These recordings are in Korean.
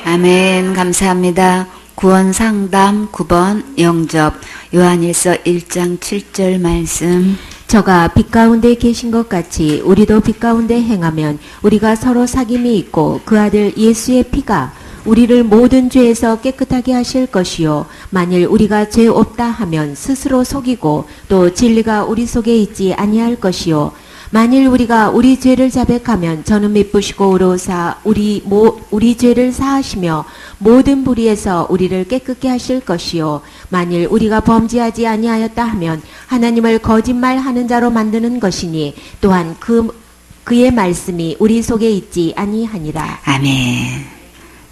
아멘. 감사합니다. 구원상담 9번 영접 요한일서 1장 7절 말씀. 저가 빛 가운데 계신 것 같이 우리도 빛 가운데 행하면 우리가 서로 사귐이 있고 그 아들 예수의 피가 우리를 모든 죄에서 깨끗하게 하실 것이요 만일 우리가 죄 없다 하면 스스로 속이고 또 진리가 우리 속에 있지 아니할 것이요 만일 우리가 우리 죄를 자백하면 저는 미쁘시고 의로우사 우리 죄를 사하시며 모든 불의에서 우리를 깨끗게 하실 것이요 만일 우리가 범죄하지 아니하였다 하면 하나님을 거짓말하는 자로 만드는 것이니 또한 그의 말씀이 우리 속에 있지 아니하니라. 아멘.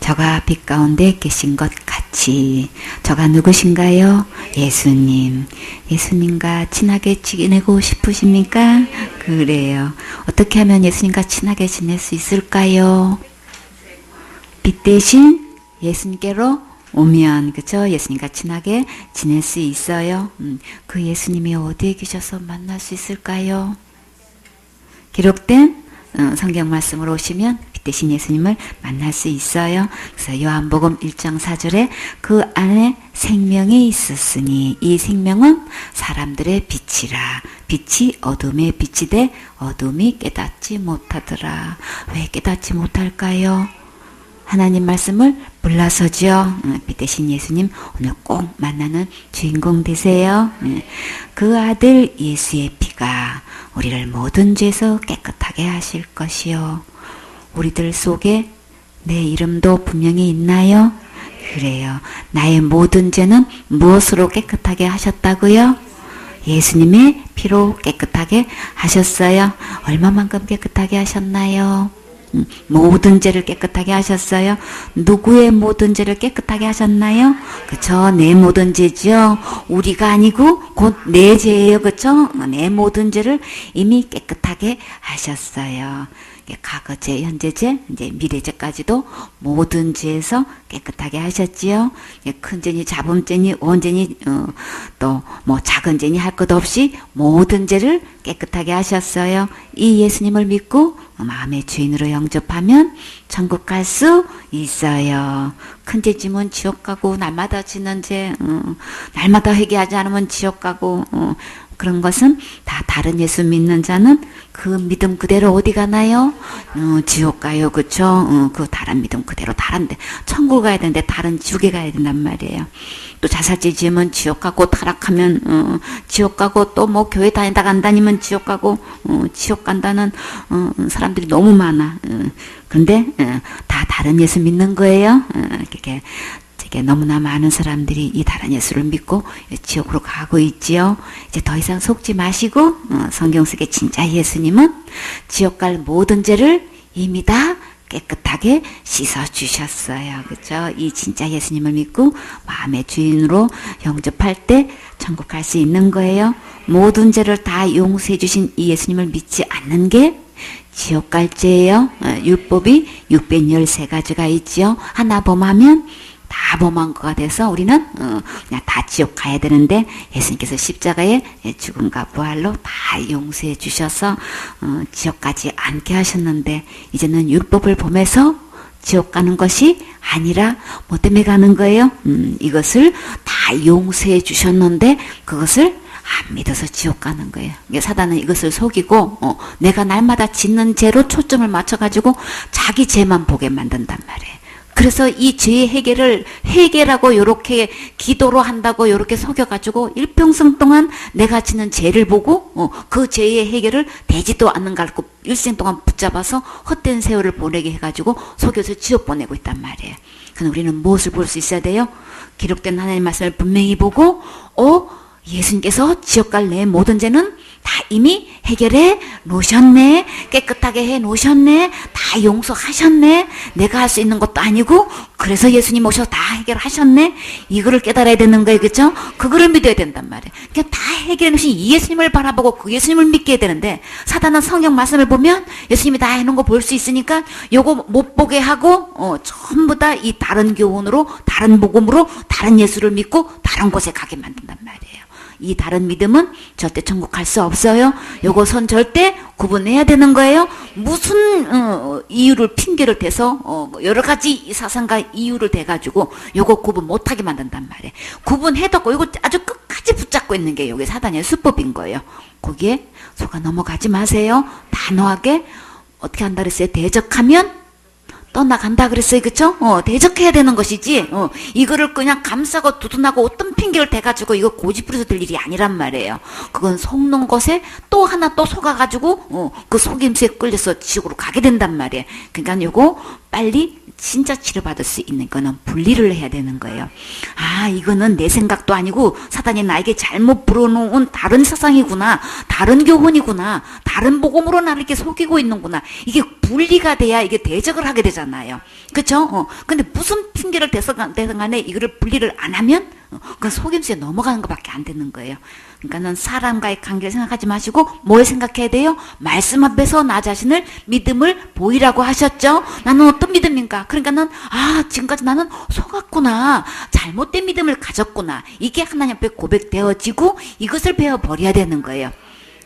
저가 빛 가운데 계신 것 같이. 저가 누구신가요? 예수님. 예수님과 친하게 지내고 싶으십니까? 그래요. 어떻게 하면 예수님과 친하게 지낼 수 있을까요? 빛 대신 예수님께로 오면, 그쵸? 예수님과 친하게 지낼 수 있어요. 그 예수님이 어디에 계셔서 만날 수 있을까요? 기록된 성경 말씀으로 오시면 빛 대신 예수님을 만날 수 있어요. 그래서 요한복음 1장 4절에 그 안에 생명이 있었으니 이 생명은 사람들의 빛이라. 빛이 어둠의 빛이 돼 어둠이 깨닫지 못하더라. 왜 깨닫지 못할까요? 하나님 말씀을 몰라서죠. 빛 대신 예수님 오늘 꼭 만나는 주인공 되세요. 그 아들 예수의 피가 우리를 모든 죄에서 깨끗하게 하실 것이요. 우리들 속에 내 이름도 분명히 있나요? 그래요. 나의 모든 죄는 무엇으로 깨끗하게 하셨다고요? 예수님의 피로 깨끗하게 하셨어요. 얼마만큼 깨끗하게 하셨나요? 모든 죄를 깨끗하게 하셨어요. 누구의 모든 죄를 깨끗하게 하셨나요? 그쵸? 내 모든 죄죠. 우리가 아니고 곧 내 죄예요. 그쵸? 내 모든 죄를 이미 깨끗하게 하셨어요. 과거 죄, 현재 죄, 이제 미래 죄까지도 모든 죄에서 깨끗하게 하셨지요. 큰 죄니, 작은 죄니, 원죄니, 또 뭐 작은 죄니 할 것 없이 모든 죄를 깨끗하게 하셨어요. 이 예수님을 믿고 마음의 주인으로 영접하면 천국 갈 수 있어요. 큰 죄 지면 지옥 가고, 날마다 지는 죄, 날마다 회개하지 않으면 지옥 가고, 그런 것은 다 다른 예수 믿는 자는 그 믿음 그대로 어디 가나요? 지옥 가요. 그쵸? 그 다른 믿음 그대로 다른데 천국 가야 되는데 다른 지옥에 가야 된단 말이에요. 또 자살죄 지으면 지옥 가고, 타락하면 지옥 가고, 또 뭐 교회 다니다가 안 다니면 지옥 가고, 지옥 간다는 사람들이 너무 많아. 그런데 다 다른 예수 믿는 거예요. 이렇게 너무나 많은 사람들이 이 다른 예수를 믿고 지옥으로 가고 있지요. 이제 더 이상 속지 마시고 성경 속의 진짜 예수님은 지옥 갈 모든 죄를 이미 다 깨끗하게 씻어주셨어요. 그렇죠? 이 진짜 예수님을 믿고 마음의 주인으로 영접할 때 천국 갈 수 있는 거예요. 모든 죄를 다 용서해 주신 이 예수님을 믿지 않는 게 지옥 갈 죄예요. 율법이 613가지가 있지요. 하나 범하면 다 범한 거가 돼서 우리는 그냥 다 지옥 가야 되는데 예수님께서 십자가에 죽음과 부활로 다 용서해 주셔서 지옥 가지 않게 하셨는데 이제는 율법을 범해서 지옥 가는 것이 아니라 뭐 때문에 가는 거예요? 이것을 다 용서해 주셨는데 그것을 안 믿어서 지옥 가는 거예요. 사단은 이것을 속이고 내가 날마다 짓는 죄로 초점을 맞춰가지고 자기 죄만 보게 만든단 말이에요. 그래서 이 죄의 해결하고 요렇게 기도로 한다고 요렇게 속여가지고 일평생 동안 내가 지는 죄를 보고 그 죄의 해결을 되지도 않는 걸 갖고 일생 동안 붙잡아서 헛된 세월을 보내게 해가지고 속여서 지옥 보내고 있단 말이에요. 그럼 우리는 무엇을 볼 수 있어야 돼요? 기록된 하나님의 말씀을 분명히 보고 예수님께서 지옥 갈 내 모든 죄는 다 이미 해결해 놓으셨네. 깨끗하게 해 놓으셨네. 다 용서하셨네. 내가 할 수 있는 것도 아니고 그래서 예수님 오셔서 다 해결하셨네. 이거를 깨달아야 되는 거예요. 그렇죠? 그거를 믿어야 된단 말이에요. 그러니까 다 해결해 놓으신 이 예수님을 바라보고 그 예수님을 믿게 되는데 사단은 성경 말씀을 보면 예수님이 다 해놓은 거 볼 수 있으니까 요거 못 보게 하고 전부 다 이 다른 교훈으로 다른 복음으로 다른 예수를 믿고 다른 곳에 가게 만든단 말이에요. 이 다른 믿음은 절대 천국 갈 수 없어요. 요거 선 절대 구분해야 되는 거예요. 무슨 이유를 핑계를 대서 여러 가지 사상과 이유를 대가지고 요거 구분 못하게 만든단 말이에요. 구분해뒀고 요거 아주 끝까지 붙잡고 있는 게 요게 사단의 수법인 거예요. 거기에 속아 넘어가지 마세요. 단호하게 어떻게 한다 그랬어요? 대적하면 떠나간다 그랬어요. 그쵸? 대적해야 되는 것이지, 이거를 그냥 감싸고 두둔하고 어떤 핑계를 대가지고 이거 고집부려서 될 일이 아니란 말이에요. 그건 속는 것에 또 하나 또 속아가지고, 그 속임수에 끌려서 지옥으로 가게 된단 말이에요. 그러니까 요거 빨리 진짜 치료받을 수 있는 거는 분리를 해야 되는 거예요. 아, 이거는 내 생각도 아니고 사단이 나에게 잘못 불어놓은 다른 사상이구나, 다른 교훈이구나, 다른 복음으로 나를 이렇게 속이고 있는구나. 이게 분리가 돼야 이게 대적을 하게 되잖아요. 그쵸? 근데 무슨 핑계를 대선 간에 이거를 분리를 안 하면 그 속임수에 넘어가는 것밖에 안 되는 거예요. 그러니까는 사람과의 관계를 생각하지 마시고 뭘 생각해야 돼요? 말씀 앞에서 나 자신을 믿음을 보이라고 하셨죠? 나는 어떤 믿음인가? 그러니까는 지금까지 나는 속았구나. 잘못된 믿음을 가졌구나. 이게 하나님 앞에 고백되어지고 이것을 배워버려야 되는 거예요.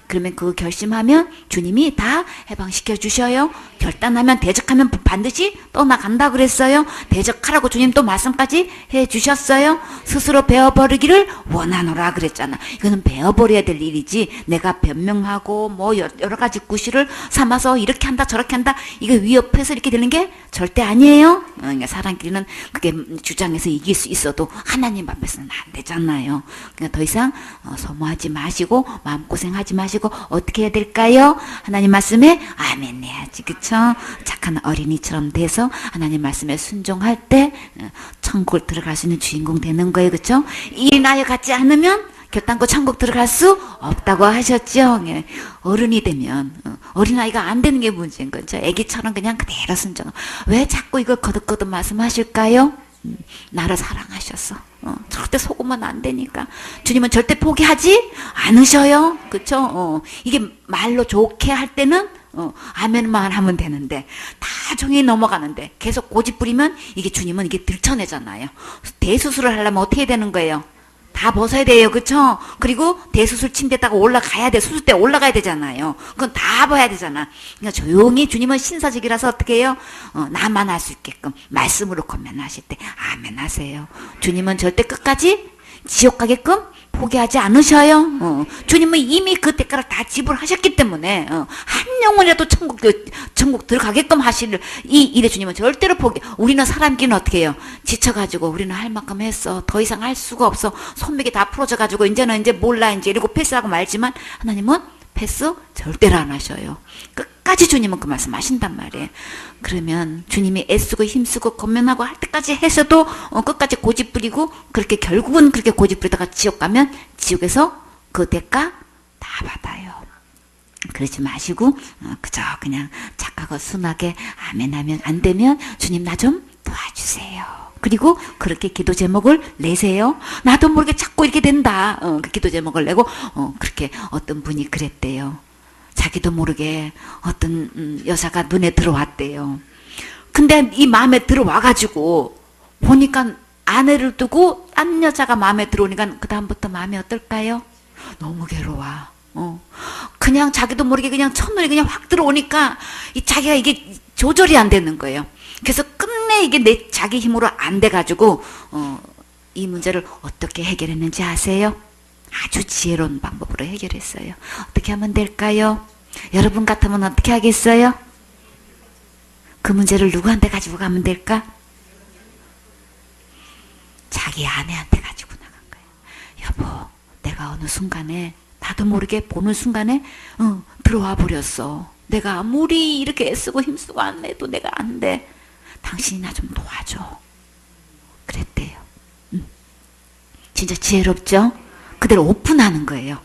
그러면 그 결심하면 주님이 다 해방시켜 주셔요. 결단하면 대적하면 반드시 떠나간다 그랬어요. 대적하라고 주님 또 말씀까지 해 주셨어요. 스스로 배워버리기를 원하노라 그랬잖아. 이거는 배워버려야 될 일이지 내가 변명하고 뭐 여러 가지 구실을 삼아서 이렇게 한다 저렇게 한다 이거 위협해서 이렇게 되는 게 절대 아니에요. 그러니까 사람끼리는 그게 주장해서 이길 수 있어도 하나님 앞에서는 안 되잖아요. 그러니까 더 이상 소모하지 마시고 마음고생하지 마시고 어떻게 해야 될까요? 하나님 말씀에 아멘 해야지. 그쵸? 착한 어린이처럼 돼서 하나님 말씀에 순종할 때 천국을 들어갈 수 있는 주인공 되는 거예요. 그쵸? 이 나이 같지 않으면 결단코 천국 들어갈 수 없다고 하셨죠. 어른이 되면 어린아이가 안 되는 게 문제인 거죠. 애기처럼 그냥 그대로 순종. 왜 자꾸 이걸 거듭거듭 말씀하실까요? 나를 사랑하셔서 절대 속으면 안 되니까. 주님은 절대 포기하지 않으셔요. 그쵸? 이게 말로 좋게 할 때는 아멘만 하면 되는데 다 종이 넘어가는데 계속 고집 부리면 이게 주님은 이게 들춰내잖아요. 대수술을 하려면 어떻게 되는 거예요? 다 벗어야 돼요. 그쵸? 그리고 대수술 침대에다가 올라가야 돼. 수술대 올라가야 되잖아요. 그건 다 봐야 되잖아. 그러니까 조용히 주님은 신사직이라서 어떻게 해요? 나만 할 수 있게끔 말씀으로 권면하실 때 아멘 하세요. 주님은 절대 끝까지 지옥 가게끔 포기하지 않으셔요. 주님은 이미 그 대가를 다 지불하셨기 때문에 한 영혼이라도 천국 들어가게끔 하실 이 일에 주님은 절대로 우리는 사람끼리는 어떻게 해요? 지쳐가지고 우리는 할 만큼 했어. 더 이상 할 수가 없어. 손목이 다 풀어져가지고 이제는 이제 몰라 이제 이러고 패스하고 말지만 하나님은 패스 절대로 안 하셔요. 끝까지 주님은 그 말씀 하신단 말이에요. 그러면 주님이 애쓰고 힘쓰고 권면하고 할 때까지 해서도 끝까지 고집 부리고 그렇게 결국은 그렇게 고집 부리다가 지옥 가면 지옥에서 그 대가 다 받아요. 그러지 마시고 그저 그냥 착하고 순하게 아멘 하면 안 되면 주님 나 좀 도와주세요. 그리고 그렇게 기도 제목을 내세요. 나도 모르게 자꾸 이렇게 된다. 그 기도 제목을 내고 그렇게 어떤 분이 그랬대요. 자기도 모르게 어떤 여자가 눈에 들어왔대요. 근데 이 마음에 들어와가지고 보니까 아내를 두고 딴 여자가 마음에 들어오니까 그 다음부터 마음이 어떨까요? 너무 괴로워. 그냥 자기도 모르게 그냥 첫눈에 그냥 확 들어오니까 자기가 이게 조절이 안 되는 거예요. 그래서 끝내 이게 자기 힘으로 안 돼가지고 이 문제를 어떻게 해결했는지 아세요? 아주 지혜로운 방법으로 해결했어요. 어떻게 하면 될까요? 여러분 같으면 어떻게 하겠어요? 그 문제를 누구한테 가지고 가면 될까? 자기 아내한테 가지고 나간 거예요. 여보, 내가 어느 순간에 나도 모르게 보는 순간에 들어와 버렸어. 내가 아무리 이렇게 애쓰고 힘쓰고 안 해도 내가 안 돼. 당신이 나 좀 도와줘. 그랬대요. 진짜 지혜롭죠? 그대로 오픈하는 거예요.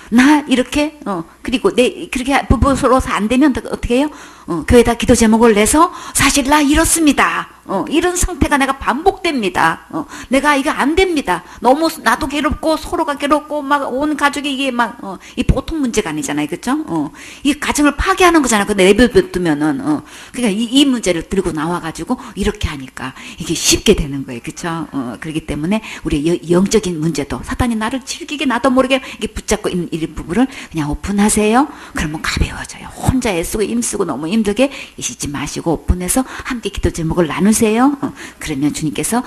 나 이렇게 그리고 내 그렇게 부부로서 안 되면 어떻게 해요? 교회에다 기도 제목을 내서 사실 나 이렇습니다. 이런 상태가 내가 반복됩니다. 내가 이거 안 됩니다. 너무 나도 괴롭고 서로가 괴롭고 막 온 가족이 이게 막 이 보통 문제가 아니잖아요, 그렇죠? 이 가정을 파괴하는 거잖아요. 근데 내버려두면은 그러니까 이 문제를 들고 나와가지고 이렇게 하니까 이게 쉽게 되는 거예요, 그렇죠? 그렇기 때문에 우리 영적인 문제도 사단이 나를 즐기게 나도 모르게 이게 붙잡고 있는 이 부분을 그냥 오픈하세요. 그러면 가벼워져요. 혼자 애쓰고 힘쓰고 너무 힘들게 이시지 마시고 오픈해서 함께 기도 제목을 나누세요. 그러면 주님께서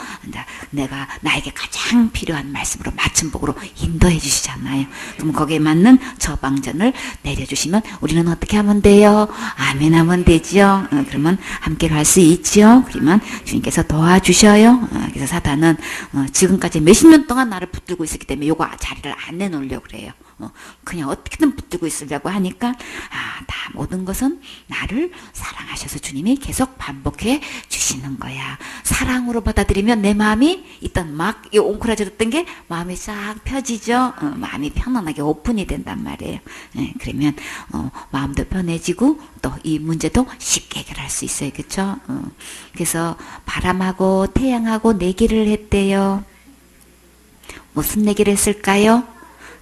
내가 나에게 가장 필요한 말씀으로 맞춤복으로 인도해 주시잖아요. 그럼 거기에 맞는 처방전을 내려주시면 우리는 어떻게 하면 돼요? 아멘 하면 되죠. 그러면 함께 갈 수 있죠. 그러면 주님께서 도와주셔요. 그래서 사단은 지금까지 몇십 년 동안 나를 붙들고 있었기 때문에 요거 자리를 안 내놓으려고 그래요. 그냥 어떻게든 붙들고 있으려고 하니까 다 모든 것은 나를 사랑하셔서 주님이 계속 반복해 주시는 거야. 사랑으로 받아들이면 내 마음이 일단 막 옹크라졌던 게 마음이 싹 펴지죠. 마음이 편안하게 오픈이 된단 말이에요. 그러면 마음도 편해지고 또 이 문제도 쉽게 해결할 수 있어요. 그렇죠? 그래서 바람하고 태양하고 내기를 했대요. 무슨 내기를 했을까요?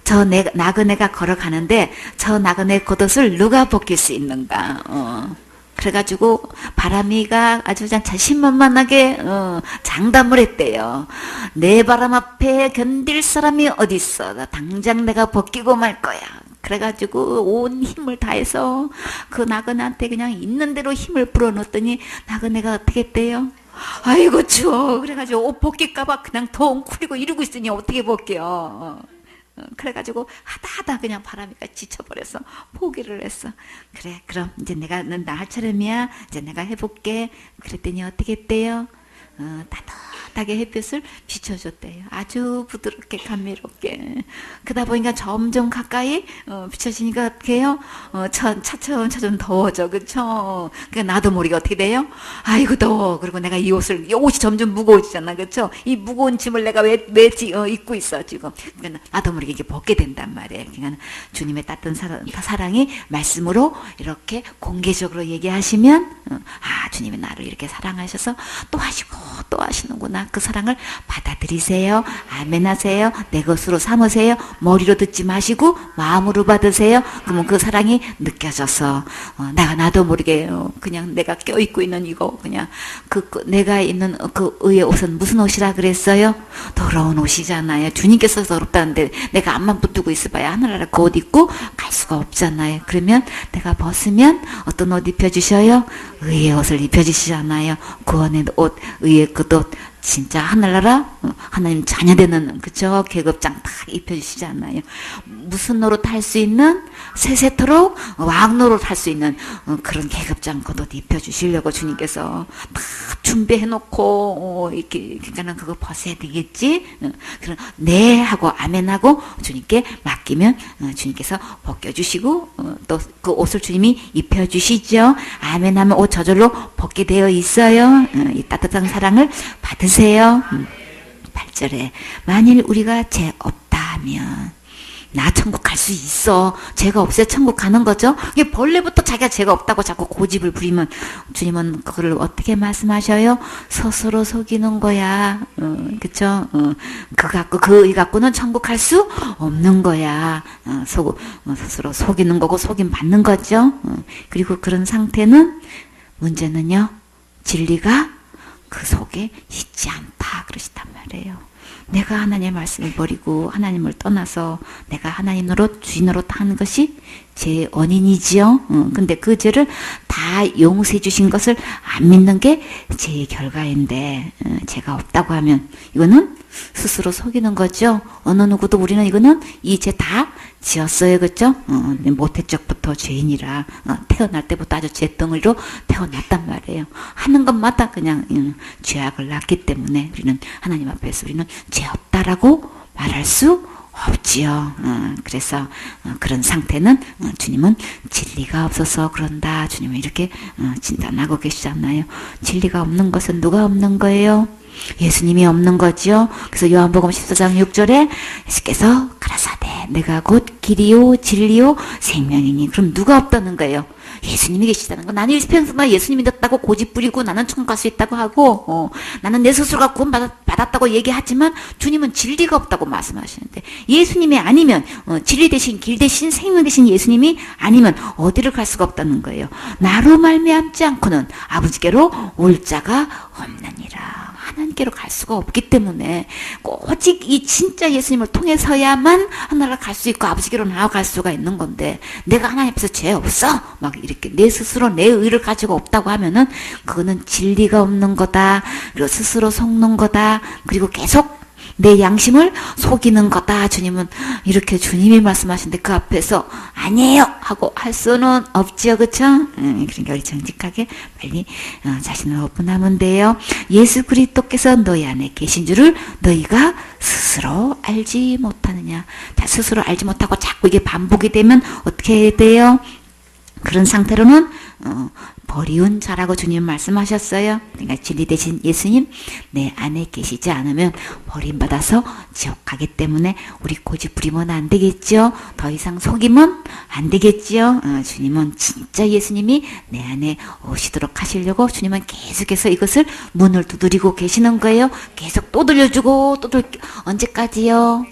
저 나그네가 걸어가는데 저 나그네 겉옷을 누가 벗길 수 있는가? 그래가지고 바람이가 아주 자신만만하게 장담을 했대요. 내 바람 앞에 견딜 사람이 어딨어? 당장 내가 벗기고 말 거야. 그래가지고 온 힘을 다해서 그 나그네한테 그냥 있는 대로 힘을 불어넣었더니 나그네가 어떻게 했대요? 아이고 추워. 그래가지고 옷 벗길까봐 그냥 더 웅크리고 이러고 있으니 어떻게 벗겨? 그래가지고 하다 그냥 바람이가 지쳐버려서 포기를 했어. 그래 그럼 이제 넌 나 할 차례이야. 이제 내가 해볼게. 그랬더니 어떻게 했대요? 따뜻하게 햇볕을 비춰줬대요. 아주 부드럽게 감미롭게. 그러다 보니까 점점 가까이 비춰지니까 어떻게 해요? 차츰 더워져. 그쵸? 그러니까 나도 모르게 어떻게 돼요? 아이고 더워. 그리고 내가 이 옷이 점점 무거워지잖아. 그쵸? 이 무거운 짐을 내가 왜 입고 있어 지금. 그러니까 나도 모르게 이게 벗게 된단 말이에요. 그러니까 주님의 따뜻한 사랑이 말씀으로 이렇게 공개적으로 얘기하시면 주님이 나를 이렇게 사랑하셔서 또 하시고 또 하시는구나. 그 사랑을 받아들이세요. 아멘 하세요. 내 것으로 삼으세요. 머리로 듣지 마시고 마음으로 받으세요. 그러면 그 사랑이 느껴져서 나도 모르게 그냥 내가 껴입고 있는 이거 그냥 내가 입는 그 의의 옷은 무슨 옷이라 그랬어요? 더러운 옷이잖아요. 주님께서 더럽다는데 내가 앞만 붙들고 있어봐야 하늘나라 그 옷 입고 갈 수가 없잖아요. 그러면 내가 벗으면 어떤 옷 입혀주셔요? 의의 옷을 입혀주시잖아요. 구원의 옷, 의의 그 옷, 진짜 하늘나라 하나님 자녀되는 그쵸? 계급장 다 입혀주시잖아요. 무슨 노릇 할 수 있는 세세토록 왕노릇 할 수 있는 그런 계급장 겉옷 입혀주시려고 주님께서 다 준비해놓고 이렇게 그러니까는 그거 벗어야 되겠지. 그럼 네 하고 아멘 하고 주님께 맡기면 주님께서 벗겨주시고 또 그 옷을 주님이 입혀주시죠. 아멘 하면 옷 저절로 벗게 되어 있어요. 이 따뜻한 사랑을 받으세요. 8절에 만일 우리가 죄 없다 하면 나 천국 갈 수 있어. 죄가 없어야 천국 가는 거죠. 이게 본래부터 자기가 죄가 없다고 자꾸 고집을 부리면 주님은 그걸 어떻게 말씀하셔요? 스스로 속이는 거야. 그쵸? 그 의 갖고는 천국 갈 수 없는 거야. 스스로 속이는 거고 속임 받는 거죠. 그리고 그런 상태는 문제는요. 진리가 그 속에 있지 않다 그러시단 말이에요. 내가 하나님의 말씀을 버리고 하나님을 떠나서 내가 하나님으로 주인으로 하는 것이 제 원인이지요. 근데 그 죄를 다 용서해 주신 것을 안 믿는 게 죄의 결과인데 죄가 없다고 하면 이거는 스스로 속이는 거죠. 어느 누구도 우리는 이거는 이 죄 다 지었어요. 그렇죠? 모태적부터 죄인이라 태어날 때부터 아주 죄덩이로 태어났단 말이에요. 하는 것마다 그냥 죄악을 낳기 때문에 우리는 하나님 앞에서 우리는 죄 없다라고 말할 수 없지요. 그래서 그런 상태는 주님은 진리가 없어서 그런다. 주님은 이렇게 진단하고 계시잖아요. 진리가 없는 것은 누가 없는 거예요? 예수님이 없는 거죠. 그래서 요한복음 14장 6절에 예수께서 가라사대 내가 곧 길이요 진리요 생명이니. 그럼 누가 없다는 거예요? 예수님이 계시다는 거. 나는 일평생만 예수님이 됐다고 고집 부리고 나는 천국 갈 수 있다고 하고 나는 내 스스로가 구원받았다고 얘기하지만 주님은 진리가 없다고 말씀하시는데 예수님이 아니면 진리 대신 길 대신 생명 대신 예수님이 아니면 어디를 갈 수가 없다는 거예요. 나로 말미암지 않고는 아버지께로 올 자가 없느니라. 하나님께로 갈 수가 없기 때문에 오직 이 진짜 예수님을 통해서야만 하나님을 갈 수 있고 아버지께로 나아갈 수가 있는 건데 내가 하나님 앞에서 죄 없어 막 이렇게 내 스스로 내 의를 가지고 없다고 하면은 그거는 진리가 없는 거다. 그리고 스스로 속는 거다. 그리고 계속 내 양심을 속이는 거다. 주님은 이렇게 주님이 말씀하시는데 그 앞에서 아니에요 하고 할 수는 없지요. 그쵸? 그러니까 우리 정직하게 빨리 자신을 오픈하면 돼요. 예수 그리스도께서 너희 안에 계신 줄을 너희가 스스로 알지 못하느냐. 자, 스스로 알지 못하고 자꾸 이게 반복이 되면 어떻게 해야 돼요? 그런 상태로는 버리운 자라고 주님 말씀하셨어요. 그러니까 진리 대신 예수님 내 안에 계시지 않으면 버림받아서 지옥 가기 때문에 우리 고집 부리면 안 되겠죠. 더 이상 속이면 안 되겠죠. 주님은 진짜 예수님이 내 안에 오시도록 하시려고 주님은 계속해서 이것을 문을 두드리고 계시는 거예요. 계속 또 들려주고 언제까지요?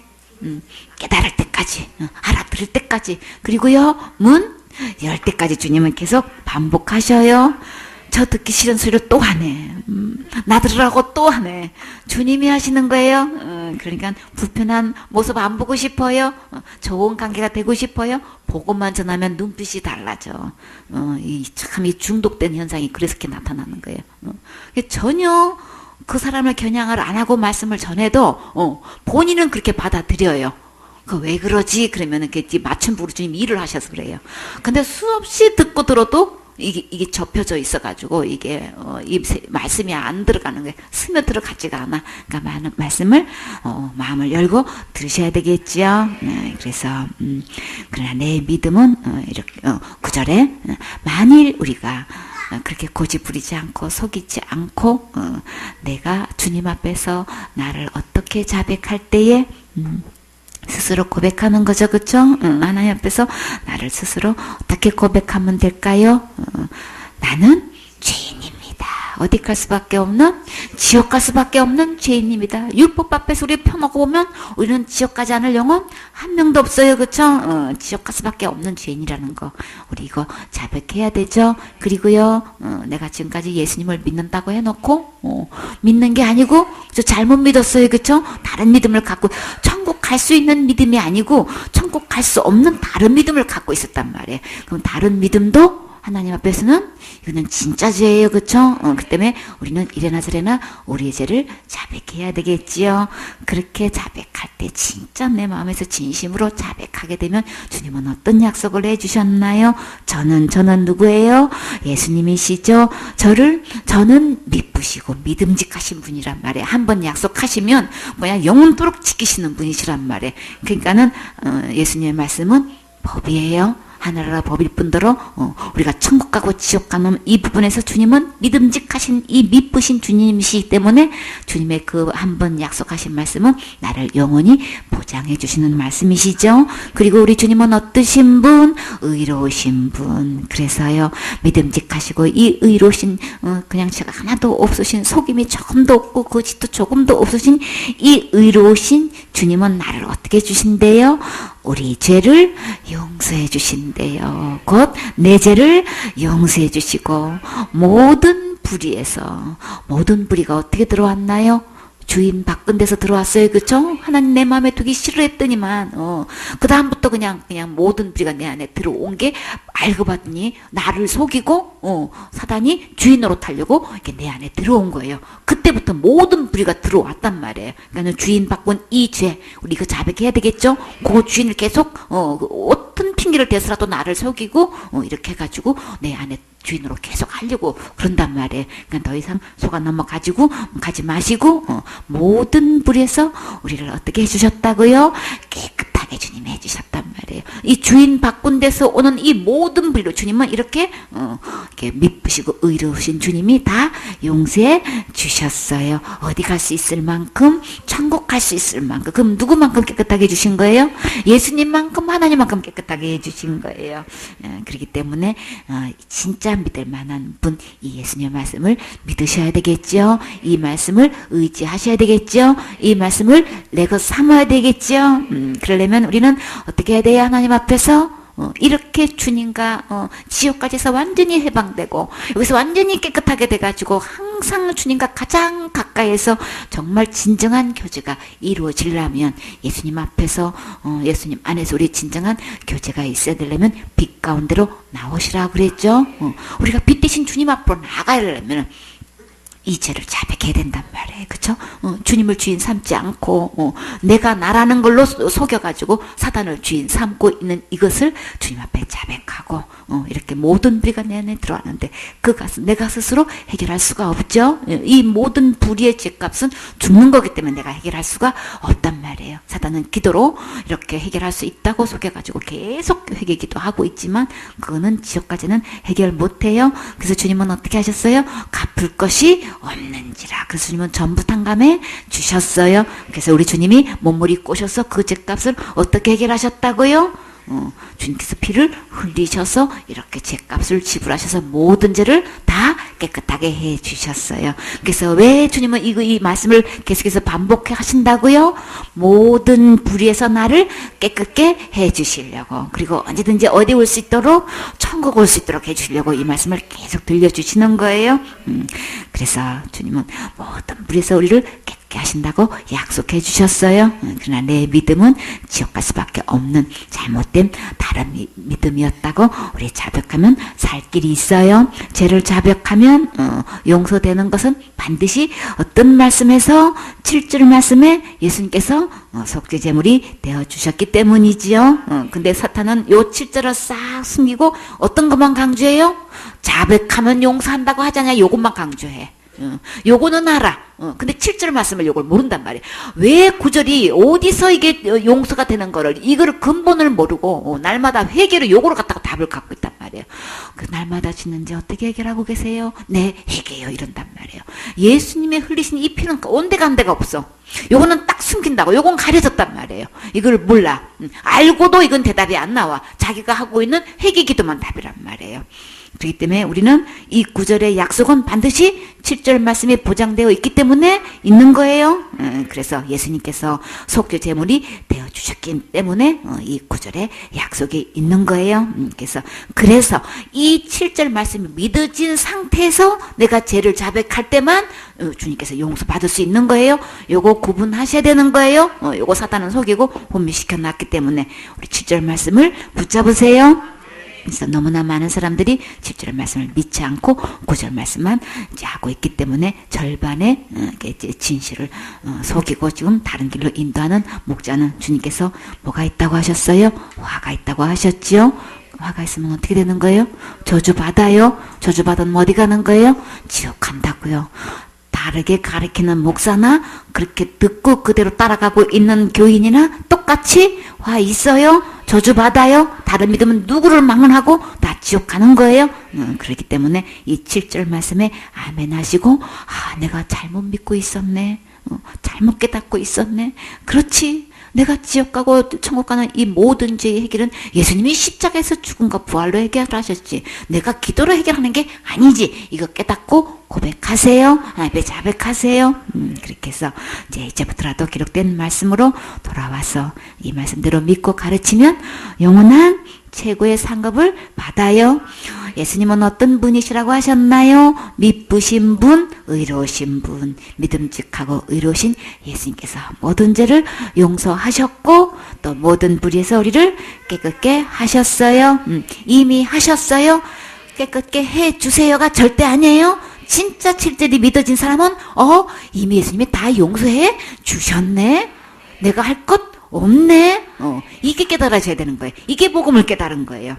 깨달을 때까지, 알아들을 때까지, 그리고요 문 열 때까지 주님은 계속 반복하셔요. 저 듣기 싫은 소리를 또 하네. 나 들으라고 또 하네. 주님이 하시는 거예요. 그러니까 불편한 모습 안 보고 싶어요. 좋은 관계가 되고 싶어요. 보고만 전하면 눈빛이 달라져. 이 중독된 현상이 그래서 이렇게 나타나는 거예요. 전혀 그 사람을 겨냥을 안 하고 말씀을 전해도 본인은 그렇게 받아들여요. 왜 그러지? 그러면은 맞춤법으로 주님 일을 하셔서 그래요. 근데 수없이 듣고 들어도 이게 접혀져 있어가지고 이게 이 말씀이 안 들어가는 거예요. 스며들어 가지가 않아. 그러니까 많은 말씀을 마음을 열고 들으셔야 되겠지요. 그래서 그러나 내 믿음은 이렇게 9절에 만일 우리가 그렇게 고집 부리지 않고 속이지 않고 내가 주님 앞에서 나를 어떻게 자백할 때에 스스로 고백하는 거죠. 그쵸? 하나님 앞에서 나를 스스로 어떻게 고백하면 될까요? 나는 죄인입니다. 어디 갈 수밖에 없는, 지옥 갈 수밖에 없는 죄인입니다. 율법 앞에서 우리 펴놓고 보면 우리는 지옥 가지 않을 영혼 한 명도 없어요. 그쵸? 지옥 갈 수밖에 없는 죄인이라는 거. 우리 이거 자백해야 되죠. 그리고요, 내가 지금까지 예수님을 믿는다고 해놓고, 믿는 게 아니고, 저 잘못 믿었어요. 그쵸? 다른 믿음을 갖고, 천국 갈 수 있는 믿음이 아니고, 천국 갈 수 없는 다른 믿음을 갖고 있었단 말이에요. 그럼 다른 믿음도 하나님 앞에서는 이거는 진짜 죄예요. 그쵸? 그 때문에 우리는 이래나 저래나 우리의 죄를 자백해야 되겠지요. 그렇게 자백할 때 진짜 내 마음에서 진심으로 자백하게 되면 주님은 어떤 약속을 해주셨나요? 저는 누구예요? 예수님이시죠. 저는 미쁘시고 믿음직하신 분이란 말이에요. 한번 약속하시면 뭐야 영원토록 지키시는 분이시란 말이에요. 그러니까는 예수님의 말씀은 법이에요. 하늘나라 법일 뿐더러 우리가 천국 가고 지옥 가는 이 부분에서 주님은 믿음직하신 이 미쁘신 주님이시기 때문에 주님의 그 한 번 약속하신 말씀은 나를 영원히 보장해 주시는 말씀이시죠. 그리고 우리 주님은 어떠신 분? 의로우신 분. 그래서요 믿음직하시고 이 의로우신 그냥 제가 하나도 없으신 속임이 조금도 없고 거짓도 조금도 없으신 이 의로우신 주님은 나를 어떻게 주신대요? 우리 죄를 용서해 주신대요. 곧 내 죄를 용서해 주시고 모든 불의에서 모든 불의가 어떻게 들어왔나요? 주인 바꾼 데서 들어왔어요. 그쵸? 하나님 내 마음에 두기 싫어했더니만 그 다음부터 그냥 모든 불의가 내 안에 들어온 게 알고 봤더니 나를 속이고 사단이 주인 노릇하려고 이렇게 내 안에 들어온 거예요. 그때부터 모든 불의가 들어왔단 말이에요. 그러니까 주인 바꾼 이 죄 우리 이거 자백해야 되겠죠? 그 주인을 계속 어떤 핑계를 대서라도 나를 속이고 이렇게 해가지고 내 안에 주인으로 계속 하려고 그런단 말이에요. 그러니까 더 이상 속아 넘어가지고 가지 마시고 모든 불에서 우리를 어떻게 해주셨다고요? 깨끗하게 주님이 해주셨단 말이에요. 말이에요. 이 주인 바꾼 데서 오는 이 모든 불로 주님은 이렇게 미쁘시고 의로우신 주님이 다 용서해 주셨어요. 어디 갈 수 있을 만큼, 천국 갈 수 있을 만큼. 그럼 누구만큼 깨끗하게 해주신 거예요? 예수님만큼, 하나님만큼 깨끗하게 해주신 거예요. 그렇기 때문에 진짜 믿을 만한 분, 이 예수님의 말씀을 믿으셔야 되겠죠. 이 말씀을 의지하셔야 되겠죠. 이 말씀을 내 것 삼아야 되겠죠. 그러려면 우리는 어떻게 해야 돼요? 하나님 앞에서 이렇게 주님과 지옥까지서 완전히 해방되고 여기서 완전히 깨끗하게 돼가지고 항상 주님과 가장 가까이에서 정말 진정한 교제가 이루어지려면 예수님 앞에서 예수님 안에서 우리 진정한 교제가 있어야 되려면 빛 가운데로 나오시라고 그랬죠. 우리가 빛 대신 주님 앞으로 나가려면 이 죄를 자백해야 된단 말이에요. 그쵸? 주님을 주인 삼지 않고, 내가 나라는 걸로 속여가지고 사단을 주인 삼고 있는 이것을 주님 앞에 자백하고, 이렇게 모든 불의가 내 안에 들어왔는데, 그것은 내가 스스로 해결할 수가 없죠? 이 모든 불의의 죄값은 죽는 거기 때문에 내가 해결할 수가 없단 말이에요. 사단은 기도로 이렇게 해결할 수 있다고 속여가지고 계속 회개 기도하고 있지만, 그거는 지옥까지는 해결 못해요. 그래서 주님은 어떻게 하셨어요? 갚을 것이 없는지라. 그래서 주님은 전부 탕감해 주셨어요. 그래서 우리 주님이 몸무리 꼬셔서 그 죄값을 어떻게 해결하셨다고요? 주님께서 피를 흘리셔서 이렇게 죄값을 지불하셔서 모든 죄를 다 깨끗하게 해 주셨어요. 그래서 왜 주님은 이 말씀을 계속해서 반복해 하신다고요? 모든 불의에서 나를 깨끗게 해 주시려고, 그리고 언제든지 어디 올 수 있도록, 천국 올 수 있도록 해 주시려고 이 말씀을 계속 들려주시는 거예요. 그래서 주님은 모든 불의에서 우리를 깨끗게 하신다고 약속해 주셨어요. 그러나 내 믿음은 지옥 갈 수밖에 없는 잘못된 다른 믿음이었다고 우리 자백하면 살 길이 있어요. 죄를 자백하면 용서되는 것은 반드시 어떤 말씀에서 7절 말씀에 예수님께서 속죄 제물이 되어 주셨기 때문이지요. 근데 사탄은 요 7절을 싹 숨기고 어떤 것만 강조해요? 자백하면 용서한다고 하잖아요. 요것만 강조해. 요거는 알아. 근데 7절 말씀을 요걸 모른단 말이에요. 왜 9절이 어디서 이게 용서가 되는 거를, 이거를 근본을 모르고 날마다 회개로 요거를 갖다가 답을 갖고 있단 말이에요. 그 날마다 짓는지 어떻게 해결하고 계세요? 네, 회개요. 이런단 말이에요. 예수님의 흘리신 이 피는 온데간데가 없어. 요거는 딱 숨긴다고. 요건 가려졌단 말이에요. 이걸 몰라. 알고도 이건 대답이 안 나와. 자기가 하고 있는 회개 기도만 답이란 말이에요. 그렇기 때문에 우리는 이 9절의 약속은 반드시 7절 말씀에 보장되어 있기 때문에 있는 거예요. 그래서 예수님께서 속죄 제물이 되어주셨기 때문에 이 9절의 약속이 있는 거예요. 그래서 이 7절 말씀이 믿어진 상태에서 내가 죄를 자백할 때만 주님께서 용서받을 수 있는 거예요. 요거 구분하셔야 되는 거예요. 요거 사단은 속이고 혼미시켜 놨기 때문에 우리 7절 말씀을 붙잡으세요. 그래서 너무나 많은 사람들이 7절 말씀을 믿지 않고 9절 말씀만 이제 하고 있기 때문에 절반의 진실을 속이고 지금 다른 길로 인도하는 목자는 주님께서 뭐가 있다고 하셨어요? 화가 있다고 하셨지요? 화가 있으면 어떻게 되는 거예요? 저주받아요. 저주받으면 어디 가는 거예요? 지옥 간다고요. 다르게 가르치는 목사나 그렇게 듣고 그대로 따라가고 있는 교인이나 똑같이 화 있어요? 저주받아요? 다른 믿음은 누구를 막론하고 다 지옥 가는 거예요? 그렇기 때문에 이 7절 말씀에 아멘 하시고, 내가 잘못 믿고 있었네. 잘못 깨닫고 있었네. 그렇지. 내가 지옥 가고 천국 가는 이 모든 죄의 해결은 예수님이 십자가에서 죽음과 부활로 해결하셨지. 내가 기도로 해결하는 게 아니지. 이거 깨닫고 고백하세요. 하나님께 자백하세요. 그렇게 해서 이제부터라도 기록된 말씀으로 돌아와서 이 말씀대로 믿고 가르치면 영원한 최고의 상급을 받아요. 예수님은 어떤 분이시라고 하셨나요? 미쁘신 분, 의로우신 분, 믿음직하고 의로우신 예수님께서 모든 죄를 용서하셨고 또 모든 불의에서 우리를 깨끗게 하셨어요. 이미 하셨어요. 깨끗게 해주세요가 절대 아니에요. 진짜 7절이 믿어진 사람은 이미 예수님이 다 용서해 주셨네. 내가 할 것 없네. 이게 깨달아져야 되는 거예요. 이게 복음을 깨달은 거예요.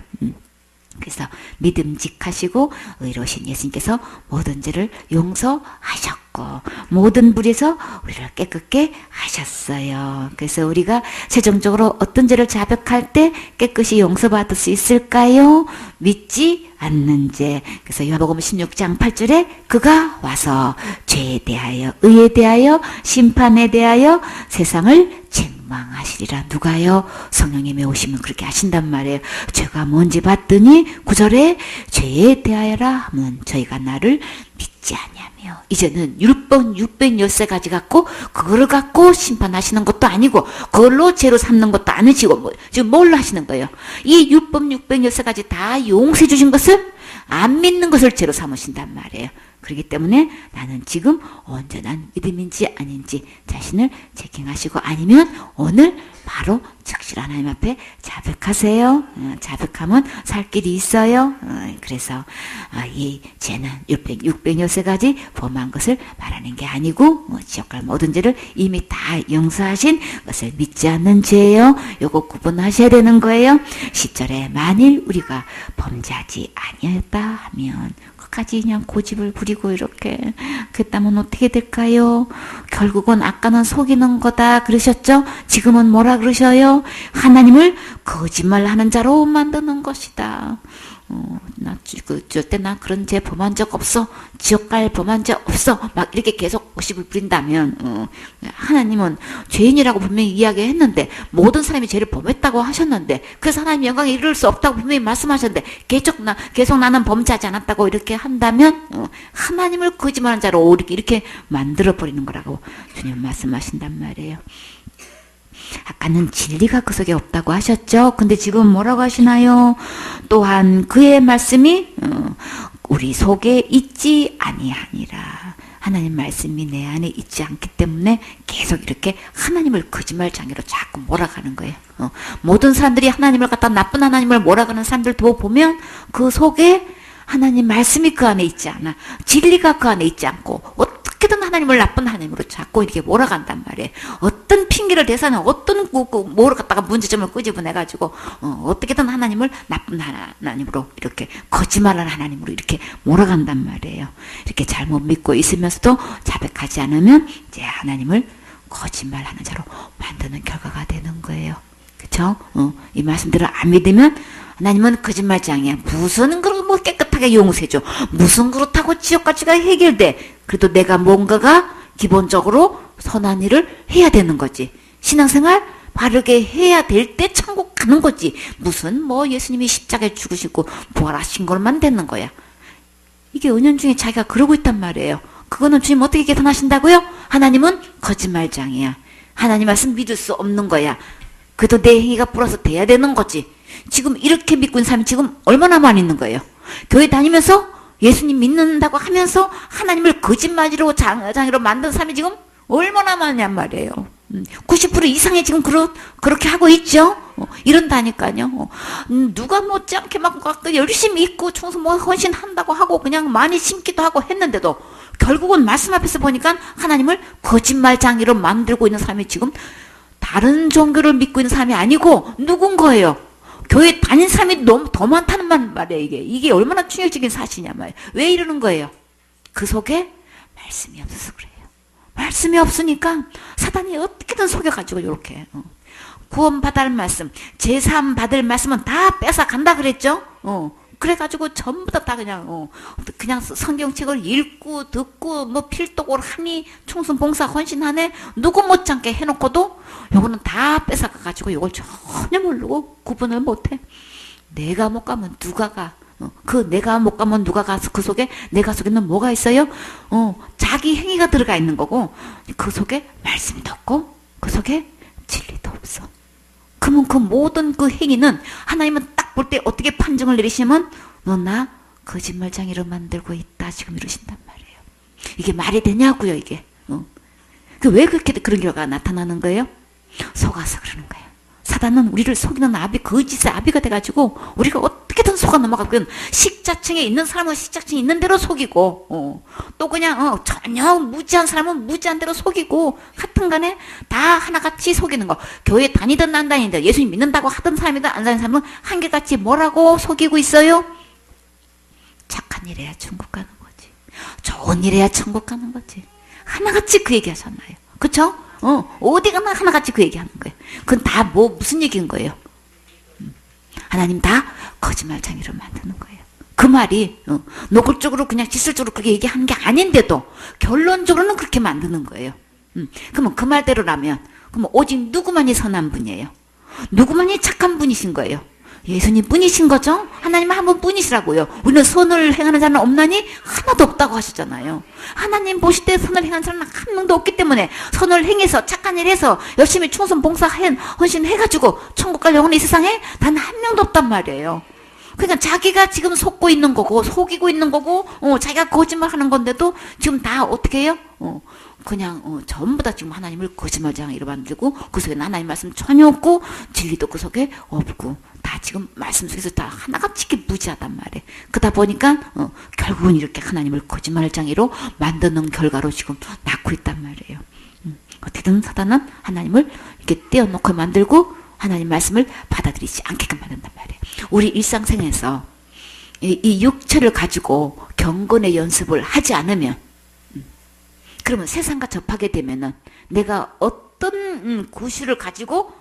그래서 믿음직하시고 의로우신 예수님께서 모든 죄를 용서하셨고 모든 불에서 우리를 깨끗게 하셨어요. 그래서 우리가 최종적으로 어떤 죄를 자백할 때 깨끗이 용서받을 수 있을까요? 믿지 않는 죄. 그래서 요한복음 16장 8절에 그가 와서 죄에 대하여 의에 대하여 심판에 대하여 세상을 책망하시리라. 누가요? 성령님이 오시면 그렇게 하신단 말이에요. 죄가 뭔지 봤더니 9절에 죄에 대하여라 하면 저희가 나를 믿지 아니하며 이제는 율법 613가지 갖고 그거를 갖고 심판하시는 것도 아니고 그걸로 죄로 삼는 것도 아니시고 지금 뭘로 하시는 거예요? 이 율법 613가지 다 용서해 주신 것을 안 믿는 것을 죄로 삼으신단 말이에요. 그렇기 때문에 나는 지금 온전한 믿음인지 아닌지 자신을 체킹하시고 아니면 오늘 바로 즉시 하나님 앞에 자백하세요. 자백하면 살 길이 있어요. 그래서 이 죄는 606가지 범한 것을 말하는 게 아니고 지옥갈 모든 죄를 이미 다 용서하신 것을 믿지 않는 죄예요. 요거 구분하셔야 되는 거예요. 10절에 만일 우리가 범죄하지 아니었다 하면 끝까지 그냥 고집을 부리고 이렇게 그랬다면 어떻게 될까요? 결국은 아까는 속이는 거다 그러셨죠? 지금은 뭐라 그러셔요? 하나님을 거짓말하는 자로 만드는 것이다. 나 그런 죄 범한 적 없어. 지옥갈 범한 적 없어. 막 이렇게 계속 고집을 부린다면 하나님은 죄인이라고 분명히 이야기했는데 모든 사람이 죄를 범했다고 하셨는데 그래서 하나님 영광에 이를 수 없다고 분명히 말씀하셨는데 계속 나는 범죄하지 않았다고 이렇게 한다면 하나님을 거짓말하는 자로 이렇게 만들어버리는 거라고 주님 말씀하신단 말이에요. 아까는 진리가 그 속에 없다고 하셨죠. 근데 지금 뭐라고 하시나요? 또한 그의 말씀이 우리 속에 있지 아니하니라. 하나님 말씀이 내 안에 있지 않기 때문에 계속 이렇게 하나님을 거짓말장애로 자꾸 몰아가는 거예요. 모든 사람들이 하나님을 갖다 나쁜 하나님을 몰아가는 사람들도 보면 그 속에 하나님 말씀이 그 안에 있지 않아. 진리가 그 안에 있지 않고 어떻게든 하나님을 나쁜 하나님으로 자꾸 이렇게 몰아간단 말이에요. 어떤 핑계를 대서는 어떤 뭐를 갖다가 문제점을 끄집어내가지고 어떻게든 하나님을 나쁜 하나님으로 이렇게 거짓말하는 하나님으로 이렇게 몰아간단 말이에요. 이렇게 잘못 믿고 있으면서도 자백하지 않으면 이제 하나님을 거짓말하는 자로 만드는 결과가 되는 거예요. 그렇죠? 이 말씀들을 안 믿으면 하나님은 거짓말장이야. 무슨 그렇게 뭐 깨끗하게 용서해줘. 무슨 그렇다고 지옥가치가 해결돼. 그래도 내가 뭔가가 기본적으로 선한 일을 해야 되는 거지. 신앙생활 바르게 해야 될 때 천국 가는 거지. 무슨 뭐 예수님이 십자가에 죽으시고 부활하신 것만 되는 거야. 이게 은연중에 자기가 그러고 있단 말이에요. 그거는 주님 어떻게 계산하신다고요? 하나님은 거짓말장이야. 하나님 말씀 믿을 수 없는 거야. 그래도 내 행위가 플러스 돼야 되는 거지. 지금 이렇게 믿고 있는 사람이 지금 얼마나 많이 있는 거예요. 교회 다니면서 예수님 믿는다고 하면서 하나님을 거짓말로 장애로 만든 사람이 지금 얼마나 많냔 말이에요. 90% 이상이 지금 그렇게 하고 있죠. 이런다니까요. 누가 못지않게 막 열심히 있고 청소 뭐 헌신한다고 하고 그냥 많이 심기도 하고 했는데도 결국은 말씀 앞에서 보니까 하나님을 거짓말장애로 만들고 있는 사람이 지금 다른 종교를 믿고 있는 사람이 아니고 누군 거예요. 교회 다닌 사람이 너무 더 많다는 말이에요. 이게 얼마나 충격적인 사실이냐 말이에요. 왜 이러는 거예요? 그 속에 말씀이 없어서 그래요. 말씀이 없으니까 사단이 어떻게든 속여가지고 이렇게 구원받을 말씀, 제삼 받을 말씀은 다 뺏어 간다 그랬죠. 그래가지고 전부 다 그냥 성경책을 읽고 듣고 뭐 필독을 하니 충성 봉사 헌신하네 누구 못지않게 해놓고도 요거는 다 뺏어가가지고 요걸 전혀 모르고 구분을 못해. 내가 못 가면 누가 가? 내가 못 가면 누가 가서 그 속에 내가 속에는 뭐가 있어요? 자기 행위가 들어가 있는 거고 그 속에 말씀도 없고 그 속에 진리도 없어. 그러면 그 모든 그 행위는 하나님은 딱 볼 때 어떻게 판정을 내리시면 너 나 거짓말장애로 만들고 있다 지금 이러신단 말이에요. 이게 말이 되냐고요 이게. 왜 그렇게 그런 결과가 나타나는 거예요? 속아서 그러는 거예요. 사단은 우리를 속이는 아비, 거짓의 아비가 돼가지고 우리가 어떻게든 속아 넘어가고 식자층에 있는 사람은 식자층에 있는 대로 속이고 또 그냥 전혀 무지한 사람은 무지한 대로 속이고 하여튼 간에 다 하나같이 속이는 거. 교회 다니든 안 다니든 예수님 믿는다고 하던 사람이든 안 다니는 사람은 한결같이 뭐라고 속이고 있어요? 착한 일해야 천국 가는 거지. 좋은 일해야 천국 가는 거지. 하나같이 그 얘기 하잖아요. 그쵸? 어디 가나 하나같이 그 얘기 하는 거예요. 그건 다 무슨 얘기인 거예요? 하나님 다 거짓말쟁이로 만드는 거예요. 그 말이, 노골적으로 그냥 지술적으로 그렇게 얘기하는 게 아닌데도 결론적으로는 그렇게 만드는 거예요. 그러면 그 말대로라면, 그럼 오직 누구만이 선한 분이에요? 누구만이 착한 분이신 거예요? 예수님 뿐이신 거죠? 하나님 한 분 뿐이시라고요. 우리는 선을 행하는 자는 없나니 하나도 없다고 하셨잖아요. 하나님 보실 때 선을 행하는 사람은 한 명도 없기 때문에 선을 행해서 착한 일 해서 열심히 충성 헌신해가지고 천국 갈 영혼이 이 세상에 단 한 명도 없단 말이에요. 그러니까 자기가 지금 속고 있는 거고 속이고 있는 거고 자기가 거짓말하는 건데도 지금 다 어떻게 해요? 그냥 전부 다 지금 하나님을 거짓말쟁이로 만들고 그 속에 하나님 말씀 전혀 없고 진리도 그 속에 없고 다 지금 말씀 속에서 다 하나같이 무지하단 말이에요. 그러다 보니까 결국은 이렇게 하나님을 거짓말쟁이로 만드는 결과로 지금 낳고 있단 말이에요. 어떻게든 사단은 하나님을 이렇게 떼어놓고 만들고 하나님 말씀을 받아들이지 않게끔 만든단 말이에요. 우리 일상생활에서 이 육체를 가지고 경건의 연습을 하지 않으면 그러면 세상과 접하게 되면은 내가 어떤 구실을 가지고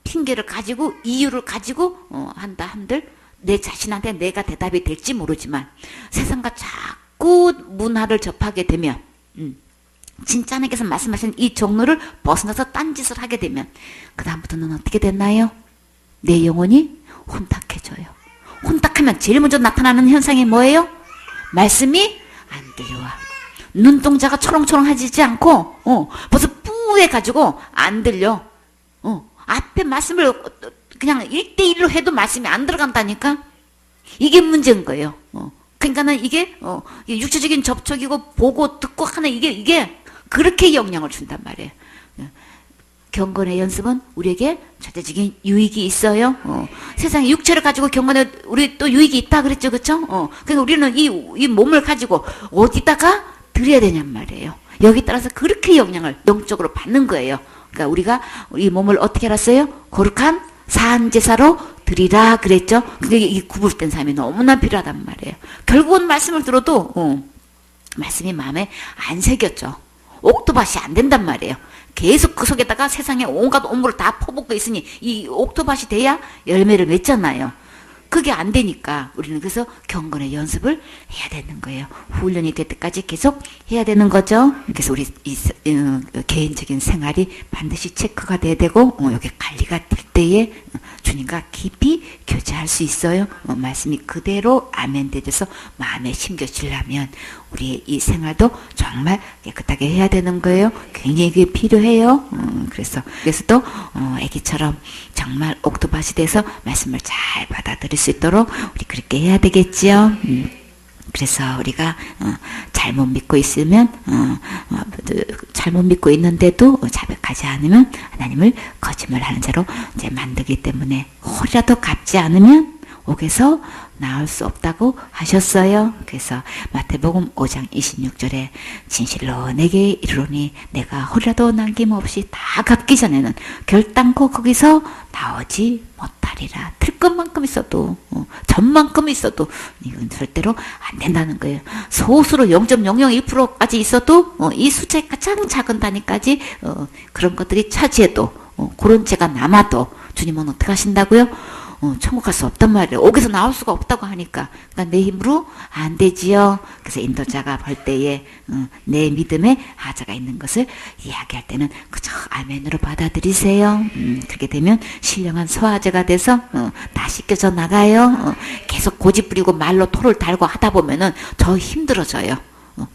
핑계를 가지고 이유를 가지고 한다 한들 내 자신한테 내가 대답이 될지 모르지만 세상과 자꾸 문화를 접하게 되면 진짜 하나님께서 말씀하신 이 종로를 벗어나서 딴짓을 하게 되면 그 다음부터는 어떻게 됐나요? 내 영혼이 혼탁해져요. 혼탁하면 제일 먼저 나타나는 현상이 뭐예요? 말씀이 안 들려와. 눈동자가 초롱초롱해지지 않고 벌써 뿌해가지고 안 들려. 앞에 말씀을 그냥 1대1로 해도 말씀이 안 들어간다니까. 이게 문제인 거예요. 그러니까는 이게 육체적인 접촉이고 보고 듣고 하는 이게 그렇게 영향을 준단 말이에요. 경건의 연습은 우리에게 절대적인 유익이 있어요. 세상에 육체를 가지고 경건에 우리 또 유익이 있다 그랬죠, 그렇죠? 그러니까 우리는 이 몸을 가지고 어디다가 드려야 되냔 말이에요. 여기 따라서 그렇게 영향을 영적으로 받는 거예요. 그러니까 우리가 이 몸을 어떻게 알았어요? 거룩한 사한제사로 드리라 그랬죠. 근데 이 구분된 삶이 너무나 필요하단 말이에요. 결국은 말씀을 들어도 말씀이 마음에 안 새겼죠. 옥토밭이 안 된단 말이에요. 계속 그 속에다가 세상에 온갖 온물을 다 퍼붓고 있으니 이 옥토밭이 돼야 열매를 맺잖아요. 그게 안 되니까 우리는 그래서 경건의 연습을 해야 되는 거예요. 훈련이 될 때까지 계속 해야 되는 거죠. 그래서 우리 개인적인 생활이 반드시 체크가 돼야 되고 여기 관리가 될 때에 주님과 깊이 교제할 수 있어요. 말씀이 그대로 아멘되어서 마음에 심겨지려면 우리의 이 생활도 정말 깨끗하게 해야 되는 거예요. 굉장히 그게 필요해요. 그래서 또 애기처럼 정말 옥토밭이 돼서 말씀을 잘 받아들일 수 있도록 우리 그렇게 해야 되겠지요. 그래서 우리가 잘못 믿고 있으면 잘못 믿고 있는데도 자백하지 않으면 하나님을 거짓말하는 자로 이제 만들기 때문에 홀이라도 갚지 않으면 옥에서 나올 수 없다고 하셨어요. 그래서 마태복음 5장 26절에 진실로 내게 이르노니 내가 홀이라도 남김없이 다 갚기 전에는 결단코 거기서 나오지 못하리라. 틀 것만큼 있어도 전만큼 있어도 이건 절대로 안 된다는 거예요. 소수로 0.001%까지 있어도 이 숫자의 가장 작은 단위까지 그런 것들이 차지해도 그런 죄가 남아도 주님은 어떻게 하신다고요? 천국 갈 수 없단 말이에요. 옥에서 나올 수가 없다고 하니까. 그러니까 내 힘으로 안 되지요. 그래서 인도자가 볼 때에 내 믿음에 하자가 있는 것을 이야기할 때는 그저 아멘으로 받아들이세요. 그렇게 되면 신령한 소화제가 돼서 다 씻겨져 나가요. 계속 고집 부리고 말로 토를 달고 하다 보면은 더 힘들어져요.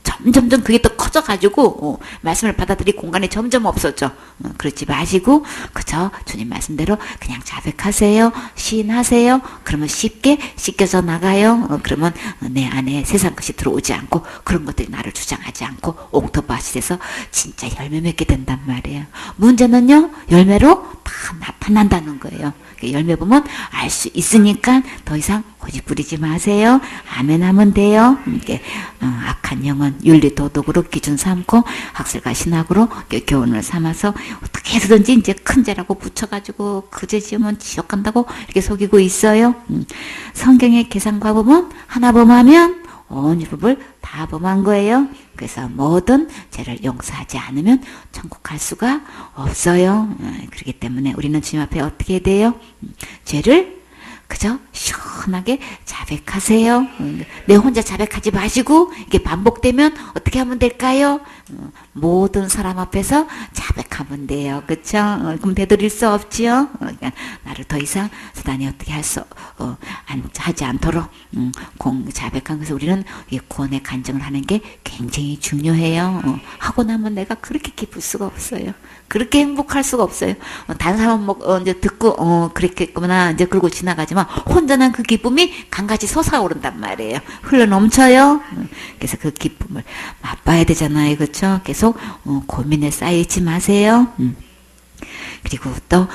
점점점 그게 또 커져가지고 말씀을 받아들일 공간이 점점 없어져. 그러지 마시고 그저 주님 말씀대로 그냥 자백하세요. 시인하세요. 그러면 쉽게 씻겨져 나가요. 그러면 내 안에 세상 것이 들어오지 않고 그런 것들이 나를 주장하지 않고 옥토밭이 돼서 진짜 열매 맺게 된단 말이에요. 문제는요 열매로 다 나타난다는 거예요. 열매 보면 알 수 있으니까 더 이상 고집 부리지 마세요. 아멘 하면 돼요. 이렇게 악한 영은 윤리 도덕으로 기준 삼고 학설과 신학으로 교훈을 삼아서 어떻게 해서든지 이제 큰 죄라고 붙여가지고 그 죄 지으면 지옥 간다고 이렇게 속이고 있어요. 성경의 계산과 보면 하나 범하면 온 율법을 다 범한 거예요. 그래서 모든 죄를 용서하지 않으면 천국 갈 수가 없어요. 그렇기 때문에 우리는 주님 앞에 어떻게 해야 돼요? 죄를 그저 시원하게 자백하세요. 내 혼자 자백하지 마시고 이게 반복되면 어떻게 하면 될까요? 모든 사람 앞에서 자백하면 돼요. 그렇죠? 그럼 되돌릴 수 없지요. 그러니까 나를 더 이상 사단이 어떻게 하지 않도록 자백한 것을 우리는 구원의 간증을 하는 게 굉장히 중요해요. 하고 나면 내가 그렇게 기쁠 수가 없어요. 그렇게 행복할 수가 없어요. 다른 사람은 이제 듣고 그랬겠구나 이제 그러고 지나가지만 혼자는 그 기쁨이 강같이 솟아오른단 말이에요. 흘러 넘쳐요. 그래서 그 기쁨을 맛봐야 되잖아요. 그렇죠? 계속 고민에 쌓이지 마세요. 그리고 또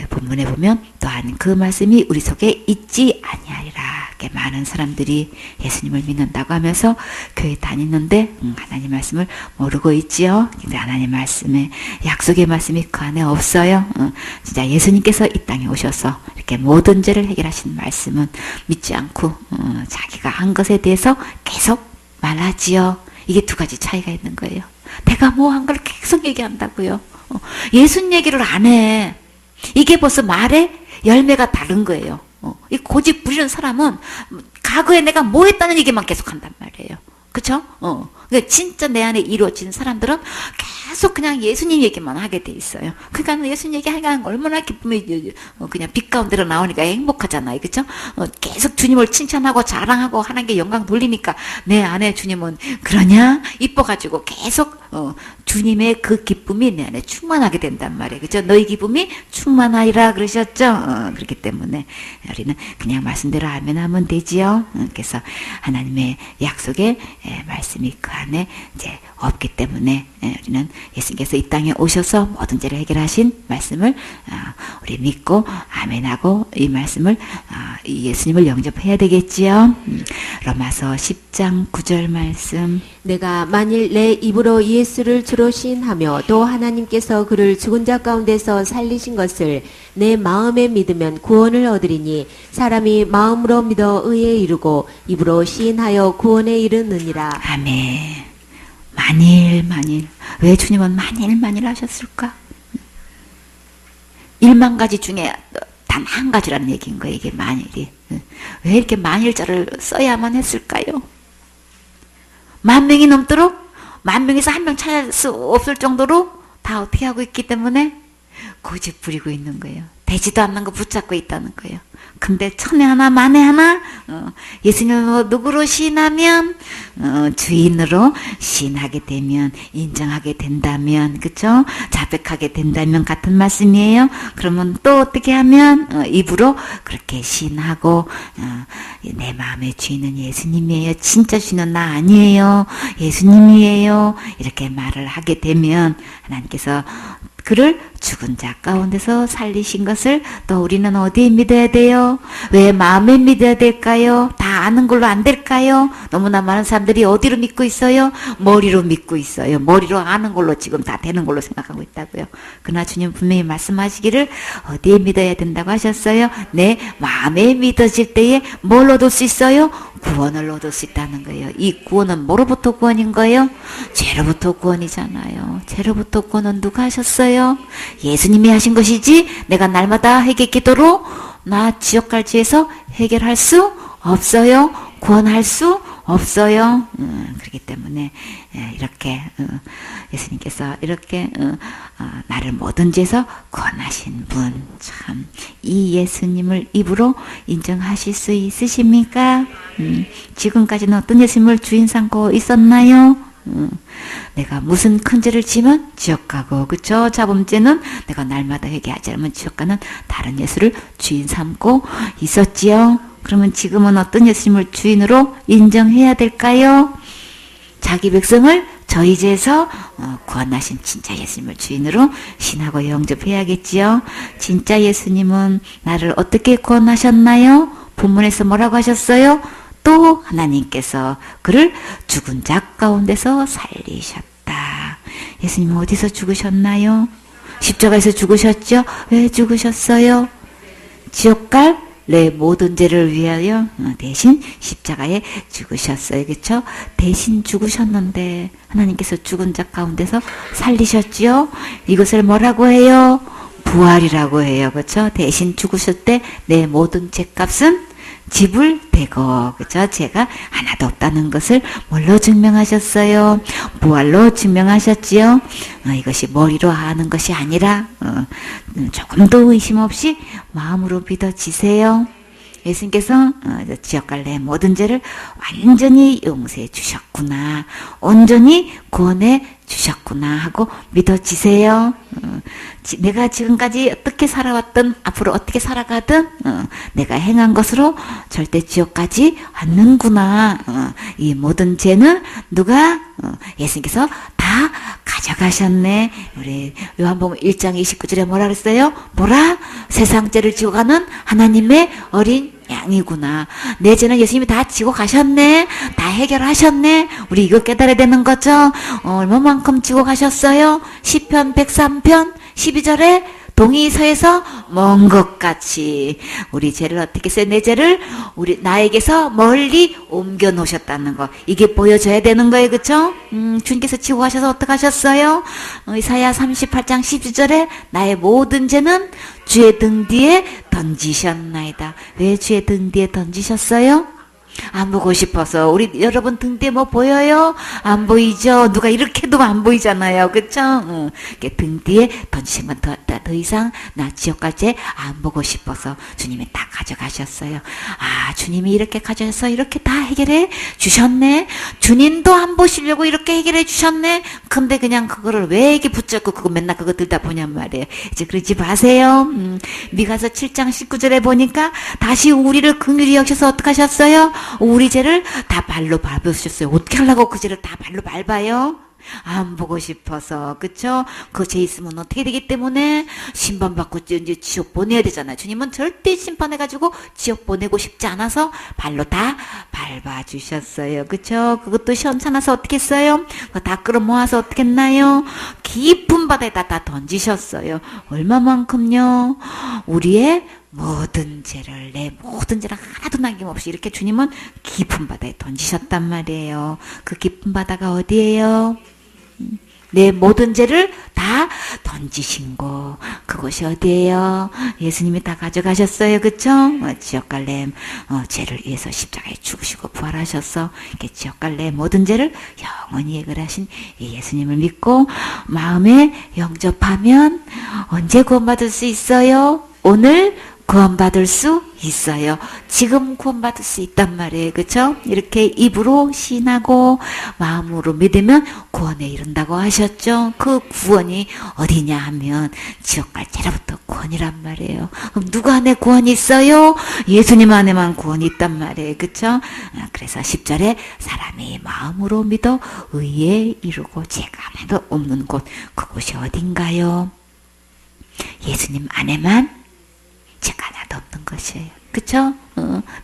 본문에 보면 또한 그 말씀이 우리 속에 있지 아니하리라. 많은 사람들이 예수님을 믿는다고 하면서 교회 다니는데 하나님 말씀을 모르고 있지요. 근데 하나님 말씀에 약속의 말씀이 그 안에 없어요. 진짜 예수님께서 이 땅에 오셔서 이렇게 모든 죄를 해결하신 말씀은 믿지 않고 자기가 한 것에 대해서 계속 말하지요. 이게 두 가지 차이가 있는 거예요. 내가 뭐 한 걸 계속 얘기한다고요. 예수님 얘기를 안 해. 이게 벌써 말의 열매가 다른 거예요. 이 고집 부리는 사람은 과거에 내가 뭐 했다는 얘기만 계속 한단 말이에요. 그쵸? 그러니까 진짜 내 안에 이루어진 사람들은 계속 그냥 예수님 얘기만 하게 돼 있어요. 그러니까 예수님 얘기하니까 얼마나 기쁨이 그냥 빛 가운데로 나오니까 행복하잖아요. 그쵸? 계속 주님을 칭찬하고 자랑하고 하는 게 영광 돌리니까 내 안에 주님은 그러냐? 이뻐가지고 계속 주님의 그 기쁨이 내 안에 충만하게 된단 말이에요. 그죠? 너희 기쁨이 충만하리라 그러셨죠? 그렇기 때문에 우리는 그냥 말씀대로 아멘 하면 되지요. 그래서 하나님의 약속의 말씀이 그 안에 이제 없기 때문에 우리는 예수님께서 이 땅에 오셔서 모든 죄를 해결하신 말씀을 우리 믿고 아멘하고 이 말씀을 이 예수님을 영접해야 되겠지요. 로마서 10장 9절 말씀. 내가 만일 내 입으로 예수를 주로 시인하며 또 하나님께서 그를 죽은 자 가운데서 살리신 것을 내 마음에 믿으면 구원을 얻으리니 사람이 마음으로 믿어 의에 이르고 입으로 시인하여 구원에 이르느니라. 아멘. 만일 왜 주님은 만일 하셨을까? 1만 가지 중에 단 한 가지라는 얘기인 거예요. 이게 만일이. 왜 이렇게 만일자를 써야만 했을까요? 10,000명이 넘도록 10,000명에서 한 명 찾을 수 없을 정도로 다 어떻게 하고 있기 때문에 고집 부리고 있는 거예요. 되지도 않는 거 붙잡고 있다는 거예요. 근데 천에 하나 만에 하나 예수님을 누구로 시인하면 주인으로 시인하게 되면 인정하게 된다면 그쵸? 자백하게 된다면 같은 말씀이에요. 그러면 또 어떻게 하면 입으로 그렇게 시인하고 내 마음의 주인은 예수님이에요. 진짜 주인은 나 아니에요. 예수님이에요. 이렇게 말을 하게 되면 하나님께서 그를 죽은 자 가운데서 살리신 것을 또 우리는 어디에 믿어야 돼요? 왜 마음에 믿어야 될까요? 다 아는 걸로 안 될까요? 너무나 많은 사람들이 어디로 믿고 있어요? 머리로 믿고 있어요. 머리로 아는 걸로 지금 다 되는 걸로 생각하고 있다고요. 그러나 주님 분명히 말씀하시기를 어디에 믿어야 된다고 하셨어요? 내 마음에 믿어질 때에 뭘 얻을 수 있어요? 구원을 얻을 수 있다는 거예요. 이 구원은 뭐로부터 구원인 거예요? 죄로부터 구원이잖아요. 죄로부터 구원은 누가 하셨어요? 예수님이 하신 것이지 내가 날마다 회개 기도로 나 지옥 갈지에서 해결할 수 없어요. 구원할 수 없어요. 그렇기 때문에 이렇게 예수님께서 이렇게 나를 모든 죄에서 구원하신 분, 참 이 예수님을 입으로 인정하실 수 있으십니까? 지금까지는 어떤 예수님을 주인 삼고 있었나요? 내가 무슨 큰 죄를 지면 지옥 가고 그쵸? 자범죄는 내가 날마다 회개하지 않으면 지옥 가는 다른 예수를 주인 삼고 있었지요. 그러면 지금은 어떤 예수님을 주인으로 인정해야 될까요? 자기 백성을 저희 죄에서 구원하신 진짜 예수님을 주인으로 신하고 영접해야겠지요. 진짜 예수님은 나를 어떻게 구원하셨나요? 본문에서 뭐라고 하셨어요? 또 하나님께서 그를 죽은 자 가운데서 살리셨다. 예수님은 어디서 죽으셨나요? 십자가에서 죽으셨죠? 왜 죽으셨어요? 지옥 갈 내 모든 죄를 위하여 대신 십자가에 죽으셨어요. 그렇죠? 대신 죽으셨는데 하나님께서 죽은 자 가운데서 살리셨지요? 이것을 뭐라고 해요? 부활이라고 해요. 그렇죠? 대신 죽으실 때 내 모든 죄값은 지불되고, 그죠? 죄가 하나도 없다는 것을 뭘로 증명하셨어요? 부활로 증명하셨지요? 이것이 머리로 하는 것이 아니라 조금도 의심 없이 마음으로 믿어지세요. 예수님께서 지옥 갈 내 모든 죄를 완전히 용서해 주셨구나, 온전히 구원해 주셨구나 하고 믿어지세요. 내가 지금까지 어떻게 살아왔든 앞으로 어떻게 살아가든 내가 행한 것으로 절대 지옥 가지 않는구나. 이 모든 죄는 누가 예수님께서 다 가져가셨네. 우리 요한복음 1장 29절에 뭐라 그랬어요? 보라, 세상 죄를 지고 가는 하나님의 어린 양이구나. 내 죄는 예수님이 다 지고 가셨네. 다 해결하셨네. 우리 이거 깨달아야 되는 거죠. 얼마만큼 지고 가셨어요? 시편 103편 12절에 동이 서에서 먼 것 같이 우리 죄를 어떻게 했어요? 내 죄를 나에게서 멀리 옮겨 놓으셨다는 거, 이게 보여져야 되는 거예요. 그쵸? 주님께서 지고 가셔서 어떻게 하셨어요? 이사야 38장 12절에 나의 모든 죄는 주의 등 뒤에 던지셨나이다. 왜 주의 등 뒤에 던지셨어요? 안 보고 싶어서. 우리 여러분 등 뒤에 뭐 보여요? 안 보이죠? 누가 이렇게 해도 안 보이잖아요. 그쵸? 등 뒤에 던지시면 더 이상 나 지옥 갈 죄 안 보고 싶어서 주님이 다 가져가셨어요. 아, 주님이 이렇게 가져서 이렇게 다 해결해 주셨네. 주님도 안 보시려고 이렇게 해결해 주셨네. 근데 그냥 그거를 왜 이렇게 붙잡고 그거 맨날 그거 들다 보냔 말이에요. 이제 그러지 마세요. 미가서 7장 19절에 보니까 다시 우리를 긍휼히 여기셔서 어떻게 하셨어요? 우리 죄를 다 발로 밟으셨어요. 어떻게 하려고 그 죄를 다 발로 밟아요? 안 보고 싶어서. 그쵸? 그 죄 있으면 어떻게 되기 때문에 심판받고 이제 지옥 보내야 되잖아요. 주님은 절대 심판해가지고 지옥 보내고 싶지 않아서 발로 다 밟아주셨어요. 그쵸? 그것도 시원찮아서 어떻게 했어요? 다 끌어모아서 어떻게 했나요? 깊은 바다에다 다 던지셨어요. 얼마만큼요? 우리의 모든 죄를, 내 모든 죄를 하나도 남김없이 이렇게 주님은 깊은 바다에 던지셨단 말이에요. 그 깊은 바다가 어디예요? 내 모든 죄를 다 던지신 곳, 그곳이 어디예요? 예수님이 다 가져가셨어요. 그쵸? 지옥 갈래 죄를 위해서 십자가에 죽으시고 부활하셔서 이렇게 지옥 갈래 모든 죄를 영원히 해결하신 이 예수님을 믿고 마음에 영접하면 언제 구원받을 수 있어요? 오늘 구원받을 수 있어요. 지금 구원받을 수 있단 말이에요. 그쵸? 이렇게 입으로 시인하고 마음으로 믿으면 구원에 이른다고 하셨죠. 그 구원이 어디냐 하면 지옥 갈 죄로부터 구원이란 말이에요. 그럼 누구 안에 구원이 있어요? 예수님 안에만 구원이 있단 말이에요. 그쵸? 그래서 10절에 사람이 마음으로 믿어 의에 이르고 죄가 하나도 없는 곳, 그곳이 어딘가요? 예수님 안에만 죄가 하나도 없는 것이에요. 그쵸?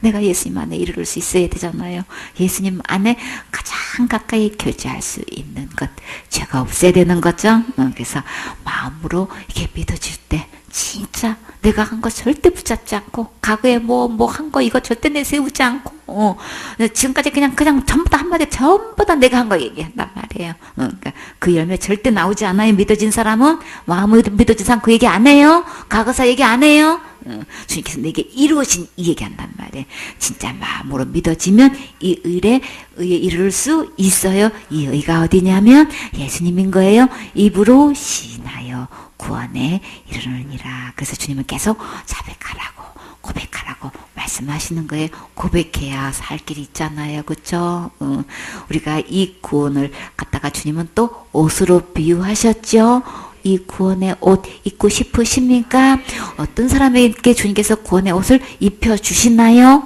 내가 예수님 안에 이르를 수 있어야 되잖아요. 예수님 안에 가장 가까이 교제할 수 있는 것, 죄가 없어야 되는 거죠. 그래서 마음으로 이렇게 믿어줄 때 진짜 내가 한 거 절대 붙잡지 않고, 과거에 뭐 한 거 이거 절대 내세우지 않고, 지금까지 그냥 전부 다 한마디 전부 다 내가 한 거 얘기한단 말이에요. 그러니까 그 열매 절대 나오지 않아요. 믿어진 사람은, 마음으로 믿어진 사람 그 얘기 안 해요. 과거사 얘기 안 해요. 주님께서 내게 이루어진 이 얘기한단 말이에요. 진짜 마음으로 믿어지면 이 의에 이룰 수 있어요. 이 의가 어디냐면 예수님인 거예요. 입으로 시인하여 구원에 이르느니라. 그래서 주님은 계속 자백하라고, 고백하라고 말씀하시는 거예요. 고백해야 살 길이 있잖아요. 그쵸? 우리가 이 구원을 갖다가 주님은 또 옷으로 비유하셨죠. 이 구원의 옷 입고 싶으십니까? 어떤 사람에게 주님께서 구원의 옷을 입혀주시나요?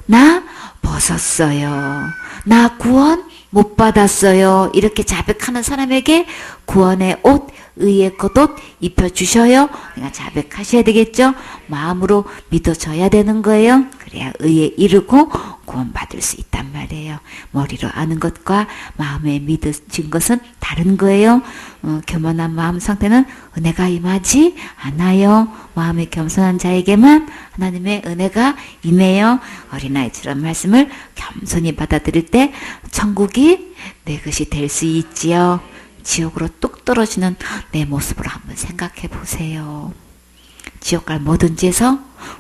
나 벗었어요. 나 구원 못 받았어요. 이렇게 자백하는 사람에게 구원의 옷, 의의 겉옷 입혀주셔요. 그러니까 자백하셔야 되겠죠. 마음으로 믿어져야 되는 거예요. 그래야 의에 이르고 구원받을 수 있단 말이에요. 머리로 아는 것과 마음에 믿어진 것은 다른 거예요. 교만한 마음 상태는 은혜가 임하지 않아요. 마음이 겸손한 자에게만 하나님의 은혜가 임해요. 어린아이처럼 말씀을 겸손히 받아들일 때 천국이 내 것이 될 수 있지요. 지옥으로 뚝 떨어지는 내 모습을 한번 생각해 보세요. 지옥 갈 뭐든지 해서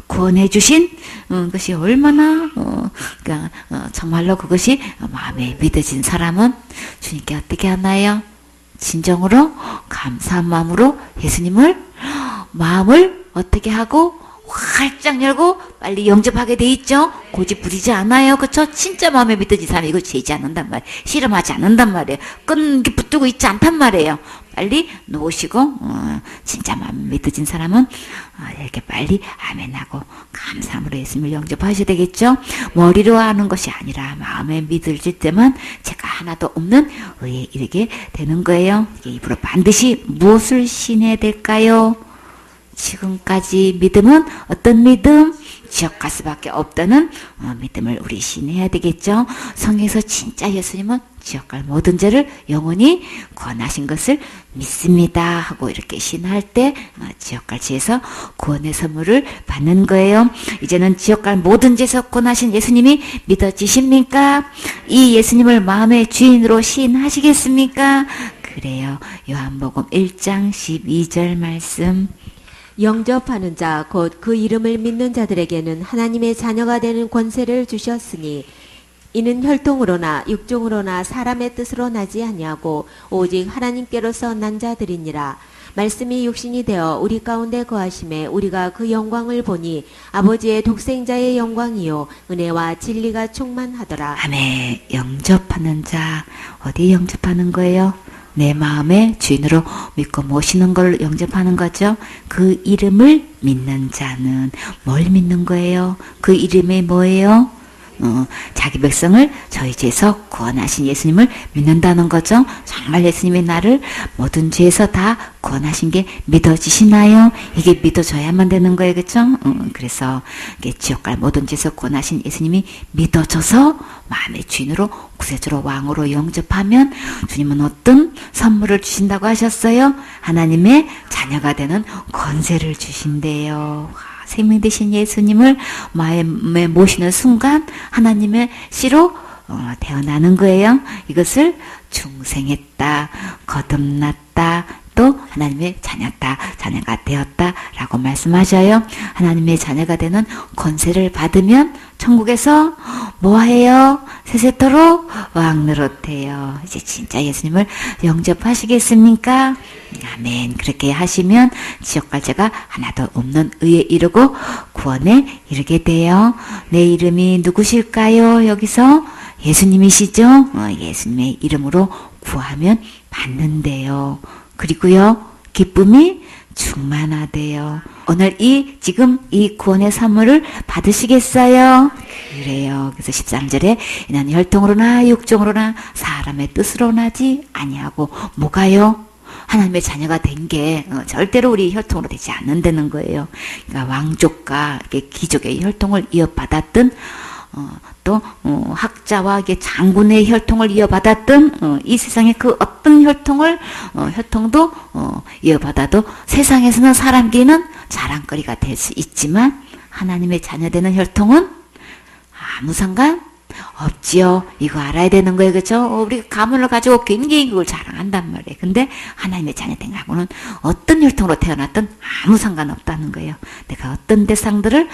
구원해 주신 것이 얼마나 그러니까 정말로 그것이 마음에 믿어진 사람은 주님께 어떻게 하나요? 진정으로 감사한 마음으로 예수님을 마음을 어떻게 하고 활짝 열고 빨리 영접하게 돼 있죠. 고집 부리지 않아요. 그쵸? 진짜 마음에 믿어진 사람이 이거 죄지 않는단 말이에요. 실험하지 않는단 말이에요. 끈기 붙들고 있지 않단 말이에요. 빨리 놓으시고 진짜 마음에 믿어진 사람은 이렇게 빨리 아멘하고 감사함으로 예수님을 영접하셔야 되겠죠. 머리로 하는 것이 아니라 마음에 믿어질 때만 제가 하나도 없는 의에 이르게 되는 거예요. 입으로 반드시 무엇을 신해야 될까요? 지금까지 믿음은 어떤 믿음? 지옥 갈 수밖에 없다는 믿음을 우리 신해야 되겠죠. 성경에서 진짜 예수님은 지옥 갈 모든 죄를 영원히 구원하신 것을 믿습니다 하고 이렇게 신할 때 지옥 갈 죄에서 구원의 선물을 받는 거예요. 이제는 지옥 갈 모든 죄에서 구원하신 예수님이 믿어지십니까? 이 예수님을 마음의 주인으로 시인하시겠습니까? 그래요. 요한복음 1장 12절 말씀. 영접하는 자 곧 그 이름을 믿는 자들에게는 하나님의 자녀가 되는 권세를 주셨으니 이는 혈통으로나 육종으로나 사람의 뜻으로 나지 아니하고 오직 하나님께로서 난 자들이니라. 말씀이 육신이 되어 우리 가운데 거하심에 우리가 그 영광을 보니 아버지의 독생자의 영광이요 은혜와 진리가 충만하더라. 아멘. 영접하는 자 어디 영접하는 거예요? 내 마음의 주인으로 믿고 모시는 걸 영접하는 거죠. 그 이름을 믿는 자는 뭘 믿는 거예요? 그 이름이 뭐예요? 자기 백성을 저희 죄에서 구원하신 예수님을 믿는다는 거죠. 정말 예수님이 나를 모든 죄에서 다 구원하신 게 믿어지시나요? 이게 믿어져야만 되는 거예요. 그렇죠? 그래서 지옥 갈 모든 죄에서 구원하신 예수님이 믿어져서 마음의 주인으로 구세주로 왕으로 영접하면 주님은 어떤 선물을 주신다고 하셨어요? 하나님의 자녀가 되는 권세를 주신대요. 생명 되신 예수님을 마음에 모시는 순간 하나님의 씨로 태어나는 거예요. 이것을 중생했다, 거듭났다, 또 하나님의 자녀가 되었다 라고 말씀하셔요. 하나님의 자녀가 되는 권세를 받으면 천국에서 뭐해요? 세세토록 왕노릇해요. 이제 진짜 예수님을 영접하시겠습니까? 아멘. 그렇게 하시면 지옥 갈 죄가 하나도 없는 의에 이르고 구원에 이르게 돼요. 내 이름이 누구실까요? 여기서 예수님이시죠? 예수님의 이름으로 구하면 받는데요. 그리고요, 기쁨이 충만하대요. 오늘 지금 이 구원의 선물을 받으시겠어요? 그래요. 그래서 13절에 이는 혈통으로나 육종으로나 사람의 뜻으로 나지 아니하고 뭐가요? 하나님의 자녀가 된 게 절대로 우리 혈통으로 되지 않는다는 거예요. 그러니까 왕족과 귀족의 혈통을 이어받았던 또 학자와 장군의 혈통을 이어받았던 이 세상의 그 어떤 혈통도 이어받아도 세상에서는 사람끼리는 자랑거리가 될 수 있지만 하나님의 자녀되는 혈통은 아무 상관 없지요. 이거 알아야 되는 거예요. 그렇죠? 우리가 가문을 가지고 굉장히 그걸 자랑한단 말이에요. 근데 하나님의 자녀된 가문은 어떤 혈통으로 태어났든 아무 상관없다는 거예요. 내가 어떤 대상들을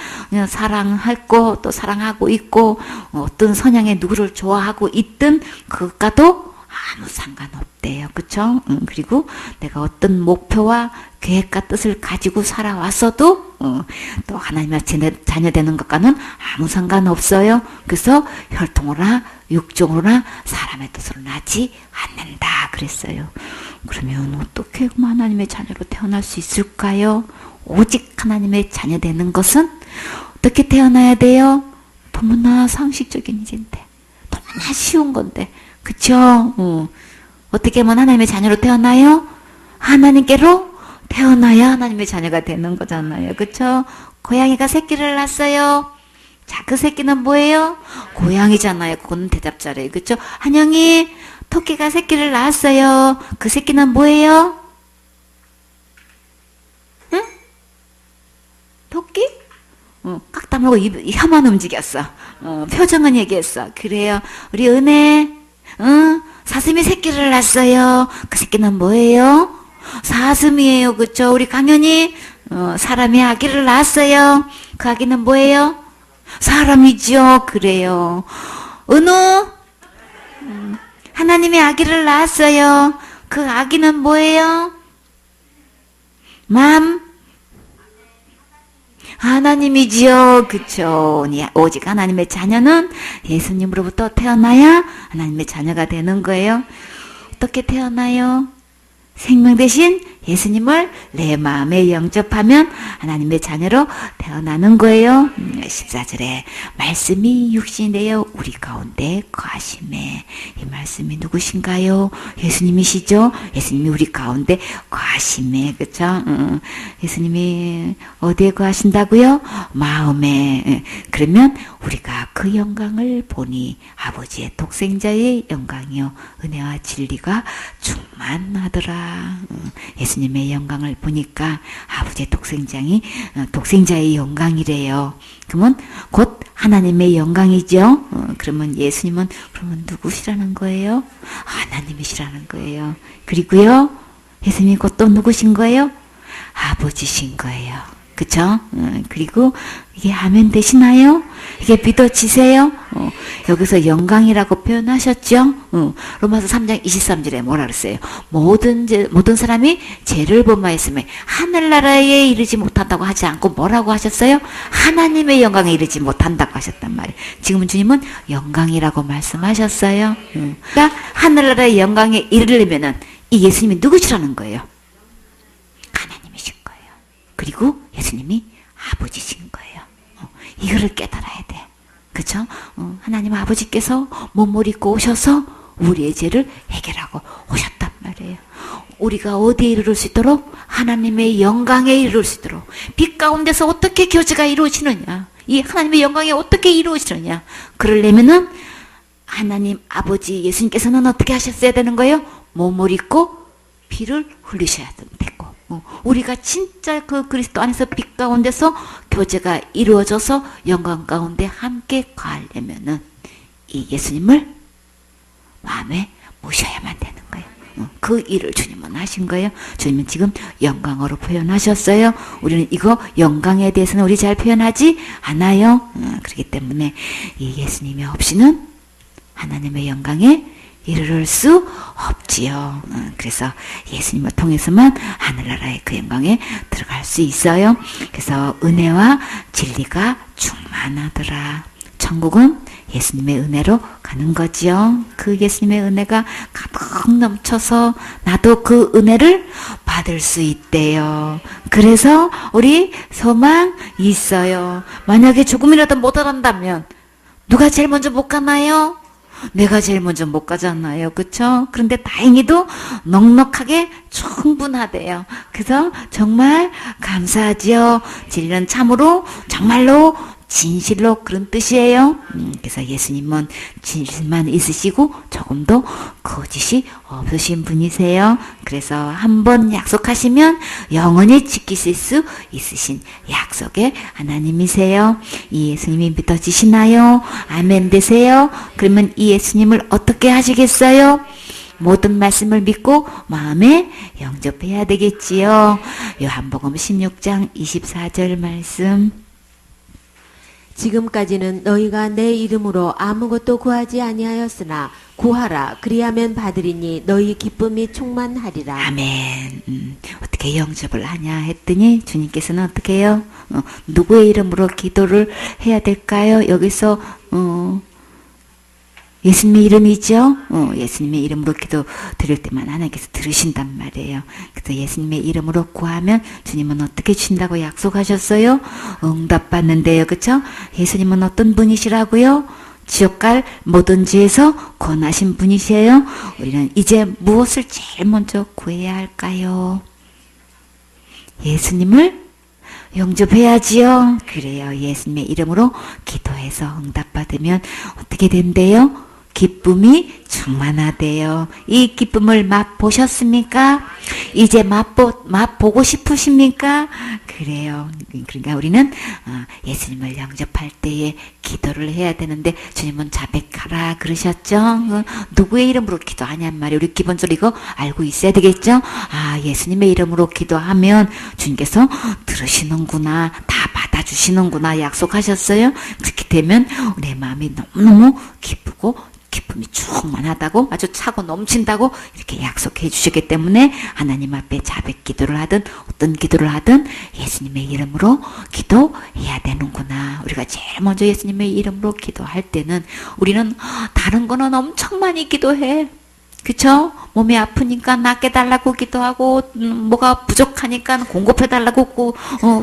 사랑하고 또 사랑하고 있고 어떤 성향의 누구를 좋아하고 있든 그것과도 아무 상관없대요. 그쵸? 그리고 내가 어떤 목표와 계획과 뜻을 가지고 살아왔어도 또 하나님의 자녀 되는 것과는 아무 상관없어요. 그래서 혈통으로나 육종으로나 사람의 뜻으로 나지 않는다 그랬어요. 그러면 어떻게 하나님의 자녀로 태어날 수 있을까요? 오직 하나님의 자녀 되는 것은 어떻게 태어나야 돼요? 너무나 상식적인 일인데 너무나 쉬운 건데 그쵸? 어떻게 하면 하나님의 자녀로 태어나요? 하나님께로 태어나야 하나님의 자녀가 되는 거잖아요. 그쵸? 고양이가 새끼를 낳았어요. 자, 그 새끼는 뭐예요? 고양이잖아요. 그거는 대답자래요. 그쵸? 한영이, 토끼가 새끼를 낳았어요. 그 새끼는 뭐예요? 응? 토끼? 깍 다물고 혀만 움직였어. 표정은 얘기했어. 그래요. 우리 은혜, 사슴이 새끼를 낳았어요. 그 새끼는 뭐예요? 사슴이에요. 그쵸? 우리 강연이, 사람이 아기를 낳았어요. 그 아기는 뭐예요? 사람이죠. 그래요. 은우, 하나님의 아기를 낳았어요. 그 아기는 뭐예요? 하나님이지요. 그쵸? 오직 하나님의 자녀는 예수님으로부터 태어나야 하나님의 자녀가 되는 거예요. 어떻게 태어나요? 생명 대신 예수님을 내 마음에 영접하면 하나님의 자녀로 태어나는 거예요. 14절에 말씀이 육신이 되어 우리 가운데 거하심에, 이 말씀이 누구신가요? 예수님이시죠? 예수님이 우리 가운데 거하심에, 그쵸? 예수님이 어디에 거하신다고요? 마음에. 그러면 우리가 그 영광을 보니 아버지의 독생자의 영광이요 은혜와 진리가 충만하더라. 예수님의 영광을 보니까 아버지의 독생자의 영광이래요. 그러면 곧 하나님의 영광이죠. 그러면 예수님은 그러면 누구시라는 거예요? 하나님이시라는 거예요. 그리고요, 예수님이 곧 또 누구신 거예요? 아버지신 거예요. 그쵸? 그리고 이게 아멘 되시나요? 이게 믿어지세요? 여기서 영광이라고 표현하셨죠? 로마서 3장 23절에 뭐라 그랬어요? 모든 사람이 죄를 범하였으며 하늘나라에 이르지 못한다고 하지 않고 뭐라고 하셨어요? 하나님의 영광에 이르지 못한다고 하셨단 말이에요. 지금은 주님은 영광이라고 말씀하셨어요. 그러니까 하늘나라의 영광에 이르려면은 이 예수님이 누구시라는 거예요? 하나님이신 거예요. 그리고 예수님이 아버지신 거예요. 이거를 깨달아야 돼. 그쵸? 하나님 아버지께서 몸을 입고 오셔서 우리의 죄를 해결하고 오셨단 말이에요. 우리가 어디에 이르를 수 있도록? 하나님의 영광에 이르를 수 있도록. 빛 가운데서 어떻게 교제가 이루어지느냐? 이 하나님의 영광에 어떻게 이루어지느냐? 그러려면은 하나님 아버지 예수님께서는 어떻게 하셨어야 되는 거예요? 몸을 입고 피를 흘리셔야 되고, 우리가 진짜 그 그리스도 안에서 빛 가운데서 교제가 이루어져서 영광 가운데 함께 가려면은 이 예수님을 마음에 모셔야만 되는 거예요. 그 일을 주님은 하신 거예요. 주님은 지금 영광으로 표현하셨어요. 우리는 이거 영광에 대해서는 우리 잘 표현하지 않아요. 그렇기 때문에 이 예수님이 없이는 하나님의 영광에 이르를 수 없지요. 그래서 예수님을 통해서만 하늘나라의 그 영광에 들어갈 수 있어요. 그래서 은혜와 진리가 충만하더라. 천국은 예수님의 은혜로 가는 거지요. 그 예수님의 은혜가 가득 넘쳐서 나도 그 은혜를 받을 수 있대요. 그래서 우리 소망 있어요. 만약에 조금이라도 못 알아간다면 누가 제일 먼저 못 가나요? 내가 제일 먼저 못 가잖아요. 그쵸? 그런데 다행히도 넉넉하게 충분하대요. 그래서 정말 감사하지요. 진리는 참으로 정말로 진실로 그런 뜻이에요. 그래서 예수님은 진실만 있으시고 조금도 거짓이 없으신 분이세요. 그래서 한번 약속하시면 영원히 지키실 수 있으신 약속의 하나님이세요. 이 예수님이 믿어지시나요? 아멘 되세요? 그러면 이 예수님을 어떻게 하시겠어요? 모든 말씀을 믿고 마음에 영접해야 되겠지요. 요한복음 16장 24절 말씀. 지금까지는 너희가 내 이름으로 아무것도 구하지 아니하였으나 구하라 그리하면 받으리니 너희 기쁨이 충만하리라. 아멘. 어떻게 영접을 하냐 했더니 주님께서는 어떻게 해요? 누구의 이름으로 기도를 해야 될까요? 여기서 예수님의 이름이죠. 예수님의 이름으로 기도 드릴 때만 하나님께서 들으신단 말이에요. 그래서 예수님의 이름으로 구하면 주님은 어떻게 주신다고 약속하셨어요? 응답받는데요. 그쵸? 예수님은 어떤 분이시라고요? 지옥 갈 모든 죄에서 권하신 분이세요. 우리는 이제 무엇을 제일 먼저 구해야 할까요? 예수님을 영접해야지요. 그래요. 예수님의 이름으로 기도해서 응답받으면 어떻게 된대요? 기쁨이 충만하대요. 이 기쁨을 맛보셨습니까? 이제 맛보고 싶으십니까? 그래요. 그러니까 우리는 예수님을 영접할 때에 기도를 해야 되는데 주님은 자백하라 그러셨죠? 누구의 이름으로 기도하냔 말이에요. 우리 기본적으로 이거 알고 있어야 되겠죠? 예수님의 이름으로 기도하면 주님께서 들으시는구나, 다 받아주시는구나 약속하셨어요. 그렇게 되면 내 마음이 너무너무 기쁘고 기쁨이 충만하다고, 아주 차고 넘친다고 이렇게 약속해 주셨기 때문에 하나님 앞에 자백 기도를 하든 어떤 기도를 하든 예수님의 이름으로 기도해야 되는구나. 우리가 제일 먼저 예수님의 이름으로 기도할 때는 우리는 다른 거는 엄청 많이 기도해. 그쵸? 몸이 아프니까 낫게 달라고 기도하고, 뭐가 부족하니까 공급해달라고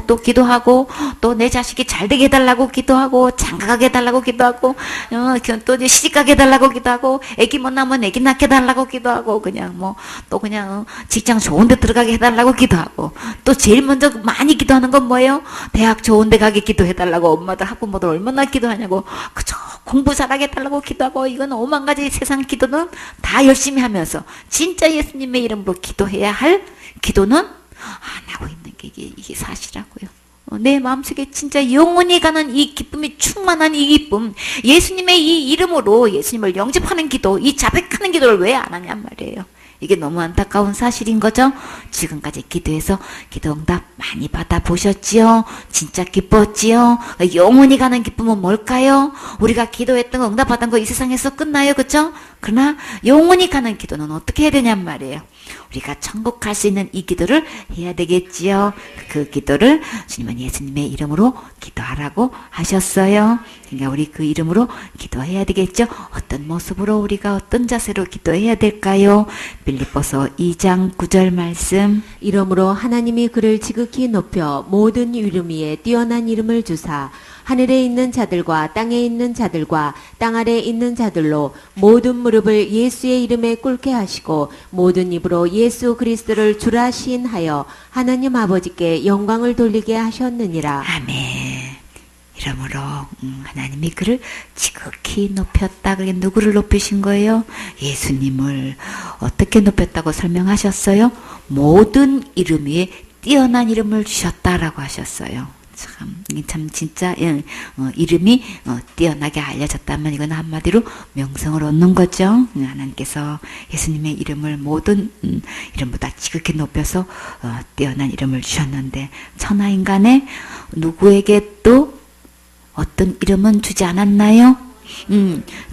또 기도하고, 또 내 자식이 잘 되게 해달라고 기도하고, 장가가게 해달라고 기도하고, 또 이제 시집가게 해달라고 기도하고, 애기 못 낳으면 애기 낳게 해달라고 기도하고, 또 그냥 직장 좋은 데 들어가게 해달라고 기도하고, 또 제일 먼저 많이 기도하는 건 뭐예요? 대학 좋은 데 가게 기도해달라고, 엄마들, 학부모들 얼마나 기도하냐고, 그저 공부 잘하게 해달라고 기도하고, 이건 5만 가지 세상 기도는 다 열심히 하면서 진짜 예수님의 이름으로 기도해야 할 기도는 안 하고 있는 게 이게 사실이라고요. 내 마음속에 진짜 영원히 가는 이 기쁨이 충만한 이 기쁨, 예수님의 이 이름으로 예수님을 영접하는 기도, 이 자백하는 기도를 왜 안 하냔 말이에요. 이게 너무 안타까운 사실인 거죠. 지금까지 기도해서 기도 응답 많이 받아보셨지요? 진짜 기뻤지요? 영원히 가는 기쁨은 뭘까요? 우리가 기도했던 거 응답받은 거 이 세상에서 끝나요, 그쵸? 그러나 영원히 가는 기도는 어떻게 해야 되냔 말이에요. 우리가 천국 갈 수 있는 이 기도를 해야 되겠지요. 그 기도를 주님은 예수님의 이름으로 기도하라고 하셨어요. 그러니까 우리 그 이름으로 기도해야 되겠죠. 어떤 모습으로 우리가 어떤 자세로 기도해야 될까요? 빌립보서 2장 9절 말씀. 이러므로 하나님이 그를 지극히 높여 모든 이름 위에 뛰어난 이름을 주사 하늘에 있는 자들과 땅에 있는 자들과 땅 아래에 있는 자들로 모든 무릎을 예수의 이름에 꿇게 하시고 모든 입으로 예수 그리스도를 주라 시인하여 하나님 아버지께 영광을 돌리게 하셨느니라. 아멘. 이러므로 하나님이 그를 지극히 높였다. 그게 누구를 높이신 거예요? 예수님을. 어떻게 높였다고 설명하셨어요? 모든 이름 위에 뛰어난 이름을 주셨다라고 하셨어요. 참 진짜 이름이 뛰어나게 알려졌다면 이건 한마디로 명성을 얻는 거죠. 하나님께서 예수님의 이름을 모든 이름보다 지극히 높여서 뛰어난 이름을 주셨는데 천하인간에 누구에게 또 어떤 이름은 주지 않았나요?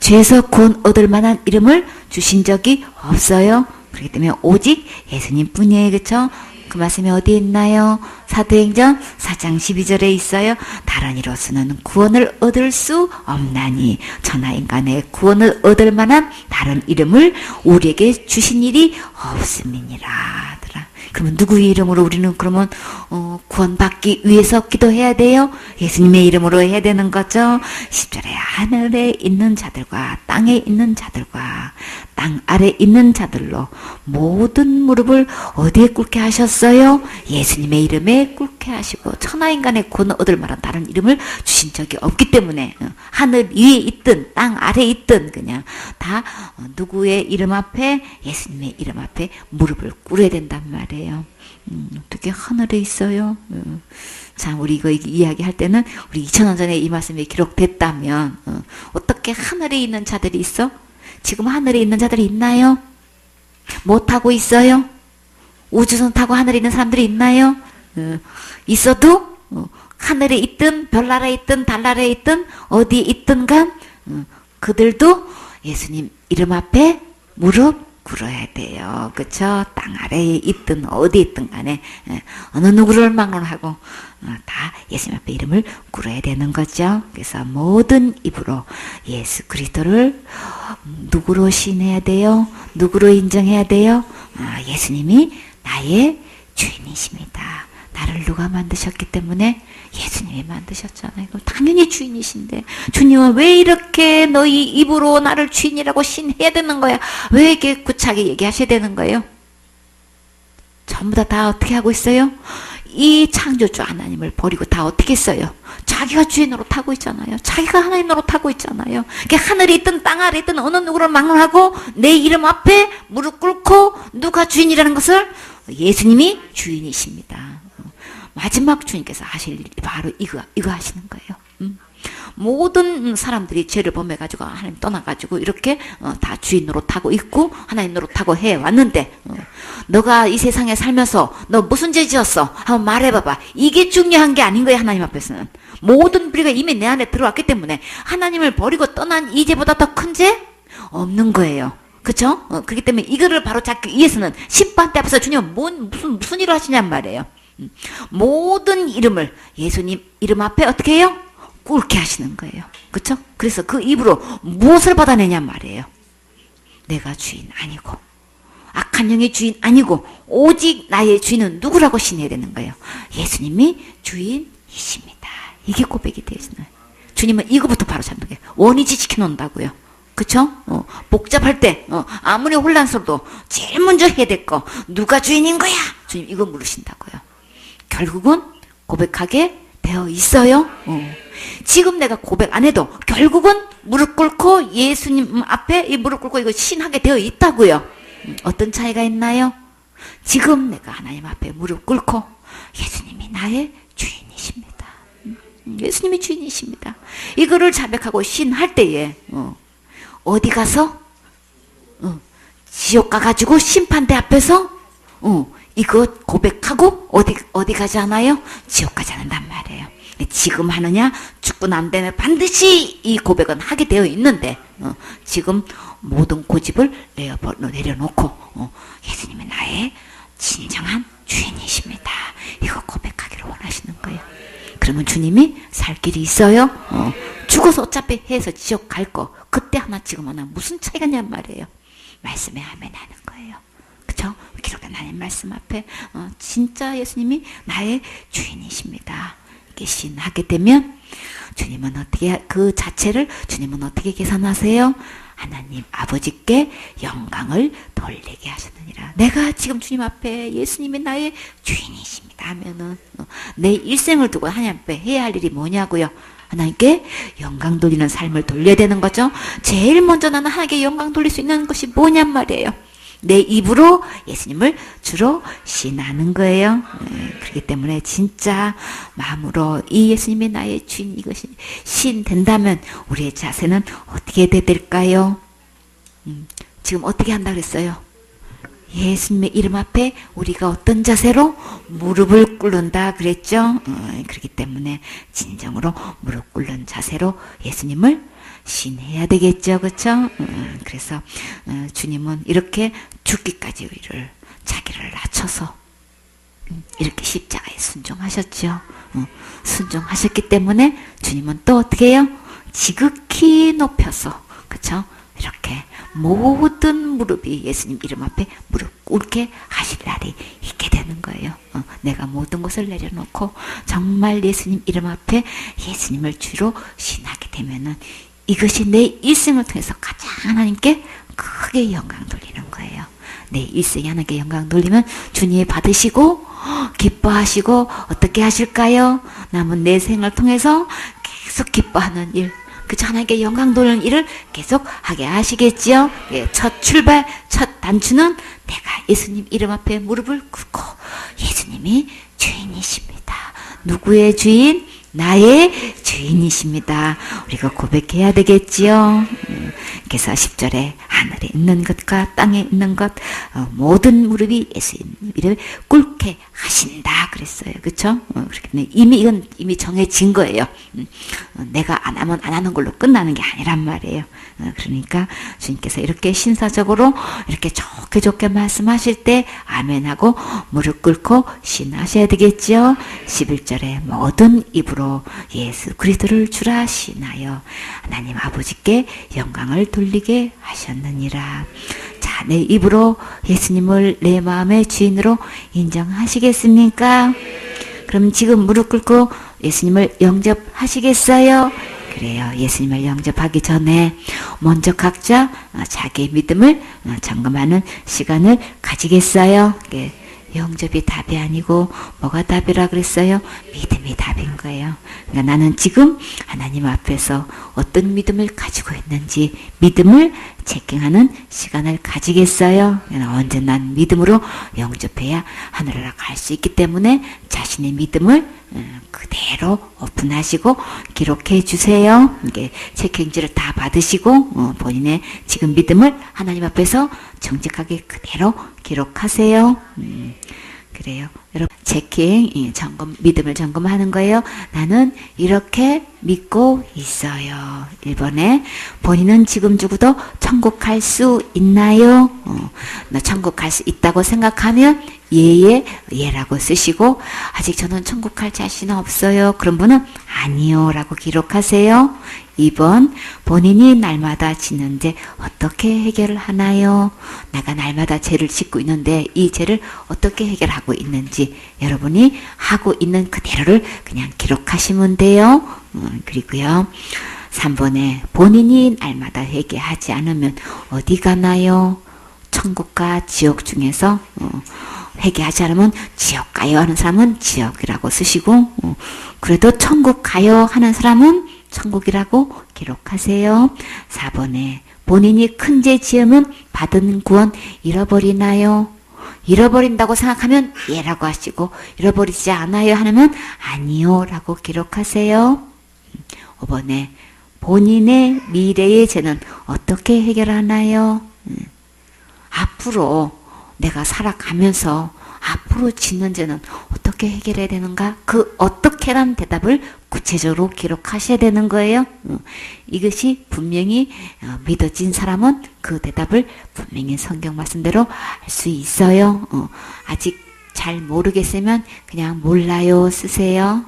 죄에서 구원 얻을 만한 이름을 주신 적이 없어요. 그렇기 때문에 오직 예수님 뿐이에요. 그렇죠? 그 말씀이 어디에 있나요? 사도행전 4장 12절에 있어요. 다른 이로서는 구원을 얻을 수 없나니 천하인간의 구원을 얻을 만한 다른 이름을 우리에게 주신 일이 없음이니라. 그러면 누구의 이름으로 우리는 그러면 구원받기 위해서 기도해야 돼요? 예수님의 이름으로 해야 되는 거죠. 10절에 하늘에 있는 자들과 땅에 있는 자들과 땅 아래 있는 자들로 모든 무릎을 어디에 꿇게 하셨어요? 예수님의 이름에 꿇게 하시고 천하인간의 구원을 얻을 만한 다른 이름을 주신 적이 없기 때문에 하늘 위에 있든 땅 아래에 있든 그냥 다 누구의 이름 앞에 예수님의 이름 앞에 무릎을 꿇어야 된단 말이에요. 어떻게 하늘에 있어요? 참 우리 이거 이야기할 때는 우리 2000년 전에 이 말씀이 기록됐다면 어떻게 하늘에 있는 자들이 있어? 지금 하늘에 있는 자들이 있나요? 못 타고 있어요? 우주선 타고 하늘에 있는 사람들이 있나요? 있어도 하늘에 있든 별나라에 있든 달나라에 있든 어디에 있든 간 그들도 예수님 이름 앞에 무릎 꿇어야 돼요. 그쵸? 땅 아래에 있든 어디 있든 간에 어느 누구를 막론하고 다 예수님 앞에 이름을 꿇어야 되는 거죠. 그래서 모든 입으로 예수 그리스도를 누구로 시인해야 돼요? 누구로 인정해야 돼요? 예수님이 나의 주인이십니다. 나를 누가 만드셨기 때문에? 예수님이 만드셨잖아요. 그럼 당연히 주인이신데 주님은 왜 이렇게 너희 입으로 나를 주인이라고 신해야 되는 거야? 왜 이렇게 구차하게 얘기하셔야 되는 거예요? 전부 다 어떻게 하고 있어요? 이 창조주 하나님을 버리고 다 어떻게 했어요? 자기가 주인으로 타고 있잖아요. 자기가 하나님으로 타고 있잖아요. 하늘에 있든 땅 아래에 있든 어느 누구를 막론하고 내 이름 앞에 무릎 꿇고 누가 주인이라는 것을 예수님이 주인이십니다. 마지막 주님께서 하실 일이 바로 이거 하시는 거예요. 모든 사람들이 죄를 범해가지고 하나님 떠나가지고 이렇게 다 주인 노릇하고 있고 하나님 노릇하고 해왔는데 너가 이 세상에 살면서 너 무슨 죄 지었어? 한번 말해봐봐. 이게 중요한 게 아닌 거예요. 하나님 앞에서는. 모든 뿌리가 이미 내 안에 들어왔기 때문에 하나님을 버리고 떠난 이 죄보다 더 큰 죄? 없는 거예요. 그쵸? 그렇기 때문에 이거를 바로 잡기 위해서는 심판대 앞에서 주님은 무슨 일을 하시냔 말이에요. 모든 이름을 예수님 이름 앞에 어떻게 해요? 꿇게 하시는 거예요. 그쵸? 그래서 그 입으로 무엇을 받아내냔 말이에요. 내가 주인 아니고 악한 영의 주인 아니고 오직 나의 주인은 누구라고 신해야 되는 거예요. 예수님이 주인이십니다. 이게 고백이 되시나요? 주님은 이거부터 바로 잡는 거예요. 원위치 지켜놓는다고요. 그쵸? 복잡할 때 아무리 혼란스러워도 제일 먼저 해야 될 거 누가 주인인 거야? 주님 이거 물으신다고요. 결국은 고백하게 되어 있어요. 지금 내가 고백 안 해도 결국은 무릎 꿇고 예수님 앞에 이 무릎 꿇고 이거 신하게 되어 있다고요. 어떤 차이가 있나요? 지금 내가 하나님 앞에 무릎 꿇고 예수님이 나의 주인이십니다. 예수님이 주인이십니다. 이거를 자백하고 신할 때에 어디 가서 지옥 가가지고 심판대 앞에서 이거 고백하고 어디 가지 않아요? 지옥 가지 않는단 말이에요. 지금 하느냐? 죽고 난 다음에 반드시 이 고백은 하게 되어 있는데 지금 모든 고집을 내려놓고 예수님이 나의 진정한 주인이십니다. 이거 고백하기를 원하시는 거예요. 그러면 주님이 살 길이 있어요? 죽어서 어차피 해서 지옥 갈 거 그때 하나 지금 하나 무슨 차이가 있냔 말이에요. 말씀에 아멘 하는 거예요. 그쵸? 기록된 하나님 말씀 앞에 진짜 예수님이 나의 주인이십니다. 이렇게 신하게 되면 주님은 어떻게 그 자체를 주님은 어떻게 계산하세요? 하나님 아버지께 영광을 돌리게 하셨느니라. 내가 지금 주님 앞에 예수님이 나의 주인이십니다 하면은 내 일생을 두고 하나님 앞에 해야 할 일이 뭐냐고요? 하나님께 영광 돌리는 삶을 돌려야 되는 거죠. 제일 먼저 나는 하나님께 영광 돌릴 수 있는 것이 뭐냔 말이에요. 내 입으로 예수님을 주로 신하는 거예요. 그렇기 때문에 진짜 마음으로 이 예수님이 나의 주인 이것이 신된다면 우리의 자세는 어떻게 될까요? 지금 어떻게 한다 그랬어요? 예수님의 이름 앞에 우리가 어떤 자세로 무릎을 꿇는다 그랬죠? 그렇기 때문에 진정으로 무릎 꿇는 자세로 예수님을 신해야 되겠죠. 그렇죠? 그래서 주님은 이렇게 죽기까지 우리를 자기를 낮춰서 이렇게 십자가에 순종하셨죠. 순종하셨기 때문에 주님은 또 어떻게 해요? 지극히 높여서 그렇죠? 이렇게 모든 무릎이 예수님 이름 앞에 무릎 꿇게 하실 날이 있게 되는 거예요. 내가 모든 것을 내려놓고 정말 예수님 이름 앞에 예수님을 주로 신하게 되면은 이것이 내 일생을 통해서 가장 하나님께 크게 영광 돌리는 거예요. 내 일생에 하나님께 영광 돌리면 주님이 받으시고 기뻐하시고 어떻게 하실까요? 남은 내 생을 통해서 계속 기뻐하는 일, 그저 하나님께 영광 돌리는 일을 계속 하게 하시겠지요. 첫 출발, 첫 단추는 내가 예수님 이름 앞에 무릎을 꿇고 예수님이 주인이십니다. 누구의 주인? 나의 주인이십니다. 우리가 고백해야 되겠지요. 그래서 10절에 하늘에 있는 것과 땅에 있는 것 모든 무릎이 예수님 이름에 꿇게 하신다 그랬어요. 그렇죠? 그렇기 이건 이미 정해진 거예요. 내가 안 하면 안 하는 걸로 끝나는 게 아니란 말이에요. 그러니까 주님께서 이렇게 신사적으로 이렇게 좋게 말씀하실 때 아멘하고 무릎 꿇고 신하셔야 되겠죠. 11절에 모든 입으로 예수 그리스도를 주라 신하여 하나님 아버지께 영광을 돌리게 하셨느니라. 자, 내 입으로 예수님을 내 마음의 주인으로 인정하시겠습니까? 그럼 지금 무릎 꿇고 예수님을 영접하시겠어요? 그래요. 예수님을 영접하기 전에 먼저 각자 자기의 믿음을 점검하는 시간을 가지겠어요? 영접이 답이 아니고 뭐가 답이라 그랬어요? 믿음이 답인 거예요. 그러니까 나는 지금 하나님 앞에서 어떤 믿음을 가지고 있는지 믿음을 체킹하는 시간을 가지겠어요. 언제 난 믿음으로 영접해야 하늘나라 갈 수 있기 때문에 자신의 믿음을 그대로 오픈하시고 기록해 주세요. 이게 체킹지를 다 받으시고 본인의 지금 믿음을 하나님 앞에서 정직하게 그대로 기록하세요. 그래요. 여러분 체킹, 점검, 믿음을 점검하는 거예요. 나는 이렇게 믿고 있어요. 1번에 본인은 지금 죽어도 천국 갈 수 있나요? 나 천국 갈 수 있다고 생각하면 예라고 쓰시고 아직 저는 천국 갈 자신 없어요. 그런 분은 아니요 라고 기록하세요. 2번 본인이 날마다 짓는 죄 어떻게 해결을 하나요? 내가 날마다 죄를 짓고 있는데 이 죄를 어떻게 해결하고 있는지 여러분이 하고 있는 그대로를 그냥 기록하시면 돼요. 그리고요 3번에 본인이 날마다 회개하지 않으면 어디 가나요? 천국과 지옥 중에서 회개하지 않으면 지옥 가요 하는 사람은 지옥이라고 쓰시고 그래도 천국 가요 하는 사람은 천국이라고 기록하세요. 4번에 본인이 큰 죄 지으면 받은 구원 잃어버리나요? 잃어버린다고 생각하면 예라고 하시고 잃어버리지 않아요 하면 아니요 라고 기록하세요. 5번에 본인의 미래의 죄는 어떻게 해결하나요? 앞으로 내가 살아가면서 앞으로 짓는 죄는 어떻게 해결해야 되는가? 그 어떻게란 대답을 구체적으로 기록하셔야 되는 거예요. 이것이 분명히 믿어진 사람은 그 대답을 분명히 성경 말씀대로 할 수 있어요. 아직 잘 모르겠으면 그냥 몰라요 쓰세요.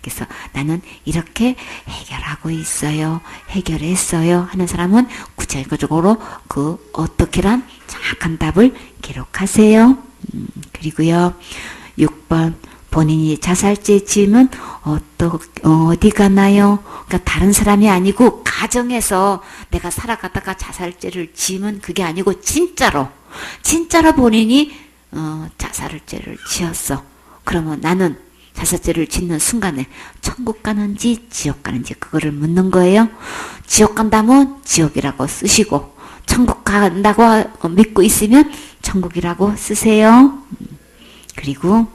그래서 나는 이렇게 해결하고 있어요. 해결했어요 하는 사람은 구체적으로 그 어떻게란 정확한 답을 기록하세요. 그리고요 6번 본인이 자살죄 지으면 어디 가나요? 그러니까 다른 사람이 아니고 가정에서 내가 살아가다가 자살죄를 지으면 그게 아니고 진짜로 본인이 자살죄를 지었어. 그러면 나는 자살죄를 짓는 순간에 천국 가는지 지옥 가는지 그거를 묻는 거예요. 지옥 간다면 지옥이라고 쓰시고 천국 간다고 믿고 있으면 천국이라고 쓰세요. 그리고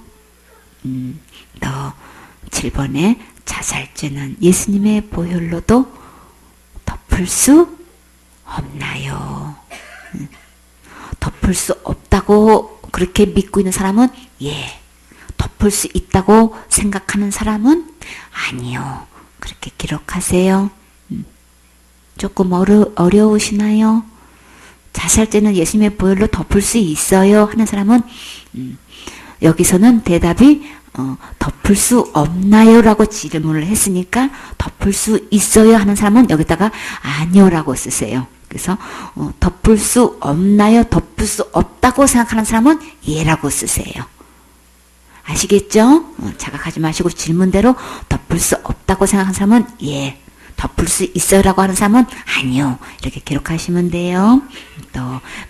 또 7번에 자살죄는 예수님의 보혈로도 덮을 수 없나요? 덮을 수 없다고 그렇게 믿고 있는 사람은 예, 덮을 수 있다고 생각하는 사람은 아니요. 그렇게 기록하세요. 조금 어려우시나요? 자살죄는 예수님의 보혈로 덮을 수 있어요 하는 사람은 여기서는 대답이 덮을 수 없나요? 라고 질문을 했으니까 덮을 수 있어요 하는 사람은 여기다가 아니요 라고 쓰세요. 그래서 덮을 수 없나요? 덮을 수 없다고 생각하는 사람은 예라고 쓰세요. 아시겠죠? 자각하지 마시고 질문대로 덮을 수 없다고 생각하는 사람은 예, 덮을 수 있어요 라고 하는 사람은 아니요 이렇게 기록하시면 돼요. 또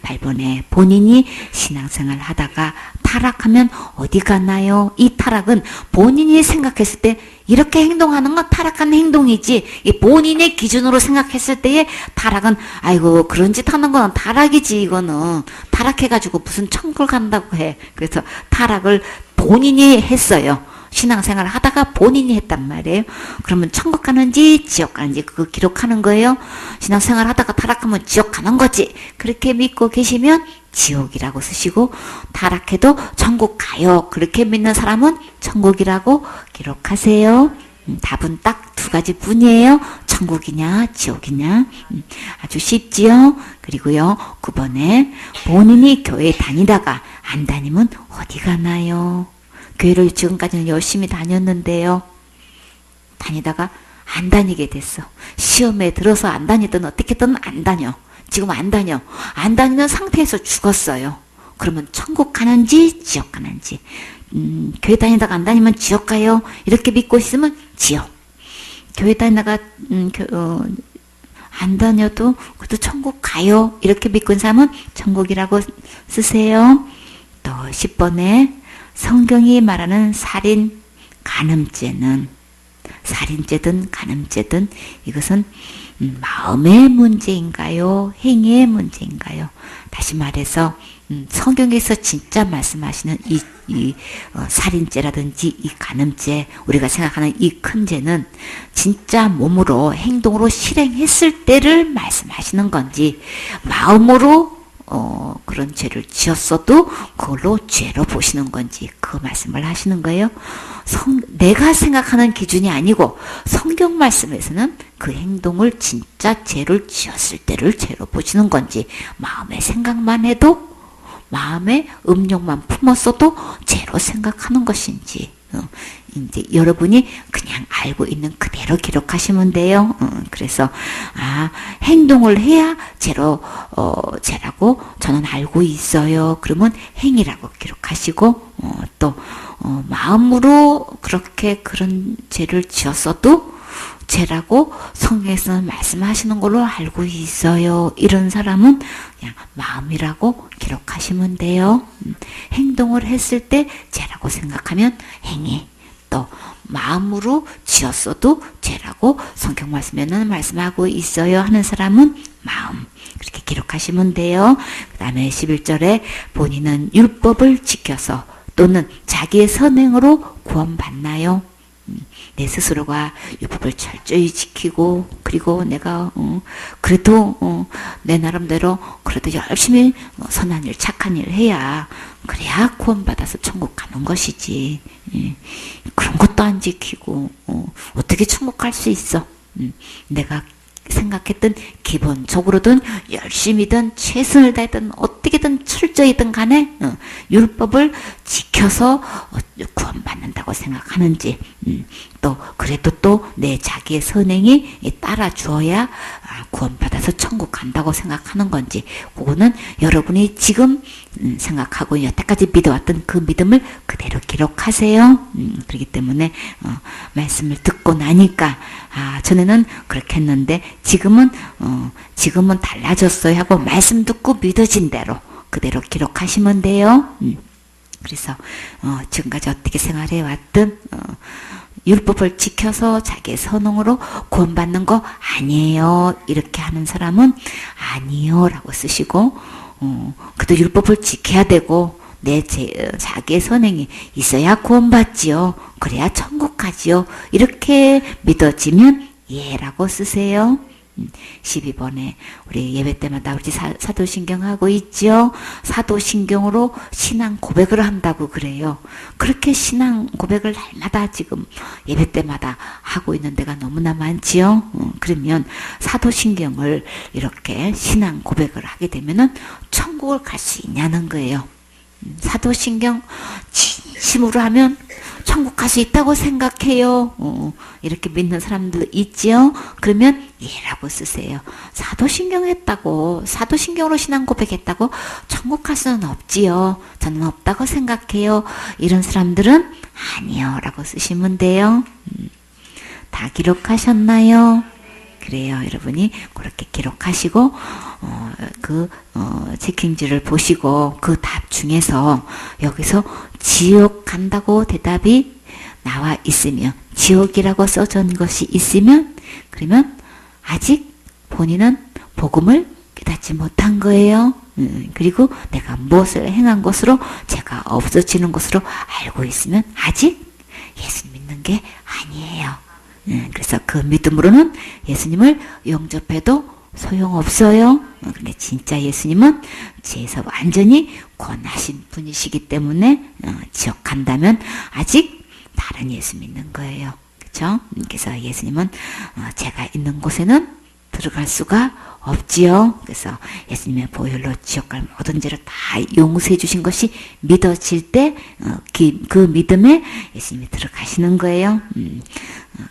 8번에 본인이 신앙생활 하다가 타락하면 어디 가나요? 이 타락은 본인이 생각했을 때 이렇게 행동하는 건 타락한 행동이지 이 본인의 기준으로 생각했을 때의 타락은 아이고 그런 짓 하는 건 타락이지 이거는 타락해가지고 무슨 천국을 간다고 해. 그래서 타락을 본인이 했어요. 신앙생활 하다가 본인이 했단 말이에요. 그러면 천국 가는지 지옥 가는지 그거 기록하는 거예요. 신앙생활 하다가 타락하면 지옥 가는 거지. 그렇게 믿고 계시면 지옥이라고 쓰시고 타락해도 천국 가요. 그렇게 믿는 사람은 천국이라고 기록하세요. 답은 딱 두 가지 뿐이에요. 천국이냐 지옥이냐. 아주 쉽지요. 그리고요 9번에 본인이 교회 다니다가 안 다니면 어디 가나요? 교회를 지금까지는 열심히 다녔는데요. 다니다가 안 다니게 됐어. 시험에 들어서 안 다니든 어떻게든 안 다녀. 지금 안 다녀. 안 다니는 상태에서 죽었어요. 그러면 천국 가는지 지옥 가는지, 교회 다니다가 안 다니면 지옥 가요. 이렇게 믿고 있으면 지옥. 교회 다니다가 안 다녀도 그래도 천국 가요. 이렇게 믿고 있는 사람은 천국이라고 쓰세요. 또 10번에 성경이 말하는 살인, 간음죄는, 살인죄든 간음죄든 이것은 마음의 문제인가요? 행위의 문제인가요? 다시 말해서 성경에서 진짜 말씀하시는 이 살인죄라든지 이 간음죄, 우리가 생각하는 이 큰 죄는 진짜 몸으로 행동으로 실행했을 때를 말씀하시는 건지, 마음으로 그런 죄를 지었어도 그걸로 죄로 보시는 건지 그 말씀을 하시는 거예요. 내가 생각하는 기준이 아니고 성경 말씀에서는 그 행동을 진짜 죄를 지었을 때를 죄로 보시는 건지, 마음의 생각만 해도, 마음의 음욕만 품었어도 죄로 생각하는 것인지, 이제 여러분이 그냥 알고 있는 그대로 기록하시면 돼요. 그래서 행동을 해야 죄라고 저는 알고 있어요. 그러면 행위라고 기록하시고, 또 마음으로 그렇게 그런 죄를 지었어도 죄라고 성경에서는 말씀하시는 걸로 알고 있어요. 이런 사람은 그냥 마음이라고 기록하시면 돼요. 행동을 했을 때 죄라고 생각하면 행위, 또 마음으로 지었어도 죄라고 성경 말씀에는 말씀하고 있어요 하는 사람은 마음, 그렇게 기록하시면 돼요. 그 다음에 11절에 본인은 율법을 지켜서 또는 자기의 선행으로 구원받나요? 내 스스로가 율법을 철저히 지키고, 그리고 내가 그래도 내 나름대로 그래도 열심히 선한 일, 착한 일 해야, 그래야 구원받아서 천국 가는 것이지. 그런 것도 안 지키고 어떻게 천국 갈 수 있어? 내가 생각했던, 기본적으로든 열심히든 최선을 다했든 어떻게든 철저히든 간에 율법을 지켜서 구원받는다고 생각하는지, 또 그래도 또 내 자기의 선행이 따라주어야 구원받아서 천국 간다고 생각하는 건지, 그거는 여러분이 지금 생각하고 여태까지 믿어왔던 그 믿음을 그대로 기록하세요. 그렇기 때문에 말씀을 듣고 나니까 전에는 그렇게 했는데 지금은 달라졌어요 하고 말씀 듣고 믿어진 대로 그대로 기록하시면 돼요. 그래서 지금까지 어떻게 생활해 왔든 율법을 지켜서 자기의 선행으로 구원받는 거 아니에요. 이렇게 하는 사람은 아니요 라고 쓰시고, 그래도 율법을 지켜야 되고 자기의 선행이 있어야 구원받지요. 그래야 천국 가지요. 이렇게 믿어지면 예라고 쓰세요. 12번에 우리 예배 때마다 우리 사도신경 하고 있죠. 사도신경으로 신앙 고백을 한다고 그래요. 그렇게 신앙 고백을 날마다 지금 예배 때마다 하고 있는 데가 너무나 많지요. 그러면 사도신경을 이렇게 신앙 고백을 하게 되면은 천국을 갈 수 있냐는 거예요. 사도신경 진심으로 하면 천국 갈 수 있다고 생각해요. 이렇게 믿는 사람들도 있지요. 그러면 예라고 쓰세요. 사도신경 했다고, 사도신경으로 신앙 고백했다고 천국 갈 수는 없지요. 저는 없다고 생각해요. 이런 사람들은 아니요 라고 쓰시면 돼요. 다 기록하셨나요? 그래요. 여러분이 그렇게 기록하시고 체킹지를 보시고 그 답 중에서 여기서 지옥 간다고 대답이 나와 있으면, 지옥이라고 써진 것이 있으면, 그러면 아직 본인은 복음을 깨닫지 못한 거예요. 그리고 내가 무엇을 행한 것으로 죄가 없어지는 것으로 알고 있으면 아직 예수 믿는 게 아니에요. 그래서 그 믿음으로는 예수님을 영접해도 소용없어요. 근데 진짜 예수님은 죄에서 완전히 권하신 분이시기 때문에 지옥 간다면 아직 다른 예수 믿는 거예요. 그렇죠? 그래서 예수님은 죄가 있는 곳에는 들어갈 수가 없지요. 그래서 예수님의 보혈로 지옥 갈 모든 죄를 다 용서해 주신 것이 믿어질 때 그 믿음에 예수님이 들어가시는 거예요.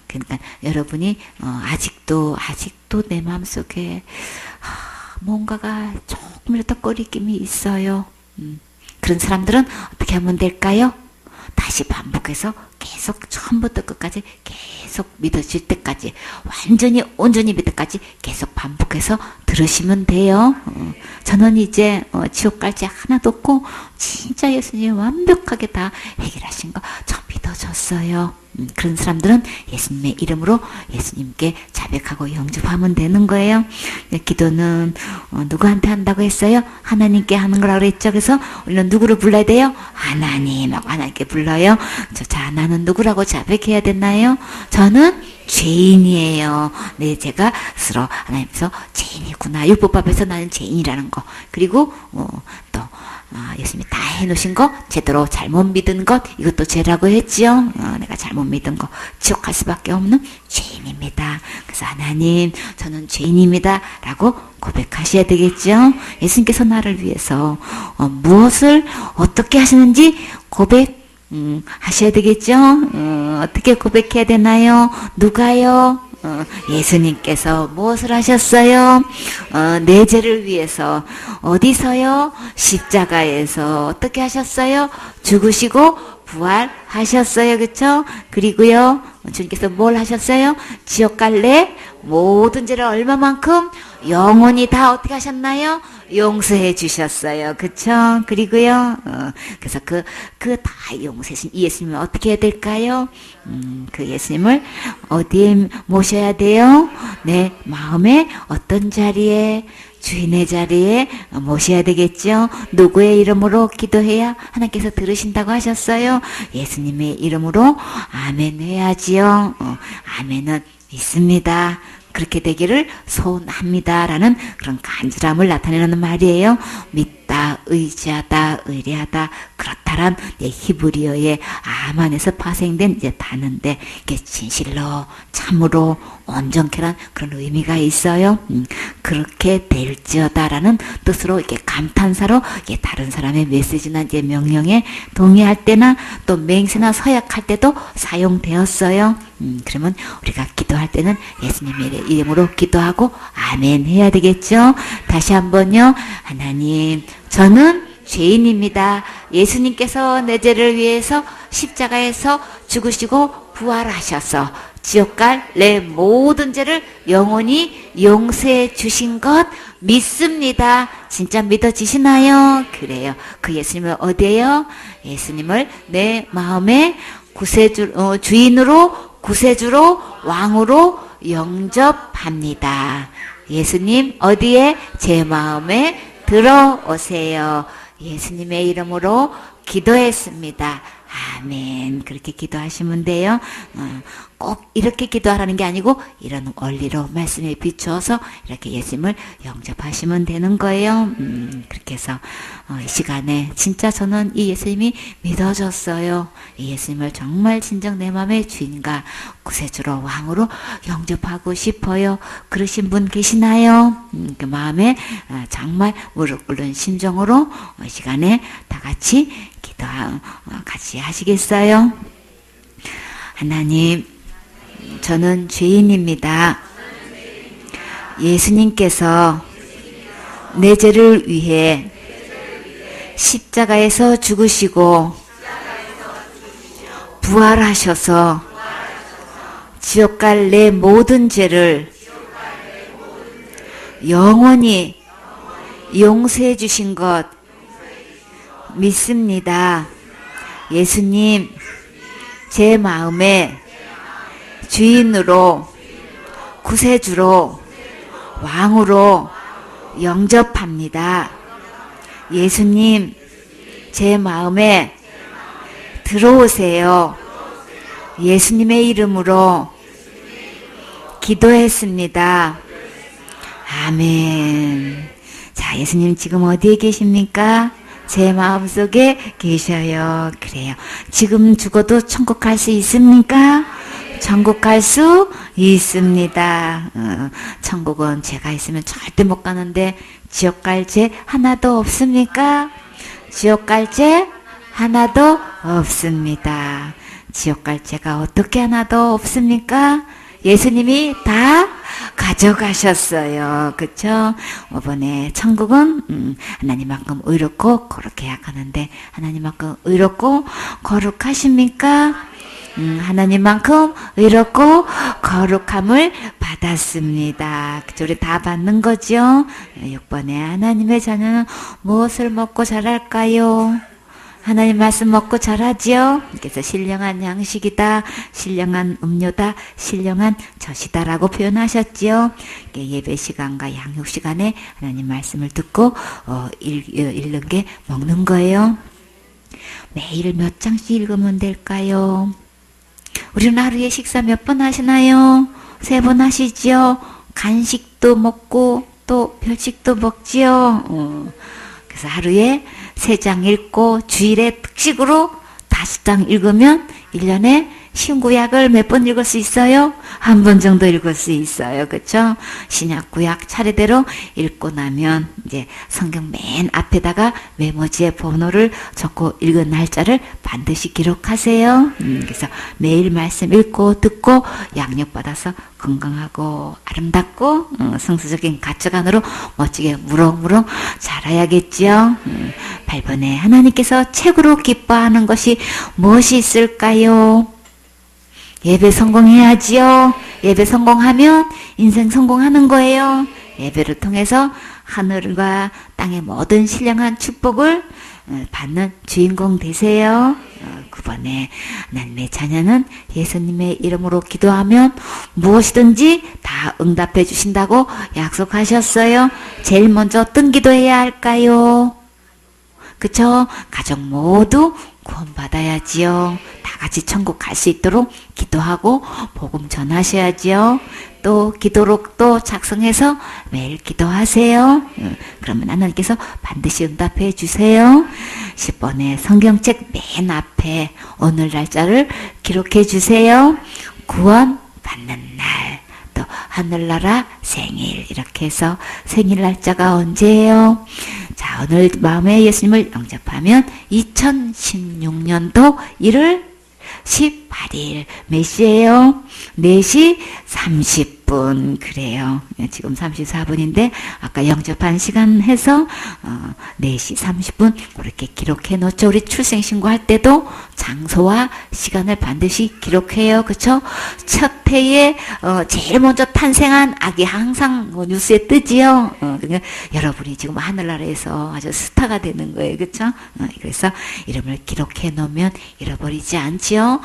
그러니까 여러분이 아직도 내 마음속에 뭔가가 조금이라도 꺼리낌이 있어요. 그런 사람들은 어떻게 하면 될까요? 다시 반복해서 계속 처음부터 끝까지 계속 믿어질 때까지 완전히 온전히 믿을 때까지 계속 반복해서 들으시면 돼요. 저는 이제 지옥 갈 죄 하나도 없고 진짜 예수님이 완벽하게 다 해결하신 거 저 믿어졌어요. 그런 사람들은 예수님의 이름으로 예수님께 자백하고 영접하면 되는 거예요. 기도는 누구한테 한다고 했어요? 하나님께 하는 거라고 그랬죠. 그래서 우리는 누구를 불러야 돼요? 하나님하고 하나님께 불러요. 자, 나는 누구라고 자백해야 되나요? 저는 죄인이에요. 네, 제가 스스로 하나님께서 죄인이구나. 율법 앞에서 나는 죄인이라는 거. 그리고 또 예수님이 다 해놓으신 거, 제대로 잘못 믿은 것, 이것도 죄라고 했지요. 내가 잘못 믿은 거, 지옥 갈 수밖에 없는 죄인입니다. 그래서 하나님, 저는 죄인입니다. 라고 고백하셔야 되겠죠. 예수님께서 나를 위해서 무엇을 어떻게 하시는지 하셔야 되겠죠. 어떻게 고백해야 되나요? 누가요? 예수님께서 무엇을 하셨어요? 내 죄를 위해서 어디서요? 십자가에서 어떻게 하셨어요? 죽으시고 부활하셨어요. 그쵸? 그리고요, 주님께서 뭘 하셨어요? 지옥 갈래 모든 죄를 얼마만큼? 영원히 다 어떻게 하셨나요? 용서해 주셨어요. 그쵸? 그리고요, 그래서 그 다 용서해주신 이 예수님을 어떻게 해야 될까요? 그 예수님을 어디에 모셔야 돼요? 내 마음에 어떤 자리에, 주인의 자리에 모셔야 되겠죠? 누구의 이름으로 기도해야 하나님께서 들으신다고 하셨어요? 예수님의 이름으로 아멘 해야지요. 아멘은 믿습니다. 그렇게 되기를 소원합니다라는 그런 간절함을 나타내는 말이에요. 믿다, 의지하다, 의뢰하다, 그렇다란 히브리어의 아만에서 파생된 이제 단어인데 이게 진실로, 참으로, 온전케란 그런 의미가 있어요. 그렇게 될지어다라는 뜻으로 이렇게 감탄사로 이게 다른 사람의 메시지나 이제 명령에 동의할 때나 또 맹세나 서약할 때도 사용되었어요. 그러면 우리가 기도할 때는 예수님의 이름으로 기도하고 아멘 해야 되겠죠. 다시 한번요. 하나님, 저는 죄인입니다. 예수님께서 내 죄를 위해서 십자가에서 죽으시고 부활하셔서 지옥 갈 내 모든 죄를 영원히 용서해 주신 것 믿습니다. 진짜 믿어지시나요? 그래요. 그 예수님을 어디에요? 예수님을 내 마음의 주인으로, 구세주로, 왕으로 영접합니다. 예수님 어디에? 제 마음에 들어오세요. 예수님의 이름으로 기도했습니다. 아멘. 그렇게 기도하시면 돼요. 꼭 이렇게 기도하라는 게 아니고 이런 원리로 말씀에 비추어서 이렇게 예수님을 영접하시면 되는 거예요. 그렇게 해서 이 시간에 진짜 저는 이 예수님이 믿어졌어요. 이 예수님을 정말 진정 내 마음의 주인과 구세주로 왕으로 영접하고 싶어요. 그러신 분 계시나요? 그 마음에 정말 무릎 꿇는 심정으로 이 시간에 다 같이 기도 같이 하시겠어요? 하나님, 저는 죄인입니다. 예수님께서 내 죄를 위해 십자가에서 죽으시고 부활하셔서 지옥 갈 내 모든 죄를 영원히 용서해 주신 것 믿습니다. 예수님, 제 마음에 주인으로, 구세주로, 왕으로 영접합니다. 예수님, 제 마음에 들어오세요. 예수님의 이름으로 기도했습니다. 아멘. 자, 예수님 지금 어디에 계십니까? 제 마음속에 계셔요. 그래요. 지금 죽어도 천국 갈 수 있습니까? 천국 갈 수 있습니다. 천국은 죄가 있으면 절대 못 가는데 지옥 갈 죄 하나도 없습니까? 지옥 갈 죄 하나도 없습니다. 지옥 갈 죄가 어떻게 하나도 없습니까? 예수님이 다 가져가셨어요. 그쵸? 이번에 천국은 하나님만큼 의롭고 거룩해야 하는데 하나님만큼 의롭고 거룩하십니까? 하나님만큼 의롭고 거룩함을 받았습니다. 그쵸? 우리 다 받는 거죠? 6번에 하나님의 자녀는 무엇을 먹고 자랄까요? 하나님 말씀 먹고 자라지요. 그래서 신령한 양식이다, 신령한 음료다, 신령한 젖이다라고 표현하셨지요. 예배 시간과 양육 시간에 하나님 말씀을 듣고 읽는 게 먹는 거예요. 매일 몇 장씩 읽으면 될까요? 우리는 하루에 식사 몇 번 하시나요? 3번 하시지요. 간식도 먹고 또 별식도 먹지요. 그래서 하루에 3장 읽고 주일에 특식으로 5장 읽으면 1년에 신구약을 몇 번 읽을 수 있어요? 한 번 정도 읽을 수 있어요. 그쵸? 신약구약 차례대로 읽고 나면 이제 성경 맨 앞에다가 메모지에 번호를 적고 읽은 날짜를 반드시 기록하세요. 그래서 매일 말씀 읽고 듣고 양육받아서 건강하고 아름답고 성서적인 가치 안으로 멋지게 무럭무럭 자라야겠지요. 8번에 하나님께서 최고로 기뻐하는 것이 무엇이 있을까요? 예배 성공해야지요. 예배 성공하면 인생 성공하는 거예요. 예배를 통해서 하늘과 땅의 모든 신령한 축복을 받는 주인공 되세요. 9번에 하나님의 자녀는 예수님의 이름으로 기도하면 무엇이든지 다 응답해 주신다고 약속하셨어요. 제일 먼저 어떤 기도해야 할까요? 그쵸? 가족 모두 구원받아야지요. 다 같이 천국 갈 수 있도록 기도하고 복음 전하셔야지요. 또 기도록도 작성해서 매일 기도하세요. 그러면 하나님께서 반드시 응답해 주세요. 10번에 성경책 맨 앞에 오늘 날짜를 기록해 주세요. 구원 받는 날, 또 하늘나라 생일, 이렇게 해서 생일 날짜가 언제예요? 자, 오늘 마음에 예수님을 영접하면 2016년도 1월 18일 몇 시예요? 4시 30분. 그래요. 지금 34분인데 아까 영접한 시간 해서 4시 30분 그렇게 기록해 놓죠. 우리 출생신고 할 때도 장소와 시간을 반드시 기록해요. 그쵸? 첫 해에 제일 먼저 탄생한 아기 항상 뉴스에 뜨지요. 그러니까 여러분이 지금 하늘나라에서 아주 스타가 되는 거예요. 그쵸? 그래서 이름을 기록해 놓으면 잃어버리지 않지요.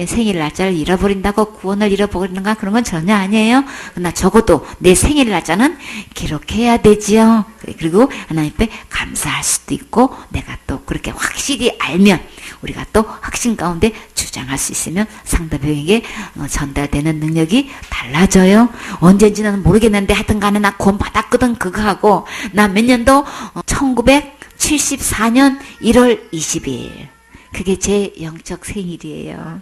생일 날짜를 잃어버린다고 구원을 잃어버리는가 그런 건 전혀 아니에요. 그러나 적어도 내 생일 날짜는 기록해야 되지요. 그리고 하나님 앞에 감사할 수도 있고 내가 또 그렇게 확실히 알면 우리가 또 확신 가운데 주장할 수 있으면 상대방에게 전달되는 능력이 달라져요. 언제인지는 모르겠는데 하여튼 간에 나 구원 받았거든 그거하고 나 몇 년도 1974년 1월 20일 그게 제 영적 생일이에요.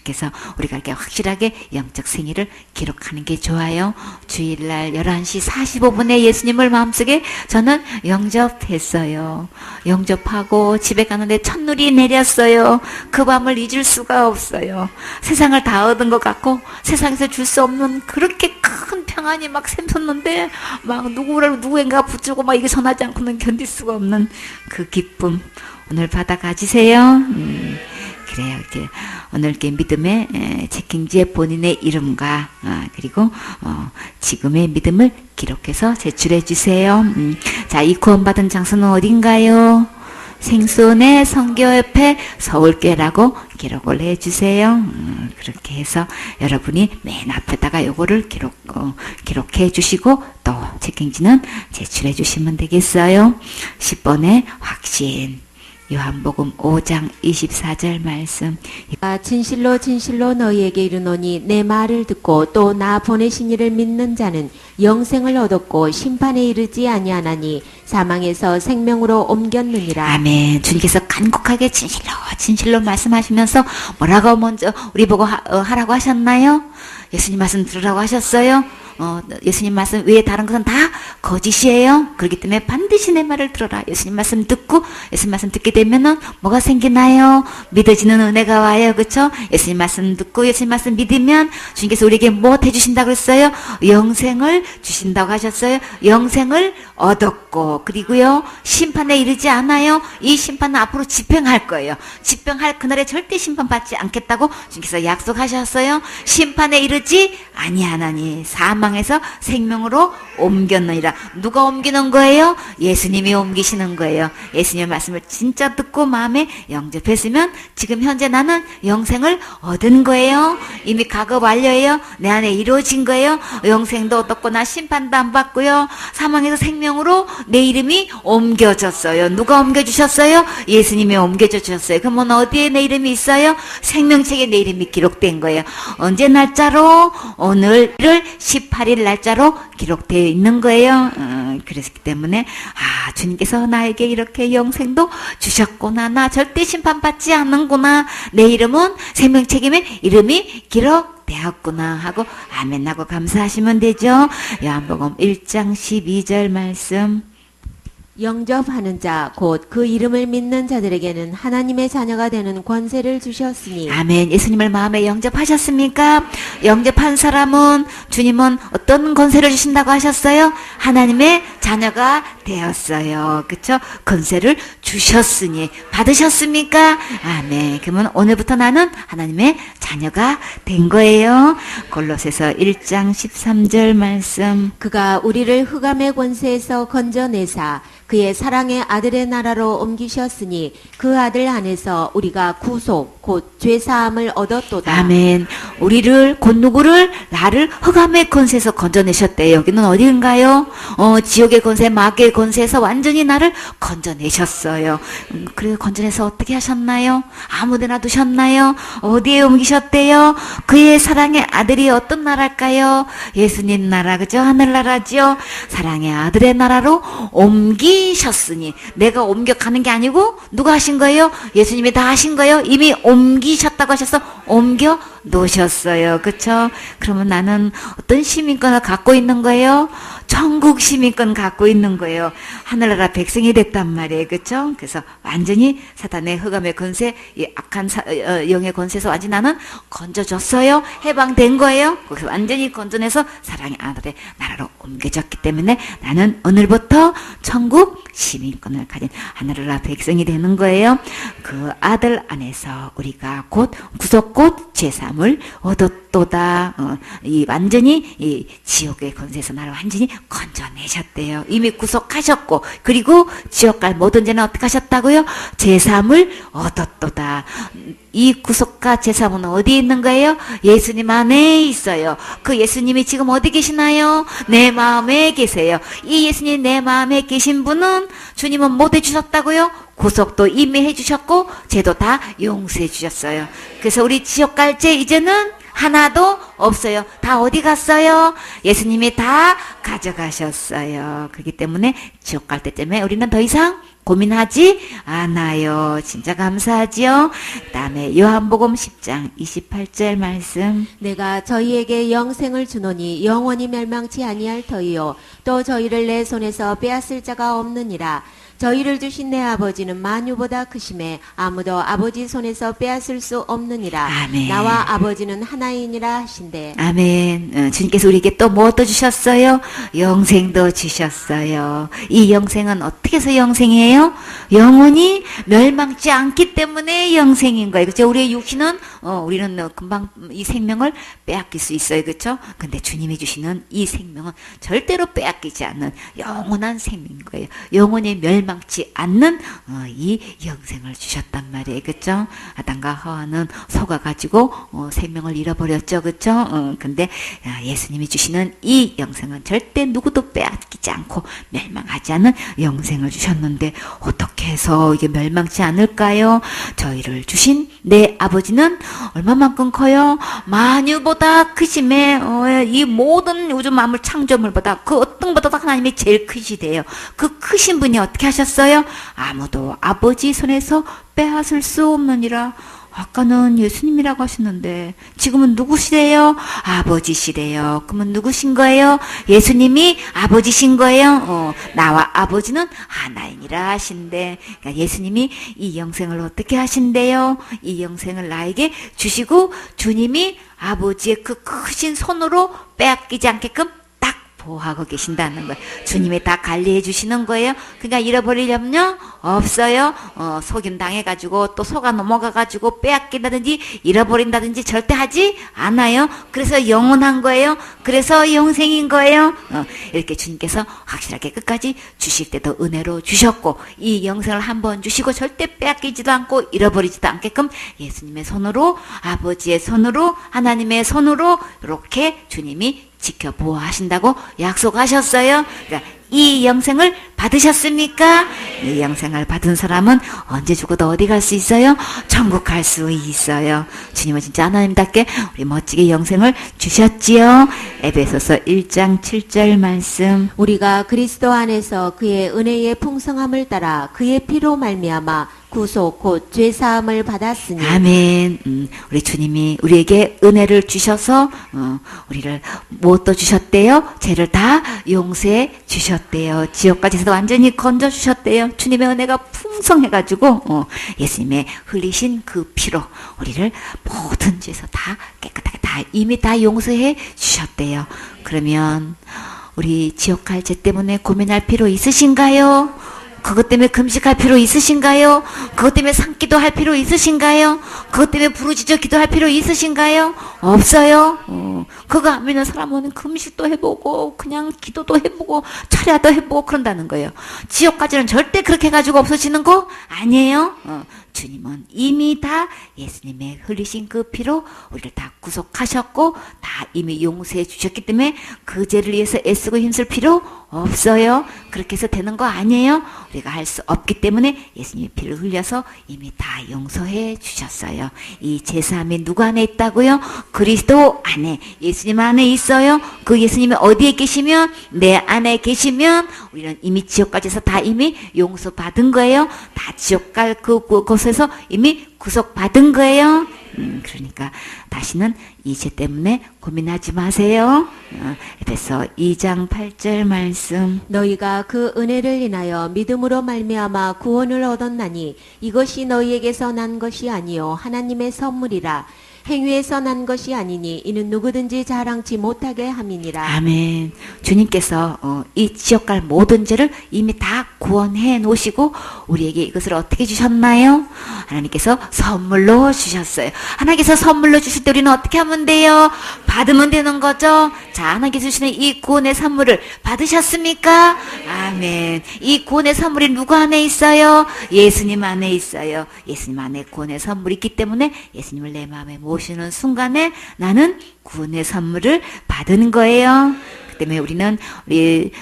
그래서 우리가 이렇게 확실하게 영적 생일을 기록하는 게 좋아요. 주일날 11시 45분에 예수님을 마음속에 저는 영접했어요. 영접하고 집에 가는데 첫눈이 내렸어요. 그 밤을 잊을 수가 없어요. 세상을 다 얻은 것 같고 세상에서 줄 수 없는 그렇게 큰 평안이 막 샘솟는데 막 누구인가 붙들고 막 이게 전하지 않고는 견딜 수가 없는 그 기쁨 오늘 받아 가지세요. 그래요. 이렇게 오늘 이렇게 믿음의 체킹지에 본인의 이름과 그리고 지금의 믿음을 기록해서 제출해 주세요. 자, 이 구원받은 장소는 어딘가요? 생수원의 선교협회 서울교회라고 기록을 해 주세요. 그렇게 해서 여러분이 맨 앞에다가 요거를 기록해 주시고 또 체킹지는 제출해 주시면 되겠어요. 10번의 확신. 요한복음 5장 24절 말씀. 진실로 진실로 너희에게 이르노니 내 말을 듣고 또 나 보내신 이를 믿는 자는 영생을 얻었고 심판에 이르지 아니하나니 사망에서 생명으로 옮겼느니라. 아멘. 주님께서 간곡하게 진실로 진실로 말씀하시면서 뭐라고 먼저 우리 보고 하라고 하셨나요? 예수님 말씀 들으라고 하셨어요? 예수님 말씀 외에 다른 것은 다 거짓이에요. 그렇기 때문에 반드시 내 말을 들어라. 예수님 말씀 듣고 예수님 말씀 듣게 되면은 뭐가 생기나요? 믿어지는 은혜가 와요. 그렇죠? 예수님 말씀 듣고 예수님 말씀 믿으면 주님께서 우리에게 뭐 해주신다고 그랬어요? 영생을 주신다고 하셨어요. 영생을 얻었고 그리고요 심판에 이르지 않아요. 이 심판은 앞으로 집행할 거예요. 집행할 그날에 절대 심판받지 않겠다고 주님께서 약속하셨어요. 심판에 이르지 아니하나니 사망에서 생명으로 옮겼느니라. 누가 옮기는 거예요? 예수님이 옮기시는 거예요. 예수님의 말씀을 진짜 듣고 마음에 영접했으면 지금 현재 나는 영생을 얻은 거예요. 이미 과거 완료예요. 내 안에 이루어진 거예요. 영생도 얻었고 나 심판도 안 받고요. 사망에서 생명으로 내 이름이 옮겨졌어요. 누가 옮겨주셨어요? 예수님이 옮겨주셨어요. 그러면 어디에 내 이름이 있어요? 생명책에 내 이름이 기록된 거예요. 언제 날짜로? 오늘 1월 18일 날짜로 기록되어 있는 거예요. 그랬기 때문에 주님께서 나에게 이렇게 영생도 주셨구나. 나 절대 심판받지 않는구나. 내 이름은 생명책임에 이름이 기록되었구나 하고 아멘 하고 감사하시면 되죠. 요한복음 1장 12절 말씀. 영접하는 자 곧 그 이름을 믿는 자들에게는 하나님의 자녀가 되는 권세를 주셨으니. 아멘. 예수님을 마음에 영접하셨습니까? 영접한 사람은 주님은 어떤 권세를 주신다고 하셨어요? 하나님의 자녀가 되었어요. 그쵸? 권세를 주셨으니 받으셨습니까? 아멘. 그러면 오늘부터 나는 하나님의 자녀가 된 거예요. 골로새서 1장 13절 말씀. 그가 우리를 흑암의 권세에서 건져내사 그의 사랑의 아들의 나라로 옮기셨으니 그 아들 안에서 우리가 구속 곧 죄사함을 얻었도다. 아멘. 우리를 곧 누구를? 나를 흑암의 권세에서 건져내셨대요. 여기는 어디인가요? 지옥의 권세, 마귀의 권세에서 완전히 나를 건져내셨어요. 그래서 건져내서 어떻게 하셨나요? 아무데나 두셨나요? 어디에 옮기셨대요? 그의 사랑의 아들이 어떤 나라일까요? 예수님 나라, 그죠? 하늘나라죠? 사랑의 아들의 나라로 옮기셨으니, 내가 옮겨가는 게 아니고 누가 하신 거예요? 예수님이 다 하신 거예요? 이미 옮기셨다고 하셔서 옮겨 놓으셨어요. 그쵸? 그러면 나는 어떤 시민권을 갖고 있는 거예요? 천국 시민권 갖고 있는 거예요. 하늘나라 백성이 됐단 말이에요. 그쵸? 그래서 완전히 사탄의 흑암의 권세, 이 악한 영의 권세에서 완전히 나는 건져줬어요. 해방된 거예요. 거기서 완전히 건져내서 사랑의 아들의 나라로 옮겨졌기 때문에 나는 오늘부터 천국 시민권을 가진 하늘나라 백성이 되는 거예요. 그 아들 안에서 우리가 곧 구속 곧 죄사함을 얻었도다. 이 완전히 이 지옥의 권세에서 나를 완전히 건져내셨대요. 이미 구속하셨고, 그리고 지옥 갈 모든 죄는 어떻게 하셨다고요? 죄사함을 얻었도다. 이 구속과 죄사함은 어디에 있는 거예요? 예수님 안에 있어요. 그 예수님이 지금 어디 계시나요? 내 마음에 계세요. 이 예수님 내 마음에 계신 분은 주님은 못 해주셨다고요? 구속도 이미 해주셨고 죄도 다 용서해 주셨어요. 그래서 우리 지옥 갈 죄 이제는 하나도 없어요. 다 어디 갔어요? 예수님이 다 가져가셨어요. 그렇기 때문에 지옥 갈 때 때문에 우리는 더 이상 고민하지 않아요. 진짜 감사하지요. 그 다음에 요한복음 10장 28절 말씀. 내가 저희에게 영생을 주노니 영원히 멸망치 아니할 터이요 또 저희를 내 손에서 빼앗을 자가 없느니라. 저희를 주신 내 아버지는 만유보다 크심에 아무도 아버지 손에서 빼앗을 수 없느니라. 아멘. 나와 아버지는 하나이니라 하신대. 아멘. 주님께서 우리에게 또 뭐 또 주셨어요? 영생도 주셨어요. 이 영생은 어떻게 해서 영생이에요? 영원히 멸망치 않기 때문에 영생인 거예요. 그렇죠? 우리의 육신은 우리는 금방 이 생명을 빼앗길 수 있어요. 그렇죠? 근데 주님이 주시는 이 생명은 절대로 빼앗기지 않는 영원한 생명인 거예요. 영원히 멸망치 않는 이 영생을 주셨단 말이에요. 그렇죠? 아담과 하와는 속아가지고 생명을 잃어버렸죠. 그렇죠? 근데 예수님이 주시는 이 영생은 절대 누구도 빼앗기지 않고 멸망하지 않는 영생을 주셨는데 어떻게 해서 이게 멸망치 않을까요? 저희를 주신 내 아버지는 얼마만큼 커요? 만유보다 크심에 이 모든 우주 만물 창조물보다 그 어떤 것보다 하나님이 제일 크시대요. 그 크신 분이 어떻게 하셨어요? 아무도 아버지 손에서 빼앗을 수 없느니라. 아까는 예수님이라고 하셨는데 지금은 누구시래요? 아버지시래요. 그러면 누구신 거예요? 예수님이 아버지신 거예요? 나와 아버지는 하나이니라 하신대. 그러니까 예수님이 이 영생을 어떻게 하신대요? 이 영생을 나에게 주시고 주님이 아버지의 그 크신 손으로 빼앗기지 않게끔 딱 보호하고 계신다는 거예요. 주님이 다 관리해 주시는 거예요. 그러니까 잃어버릴 염려 없어요. 속임 당해가지고 또 속아 넘어가가지고 빼앗긴다든지 잃어버린다든지 절대 하지 않아요. 그래서 영원한 거예요. 그래서 영생인 거예요. 이렇게 주님께서 확실하게 끝까지 주실 때도 은혜로 주셨고 이 영생을 한번 주시고 절대 빼앗기지도 않고 잃어버리지도 않게끔 예수님의 손으로 아버지의 손으로 하나님의 손으로 이렇게 주님이 지켜 보호하신다고 약속하셨어요. 그러니까 이 영생을 받으셨습니까? 이 영생을 받은 사람은 언제 죽어도 어디 갈 수 있어요? 천국 갈 수 있어요. 주님은 진짜 하나님답게 우리 멋지게 영생을 주셨지요. 에베소서 1장 7절 말씀. 우리가 그리스도 안에서 그의 은혜의 풍성함을 따라 그의 피로 말미암아 구속 곧 죄사함을 받았으니. 아멘. 우리 주님이 우리에게 은혜를 주셔서 우리를 무엇도 주셨대요? 죄를 다 용서해 주셨대요. 지옥까지서 완전히 건져 주셨대요. 주님의 은혜가 풍성해가지고 예수님의 흘리신 그 피로 우리를 모든 죄에서 다 깨끗하게 다 이미 다 용서해 주셨대요. 그러면 우리 지옥 갈 죄 때문에 고민할 필요 있으신가요? 그것 때문에 금식할 필요 있으신가요? 그것 때문에 산기도 할 필요 있으신가요? 그것 때문에 부르짖어 기도할 필요 있으신가요? 없어요. 그거 안 믿는 사람은 금식도 해보고 그냥 기도도 해보고 철야도 해보고 그런다는 거예요. 지옥까지는 절대 그렇게 해가지고 없어지는 거 아니에요. 주님은 이미 다 예수님의 흘리신 그 피로 우리를 다 구속하셨고 다 이미 용서해 주셨기 때문에 그 죄를 위해서 애쓰고 힘쓸 필요 없어요. 그렇게 해서 되는 거 아니에요. 우리가 할 수 없기 때문에 예수님의 피를 흘려서 이미 다 용서해 주셨어요. 이 제사함이 누구 안에 있다고요? 그리스도 안에, 예수님 안에 있어요. 그 예수님이 어디에 계시면, 내 안에 계시면 우리는 이미 지옥까지서 다 이미 용서받은 거예요. 다 지옥 갈 그곳에서 이미 구속받은 거예요. 그러니까 다시는 이 죄 때문에 고민하지 마세요. 에베소 2장 8절 말씀. 너희가 그 은혜를 인하여 믿음으로 말미암아 구원을 얻었나니 이것이 너희에게서 난 것이 아니요 하나님의 선물이라. 행위에서 난 것이 아니니 이는 누구든지 자랑치 못하게 함이니라. 아멘. 주님께서 이 지옥 갈 모든 죄를 이미 다 구원해 놓으시고 우리에게 이것을 어떻게 주셨나요? 하나님께서 선물로 주셨어요. 하나님께서 선물로 주실 때 우리는 어떻게 하면 돼요? 받으면 되는 거죠. 자, 하나님께서 주시는 이 구원의 선물을 받으셨습니까? 아멘. 이 구원의 선물이 누구 안에 있어요? 예수님 안에 있어요. 예수님 안에 구원의 선물이 있기 때문에 예수님을 내 마음에 모시는 순간에 나는 구원의 선물을 받은 거예요. 그 때문에 우리는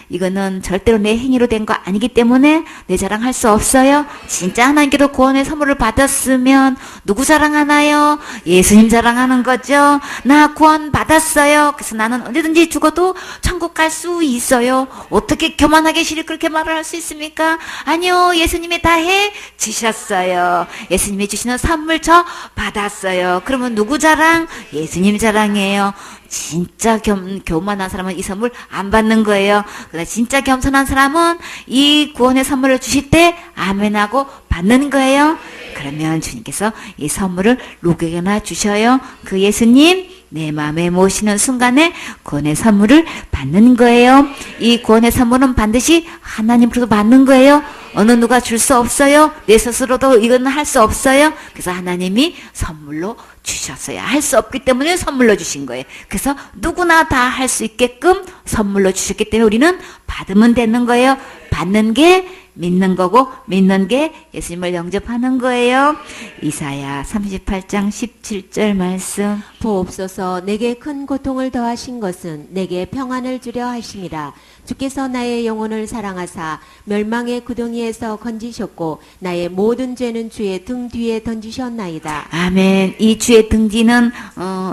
이거는 절대로 내 행위로 된 거 아니기 때문에 내 자랑할 수 없어요. 진짜 하나님께로 구원의 선물을 받았으면 누구 자랑하나요? 예수님 자랑하는 거죠. 나 구원 받았어요. 그래서 나는 언제든지 죽어도 천국 갈 수 있어요. 어떻게 교만하게 시리 그렇게 말을 할 수 있습니까? 아니요. 예수님이 다 해 주셨어요. 예수님이 주시는 선물 저 받았어요. 그러면 누구 자랑? 예수님 자랑이에요. 진짜 교만한 사람은 이 선물 안 받는 거예요. 그러나 진짜 겸손한 사람은 이 구원의 선물을 주실 때 아멘하고 받는 거예요. 그러면 주님께서 이 선물을 누구에게나 주셔요. 그 예수님 내 마음에 모시는 순간에 구원의 선물을 받는 거예요. 이 구원의 선물은 반드시 하나님으로부터 받는 거예요. 어느 누가 줄 수 없어요. 내 스스로도 이건 할 수 없어요. 그래서 하나님이 선물로 주셨어요. 할 수 없기 때문에 선물로 주신 거예요. 그래서 누구나 다 할 수 있게끔 선물로 주셨기 때문에 우리는 받으면 되는 거예요. 받는 게 믿는 거고 믿는 게 예수님을 영접하는 거예요. 이사야 38장 17절 말씀. 보옵소서 내게 큰 고통을 더하신 것은 내게 평안을 주려 하심이라. 주께서 나의 영혼을 사랑하사 멸망의 구덩이에서 건지셨고 나의 모든 죄는 주의 등 뒤에 던지셨나이다. 아멘. 이 주의 등 뒤는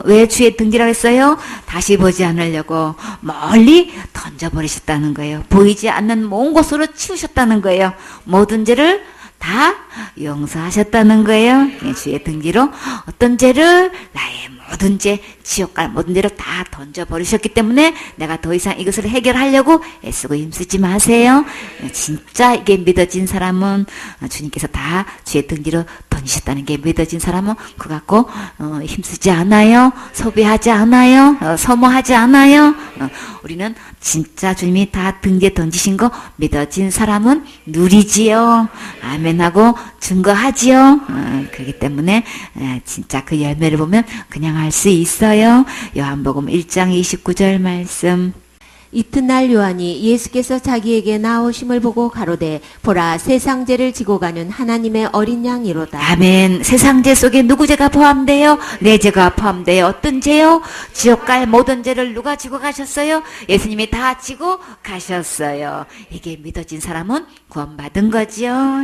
왜 주의 등 뒤라고 했어요? 다시 보지 않으려고 멀리 던져버리셨다는 거예요. 보이지 않는 먼 곳으로 치우셨다는 거예요. 모든 죄를 다 용서하셨다는 거예요. 주의 등 뒤로 어떤 죄를, 나의 모든 죄, 지옥 갈 모든 죄를 다 던져버리셨기 때문에 내가 더 이상 이것을 해결하려고 애쓰고 힘쓰지 마세요. 진짜 이게 믿어진 사람은 주님께서 다 주의 등 뒤로 던지셨다는 게 믿어진 사람은 그거 갖고 힘쓰지 않아요. 소비하지 않아요. 소모하지 않아요. 우리는 진짜 주님이 다 등 뒤에 던지신 거 믿어진 사람은 누리지요. 아멘하고 증거하지요. 그렇기 때문에 진짜 그 열매를 보면 그냥 알 수 있어요. 요한복음 1장 29절 말씀. 이튿날 요한이 예수께서 자기에게 나오심을 보고 가로되 보라 세상 죄를 지고 가는 하나님의 어린 양이로다. 아멘. 세상 죄 속에 누구 죄가 포함돼요? 내 죄가 포함돼요. 어떤 죄요? 지옥 갈 모든 죄를 누가 지고 가셨어요? 예수님이 다 지고 가셨어요. 이게 믿어진 사람은 구원받은 거지요.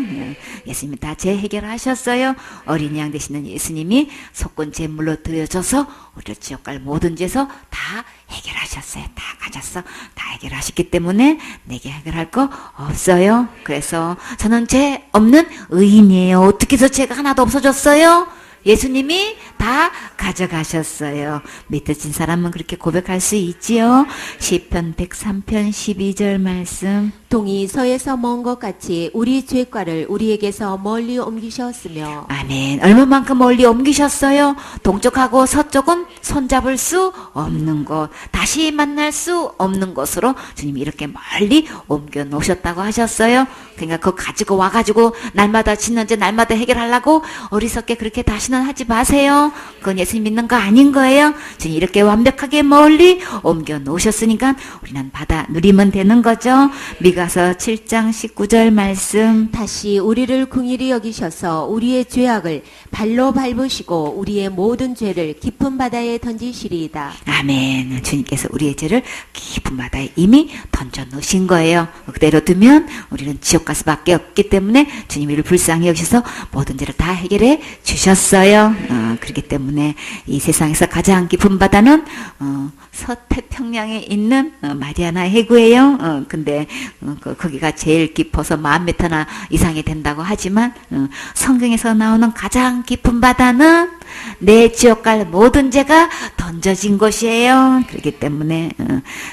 예수님이 다 죄 해결하셨어요. 어린 양 되시는 예수님이 속건 제물로 드려져서 우리를 지옥 갈 모든 죄에서 다 해결하셨어요. 다 가졌어. 다 해결하셨기 때문에 내게 해결할 거 없어요. 그래서 저는 죄 없는 의인이에요. 어떻게 해서 죄가 하나도 없어졌어요? 예수님이 다 가져가셨어요. 믿어진 사람은 그렇게 고백할 수 있지요. 시편 103편 12절 말씀. 동이 서에서 먼 것 같이 우리 죄과를 우리에게서 멀리 옮기셨으며. 아멘. 얼마만큼 멀리 옮기셨어요? 동쪽하고 서쪽은 손잡을 수 없는 곳, 다시 만날 수 없는 곳으로 주님이 이렇게 멀리 옮겨 놓으셨다고 하셨어요. 그러니까 그거 가지고 와가지고 날마다 짓는 죄 날마다 해결하려고 어리석게 그렇게 다시는 하지 마세요. 그건 예수님 믿는 거 아닌 거예요. 주님 이렇게 완벽하게 멀리 옮겨 놓으셨으니까 우리는 받아 누리면 되는 거죠. 미가서 7장 19절 말씀. 다시 우리를 긍휼히 여기셔서 우리의 죄악을 발로 밟으시고 우리의 모든 죄를 깊은 바다에 던지시리이다. 아멘. 주님께서 우리의 죄를 깊은 바다에 이미 던져 놓으신 거예요. 그대로 두면 우리는 지옥 갈 수밖에 없기 때문에 주님 이를 불쌍히 여기셔서 모든 죄를 다 해결해 주셨어요. 그렇기 때문에 이 세상에서 가장 깊은 바다는 서태평양에 있는 마리아나 해구예요. 근데 거기가 제일 깊어서 10,000m나 이상이 된다고 하지만 성경에서 나오는 가장 깊은 바다는 내 지옥 갈 모든 죄가 던져진 곳이에요. 그렇기 때문에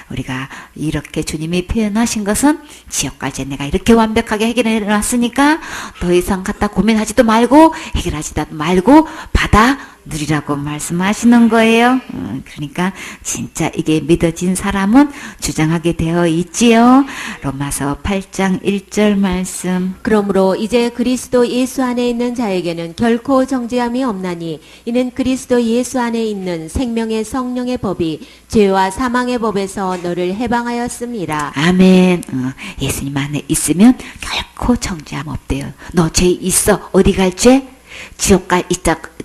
우리가 이렇게 주님이 표현하신 것은 지옥 갈 죄 내가 이렇게 완벽하게 해결해 놨으니까 더 이상 갖다 고민하지도 말고 해결하지도 말고 받아 누리라고 말씀하시는 거예요. 그러니까 진짜 이게 믿어진 사람은 주장하게 되어 있지요. 로마서 8장 1절 말씀. 그러므로 이제 그리스도 예수 안에 있는 자에게는 결코 정죄함이 없나니 이는 그리스도 예수 안에 있는 생명의 성령의 법이 죄와 사망의 법에서 너를 해방하였습니다. 아멘. 예수님 안에 있으면 결코 정죄함 없대요. 너 죄 있어. 어디 갈 죄? 지옥 갈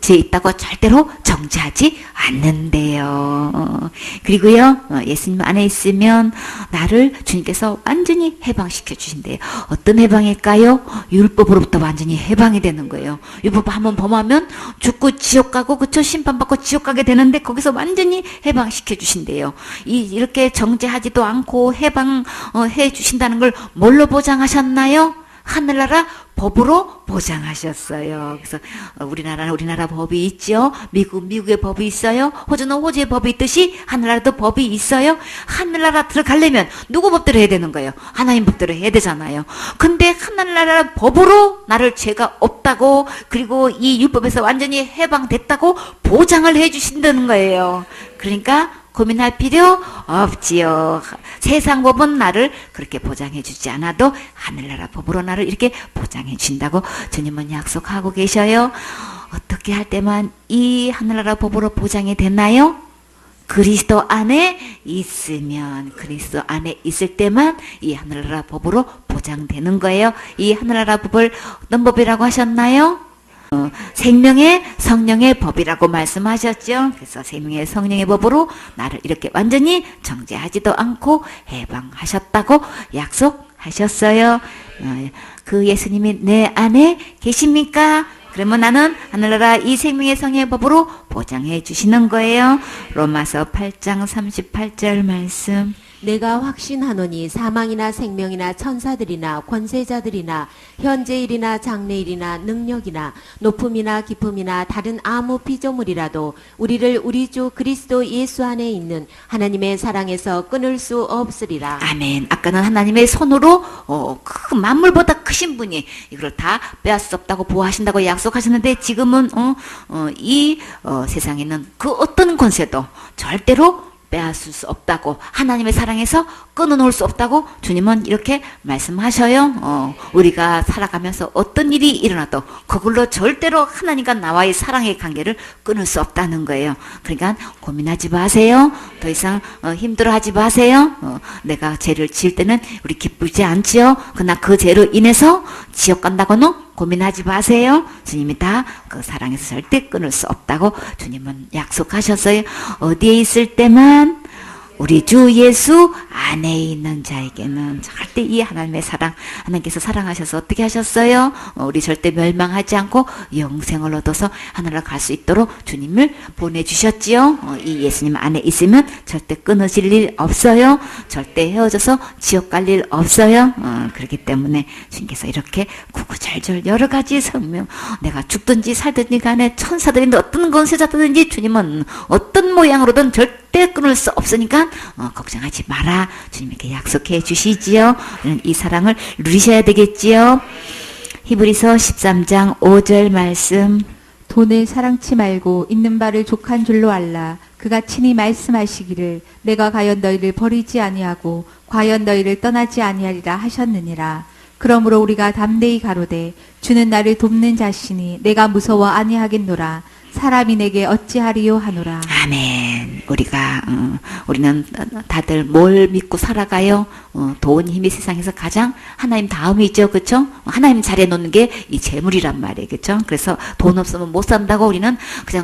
죄 있다고 절대로 정죄하지 않는데요. 그리고요, 예수님 안에 있으면 나를 주님께서 완전히 해방시켜 주신대요. 어떤 해방일까요? 율법으로부터 완전히 해방이 되는 거예요. 율법 한번 범하면 죽고 지옥 가고 그쵸? 심판받고 지옥 가게 되는데 거기서 완전히 해방시켜 주신대요. 이렇게 정죄하지도 않고 해방해 주신다는 걸 뭘로 보장하셨나요? 하늘나라 법으로 보장하셨어요. 그래서 우리나라는 우리나라 법이 있죠. 미국의 법이 있어요. 호주는 호주의 법이 있듯이 하늘나라도 법이 있어요. 하늘나라 들어가려면 누구 법대로 해야 되는 거예요? 하나님 법대로 해야 되잖아요. 근데 하늘나라 법으로 나를 죄가 없다고 그리고 이 율법에서 완전히 해방됐다고 보장을 해주신다는 거예요. 그러니까 고민할 필요 없지요. 세상 법은 나를 그렇게 보장해 주지 않아도 하늘나라 법으로 나를 이렇게 보장해 준다고 주님은 약속하고 계셔요. 어떻게 할 때만 이 하늘나라 법으로 보장이 되나요? 그리스도 안에 있으면, 그리스도 안에 있을 때만 이 하늘나라 법으로 보장되는 거예요. 이 하늘나라 법을 어떤 법이라고 하셨나요? 생명의 성령의 법이라고 말씀하셨죠. 그래서 생명의 성령의 법으로 나를 이렇게 완전히 정죄하지도 않고 해방하셨다고 약속하셨어요. 그 예수님이 내 안에 계십니까? 그러면 나는 하늘나라 이 생명의 성의 법으로 보장해 주시는 거예요. 로마서 8장 38절 말씀. 내가 확신하노니 사망이나 생명이나 천사들이나 권세자들이나 현재일이나 장래일이나 능력이나 높음이나 깊음이나 다른 아무 피조물이라도 우리를 우리 주 그리스도 예수 안에 있는 하나님의 사랑에서 끊을 수 없으리라. 아멘. 아까는 하나님의 손으로 그 만물보다 크신 분이 이걸 다 빼앗을 수 없다고 보호하신다고 약속하셨는데, 지금은 이 세상에는 그 어떤 권세도 절대로 빼앗을 수 없다고, 하나님의 사랑에서 끊어놓을 수 없다고 주님은 이렇게 말씀하셔요. 우리가 살아가면서 어떤 일이 일어나도 그걸로 절대로 하나님과 나와의 사랑의 관계를 끊을 수 없다는 거예요. 그러니까 고민하지 마세요. 더 이상 힘들어하지 마세요. 내가 죄를 지을 때는 우리 기쁘지 않지요. 그러나 그 죄로 인해서 지옥 간다고는 고민하지 마세요. 주님이 다 그 사랑에서 절대 끊을 수 없다고 주님은 약속하셨어요. 어디에 있을 때만 우리 주 예수 안에 있는 자에게는 절대 이 하나님의 사랑, 하나님께서 사랑하셔서 어떻게 하셨어요? 우리 절대 멸망하지 않고 영생을 얻어서 하늘로 갈 수 있도록 주님을 보내주셨지요. 이 예수님 안에 있으면 절대 끊어질 일 없어요. 절대 헤어져서 지옥 갈 일 없어요. 그렇기 때문에 주님께서 이렇게 구구절절 여러 가지 성명, 내가 죽든지 살든지 간에 천사들인지 어떤 권세자든지 주님은 어떤 모양으로든 절대 끊을 수 없으니까 걱정하지 마라. 주님께 약속해 주시지요. 이 사랑을 누리셔야 되겠지요. 히브리서 13장 5절 말씀. 돈을 사랑치 말고 있는 바를 족한 줄로 알라. 그가 친히 말씀하시기를 내가 과연 너희를 버리지 아니하고 과연 너희를 떠나지 아니하리라 하셨느니라. 그러므로 우리가 담대히 가로되 주는 나를 돕는 자시니 내가 무서워 아니하겠노라. 사람이 내게 어찌하리요 하노라. 아멘. 우리는 다들 뭘 믿고 살아가요? 돈, 힘이 세상에서 가장 하나님 다음에 있죠. 그쵸? 하나님 자리에 놓는 게 이 재물이란 말이에요. 그쵸? 그래서 돈 없으면 못 산다고 우리는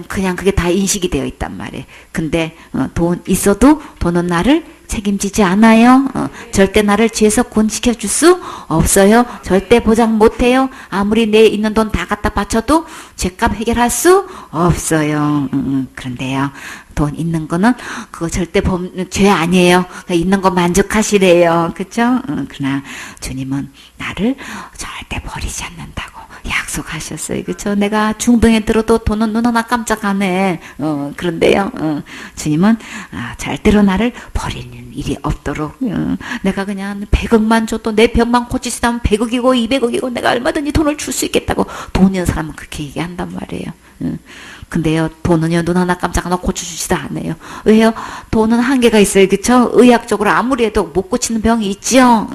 그냥 그게 다 인식이 되어 있단 말이에요. 근데 돈 있어도 돈은 나를 책임지지 않아요. 절대 나를 죄에서 곤지켜 줄 수 없어요. 절대 보장 못해요. 아무리 내 있는 돈 다 갖다 바쳐도 죄값 해결할 수 없어요. 그런데요, 돈 있는 거는 그거 절대 죄 아니에요. 있는 거 만족하시래요. 그쵸? 그러나 주님은 나를 절대 버리지 않는다고 약속하셨어요. 그쵸? 내가 중동에 들어도 돈은 눈 하나 깜짝 안 해. 그런데요, 주님은 절대로 나를 버리는 일이 없도록, 내가 그냥 100억만 줘도 내 병만 고치시다면 100억이고 200억이고 내가 얼마든지 돈을 줄 수 있겠다고 돈 있는 사람은 그렇게 얘기한단 말이에요. 근데요, 돈은요, 눈 하나 깜짝 하나 고쳐주지도 않아요. 왜요? 돈은 한계가 있어요. 그쵸? 의학적으로 아무리 해도 못 고치는 병이 있죠?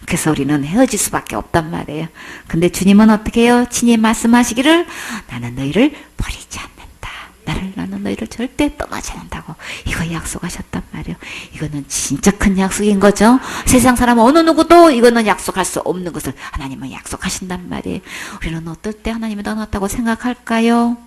그래서 우리는 헤어질 수밖에 없단 말이에요. 근데 주님은 어떻게 해요? 친히 말씀하시기를 나는 너희를 버리지 않는다. 나는 너희를 절대 떠나지 않는다고 이거 약속하셨단 말이에요. 이거는 진짜 큰 약속인 거죠. 세상 사람 어느 누구도 이거는 약속할 수 없는 것을 하나님은 약속하신단 말이에요. 우리는 어떨 때 하나님이 떠났다고 생각할까요?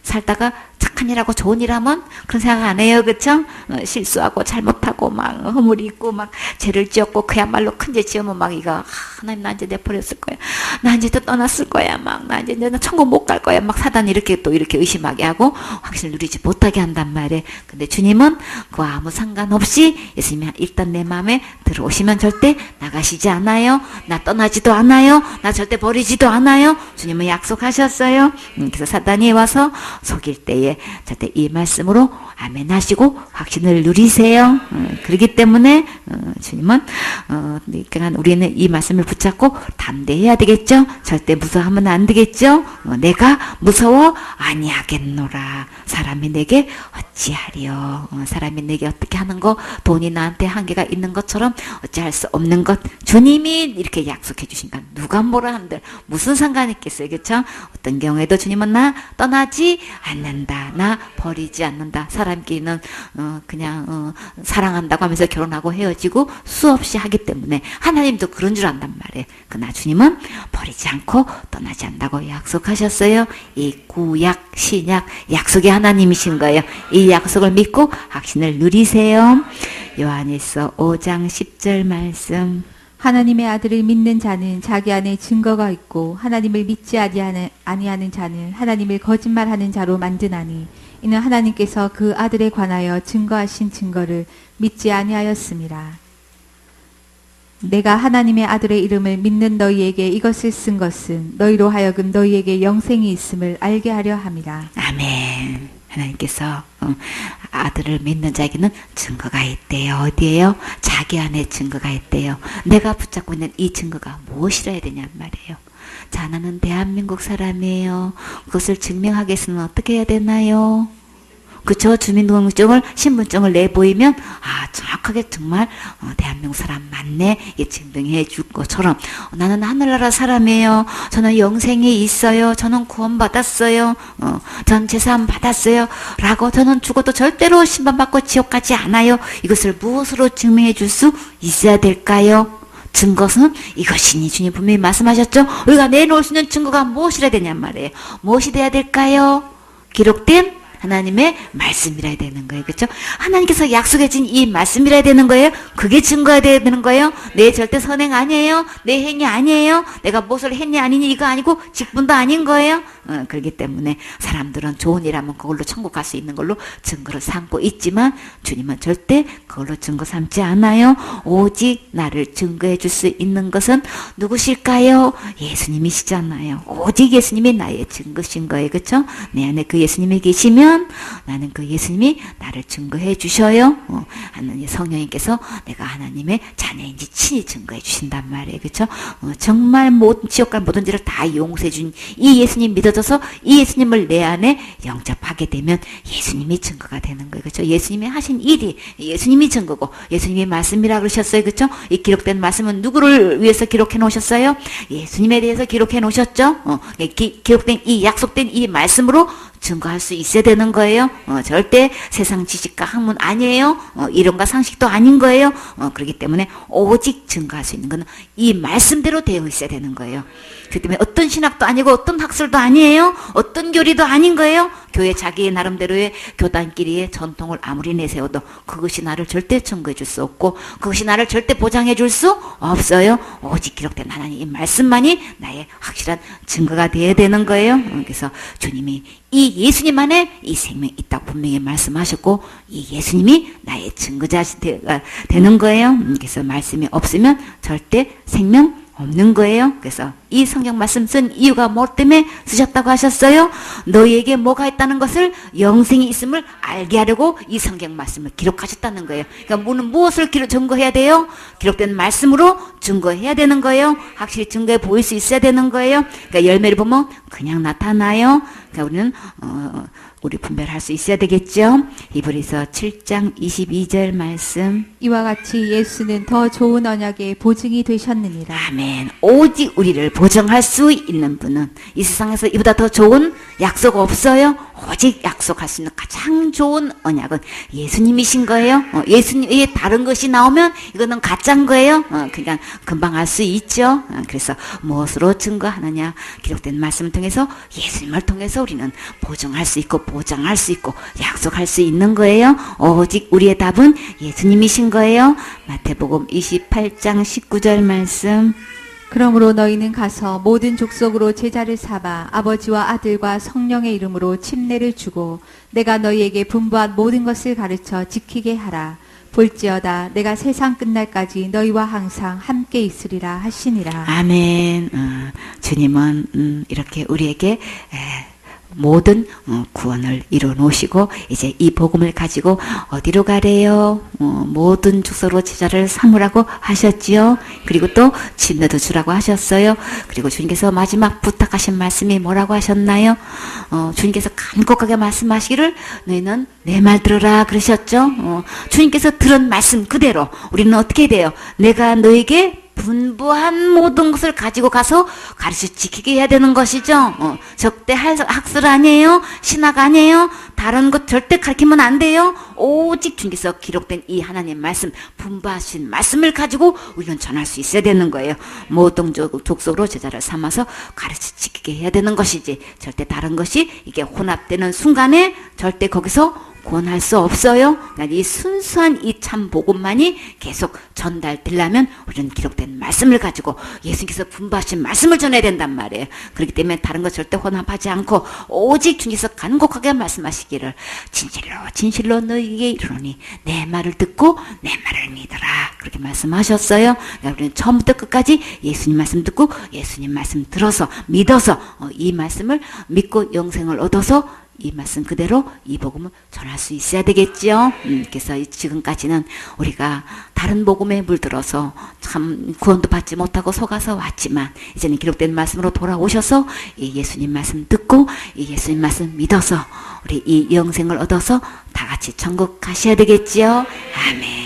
살다가 착한 일하고 좋은 일 하면 그런 생각 안 해요. 그쵸? 실수하고 잘못하고 막 허물이 있고 막 죄를 지었고 그야말로 큰 죄 지으면 막 이거 하나님 나 이제 내버렸을 거야. 나 이제 또 떠났을 거야. 막 나 이제 천국 못 갈 거야. 막 사단이 이렇게 또 이렇게 의심하게 하고 확신을 누리지 못하게 한단 말이에요. 근데 주님은 그와 아무 상관없이 예수님이 일단 내 마음에 들어오시면 절대 나가시지 않아요. 나 떠나지도 않아요. 나 절대 버리지도 않아요. 주님은 약속하셨어요. 그래서 사단이 와서 속일 때에 절대 이 말씀으로 아멘 하시고 확신을 누리세요. 그렇기 때문에 주님은 우리는 이 말씀을 붙잡고 담대해야 되겠죠. 절대 무서워하면 안 되겠죠. 내가 무서워 아니하겠노라. 사람이 내게 어찌하리요. 사람이 내게 어떻게 하는 거, 돈이 나한테 한계가 있는 것처럼 어찌할 수 없는 것 주님이 이렇게 약속해 주신가. 누가 뭐라 한들 무슨 상관이 있겠어요. 그렇죠? 어떤 경우에도 주님은 나 떠나지 않는다. 나 버리지 않는다. 사람끼리는 그냥 사랑한다고 하면서 결혼하고 헤어지고 수없이 하기 때문에 하나님도 그런 줄 안단 말이에요. 그러나 주님은 버리지 않고 떠나지 않는다고 약속하셨어요. 이 구약, 신약, 약속의 하나님이신 거예요. 이 약속을 믿고 확신을 누리세요. 요한일서 5장 10절 말씀. 하나님의 아들을 믿는 자는 자기 안에 증거가 있고 하나님을 믿지 아니하는 자는 하나님을 거짓말하는 자로 만드나니 이는 하나님께서 그 아들에 관하여 증거하신 증거를 믿지 아니하였습니다. 내가 하나님의 아들의 이름을 믿는 너희에게 이것을 쓴 것은 너희로 하여금 너희에게 영생이 있음을 알게 하려 함이라. 아멘. 하나님께서 아들을 믿는 자에게는 증거가 있대요. 어디에요? 자기 안에 증거가 있대요. 내가 붙잡고 있는 이 증거가 무엇이라 해야 되냔 말이에요. 자, 나는 대한민국 사람이에요. 그것을 증명하기 위해서는 어떻게 해야 되나요? 그쵸? 주민등록증을, 신분증을 내보이면, 정확하게 정말, 대한민국 사람 맞네. 이 증명해 줄 것처럼, 나는 하늘나라 사람이에요. 저는 영생이 있어요. 저는 구원받았어요. 전 재산 받았어요. 라고, 저는 죽어도 절대로 심판받고 지옥 가지 않아요. 이것을 무엇으로 증명해 줄 수 있어야 될까요? 증거는 이것이니 주님 분명히 말씀하셨죠? 우리가 내놓을 수 있는 증거가 무엇이라 되냔 말이에요. 무엇이 돼야 될까요? 기록된 하나님의 말씀이라야 되는 거예요. 그렇죠? 하나님께서 약속해 준 이 말씀이라야 되는 거예요. 그게 증거가 돼야 되는 거예요. 내 절대 선행 아니에요. 내 행위 아니에요. 내가 무엇을 했냐 아니니 이거 아니고 직분도 아닌 거예요. 그렇기 때문에 사람들은 좋은 일 하면 그걸로 천국 갈 수 있는 걸로 증거를 삼고 있지만 주님은 절대 그걸로 증거 삼지 않아요. 오직 나를 증거해 줄 수 있는 것은 누구실까요? 예수님이시잖아요. 오직 예수님이 나의 증거신 거예요. 그렇죠? 내 안에 그 예수님이 계시면 나는 그 예수님이 나를 증거해 주셔요. 하나님 성령님께서 내가 하나님의 자녀인지 친히 증거해 주신단 말이에요. 그렇죠? 정말 지옥 갈 모든 죄를 다 용서해 준 이 예수님 믿어져서 이 예수님을 내 안에 영접하게 되면 예수님이 증거가 되는 거예요. 그렇죠? 예수님이 하신 일이 예수님이 증거고 예수님이 말씀이라 그러셨어요. 그렇죠? 이 기록된 말씀은 누구를 위해서 기록해 놓으셨어요? 예수님에 대해서 기록해 놓으셨죠? 기록된 이 약속된 이 말씀으로 증거할 수 있어야 되는 거예요. 절대 세상 지식과 학문 아니에요. 이론과 상식도 아닌 거예요. 그렇기 때문에 오직 증거할 수 있는 것은 이 말씀대로 되어 있어야 되는 거예요. 그렇기 때문에 어떤 신학도 아니고 어떤 학술도 아니에요. 어떤 교리도 아닌 거예요. 교회 자기의 나름대로의 교단끼리의 전통을 아무리 내세워도 그것이 나를 절대 증거해 줄 수 없고 그것이 나를 절대 보장해 줄 수 없어요. 오직 기록된 하나님의 말씀만이 나의 확실한 증거가 되어야 되는 거예요. 그래서 주님이 이 예수님 안에 이 생명이 있다고 분명히 말씀하셨고 이 예수님이 나의 증거자가 되는 거예요. 그래서 말씀이 없으면 절대 생명 없는 거예요. 그래서 이 성경 말씀 쓴 이유가 뭐 때문에 쓰셨다고 하셨어요? 너희에게 뭐가 있다는 것을 영생이 있음을 알게 하려고 이 성경 말씀을 기록하셨다는 거예요. 그러니까 무엇을 증거해야 돼요? 기록된 말씀으로 증거해야 되는 거예요. 확실히 증거해 보일 수 있어야 되는 거예요. 그러니까 열매를 보면 그냥 나타나요. 그러니까 우리는 우리 분별할 수 있어야 되겠죠. 히브리서 7장 22절 말씀. 이와 같이 예수는 더 좋은 언약의 보증이 되셨느니라. 아멘. 오직 우리를 보증할 수 있는 분은 이 세상에서 이보다 더 좋은 약속 없어요. 오직 약속할 수 있는 가장 좋은 언약은 예수님이신 거예요. 예수님이 다른 것이 나오면 이거는 가짜인 거예요. 그냥 금방 알 수 있죠. 그래서 무엇으로 증거하느냐? 기록된 말씀을 통해서 예수님을 통해서 우리는 보증할 수 있고 보장할 수 있고 약속할 수 있는 거예요. 오직 우리의 답은 예수님이신 거예요. 마태복음 28장 19절 말씀. 그러므로 너희는 가서 모든 족속으로 제자를 삼아 아버지와 아들과 성령의 이름으로 침례를 주고 내가 너희에게 분부한 모든 것을 가르쳐 지키게 하라. 볼지어다 내가 세상 끝날까지 너희와 항상 함께 있으리라 하시니라. 아멘. 주님은 이렇게 우리에게 모든 구원을 이루어 놓으시고 이제 이 복음을 가지고 어디로 가래요? 모든 족속으로 제자를 삼으라고 하셨지요. 그리고 또 침례도 주라고 하셨어요. 그리고 주님께서 마지막 부탁하신 말씀이 뭐라고 하셨나요? 주님께서 간곡하게 말씀하시기를 너희는 내 말 들으라 그러셨죠. 주님께서 들은 말씀 그대로 우리는 어떻게 돼요? 내가 너에게 분부한 모든 것을 가지고 가서 가르쳐 지키게 해야 되는 것이죠. 적대 학술 아니에요. 신학 아니에요. 다른 것 절대 가르치면 안 돼요. 오직 주님께서 기록된 이 하나님 말씀, 분부하신 말씀을 가지고 우리는 전할 수 있어야 되는 거예요. 모든 족속으로 제자를 삼아서 가르쳐 지키게 해야 되는 것이지 절대 다른 것이 이게 혼합되는 순간에 절대 거기서 구원할 수 없어요. 이 순수한 이 참 복음만이 계속 전달되려면 우리는 기록된 말씀을 가지고 예수님께서 분부하신 말씀을 전해야 된단 말이에요. 그렇기 때문에 다른 것 절대 혼합하지 않고 오직 주님께서 간곡하게 말씀하시기를 진실로 진실로 너희에게 이르노니 내 말을 듣고 내 말을 믿어라. 그렇게 말씀하셨어요. 그러니까 우리는 처음부터 끝까지 예수님 말씀 듣고 예수님 말씀 들어서 믿어서 이 말씀을 믿고 영생을 얻어서 이 말씀 그대로 이 복음을 전할 수 있어야 되겠죠. 그래서 지금까지는 우리가 다른 복음에 물들어서 참 구원도 받지 못하고 속아서 왔지만 이제는 기록된 말씀으로 돌아오셔서 이 예수님 말씀 듣고 이 예수님 말씀 믿어서 우리 이 영생을 얻어서 다 같이 천국 가셔야 되겠지요. 아멘.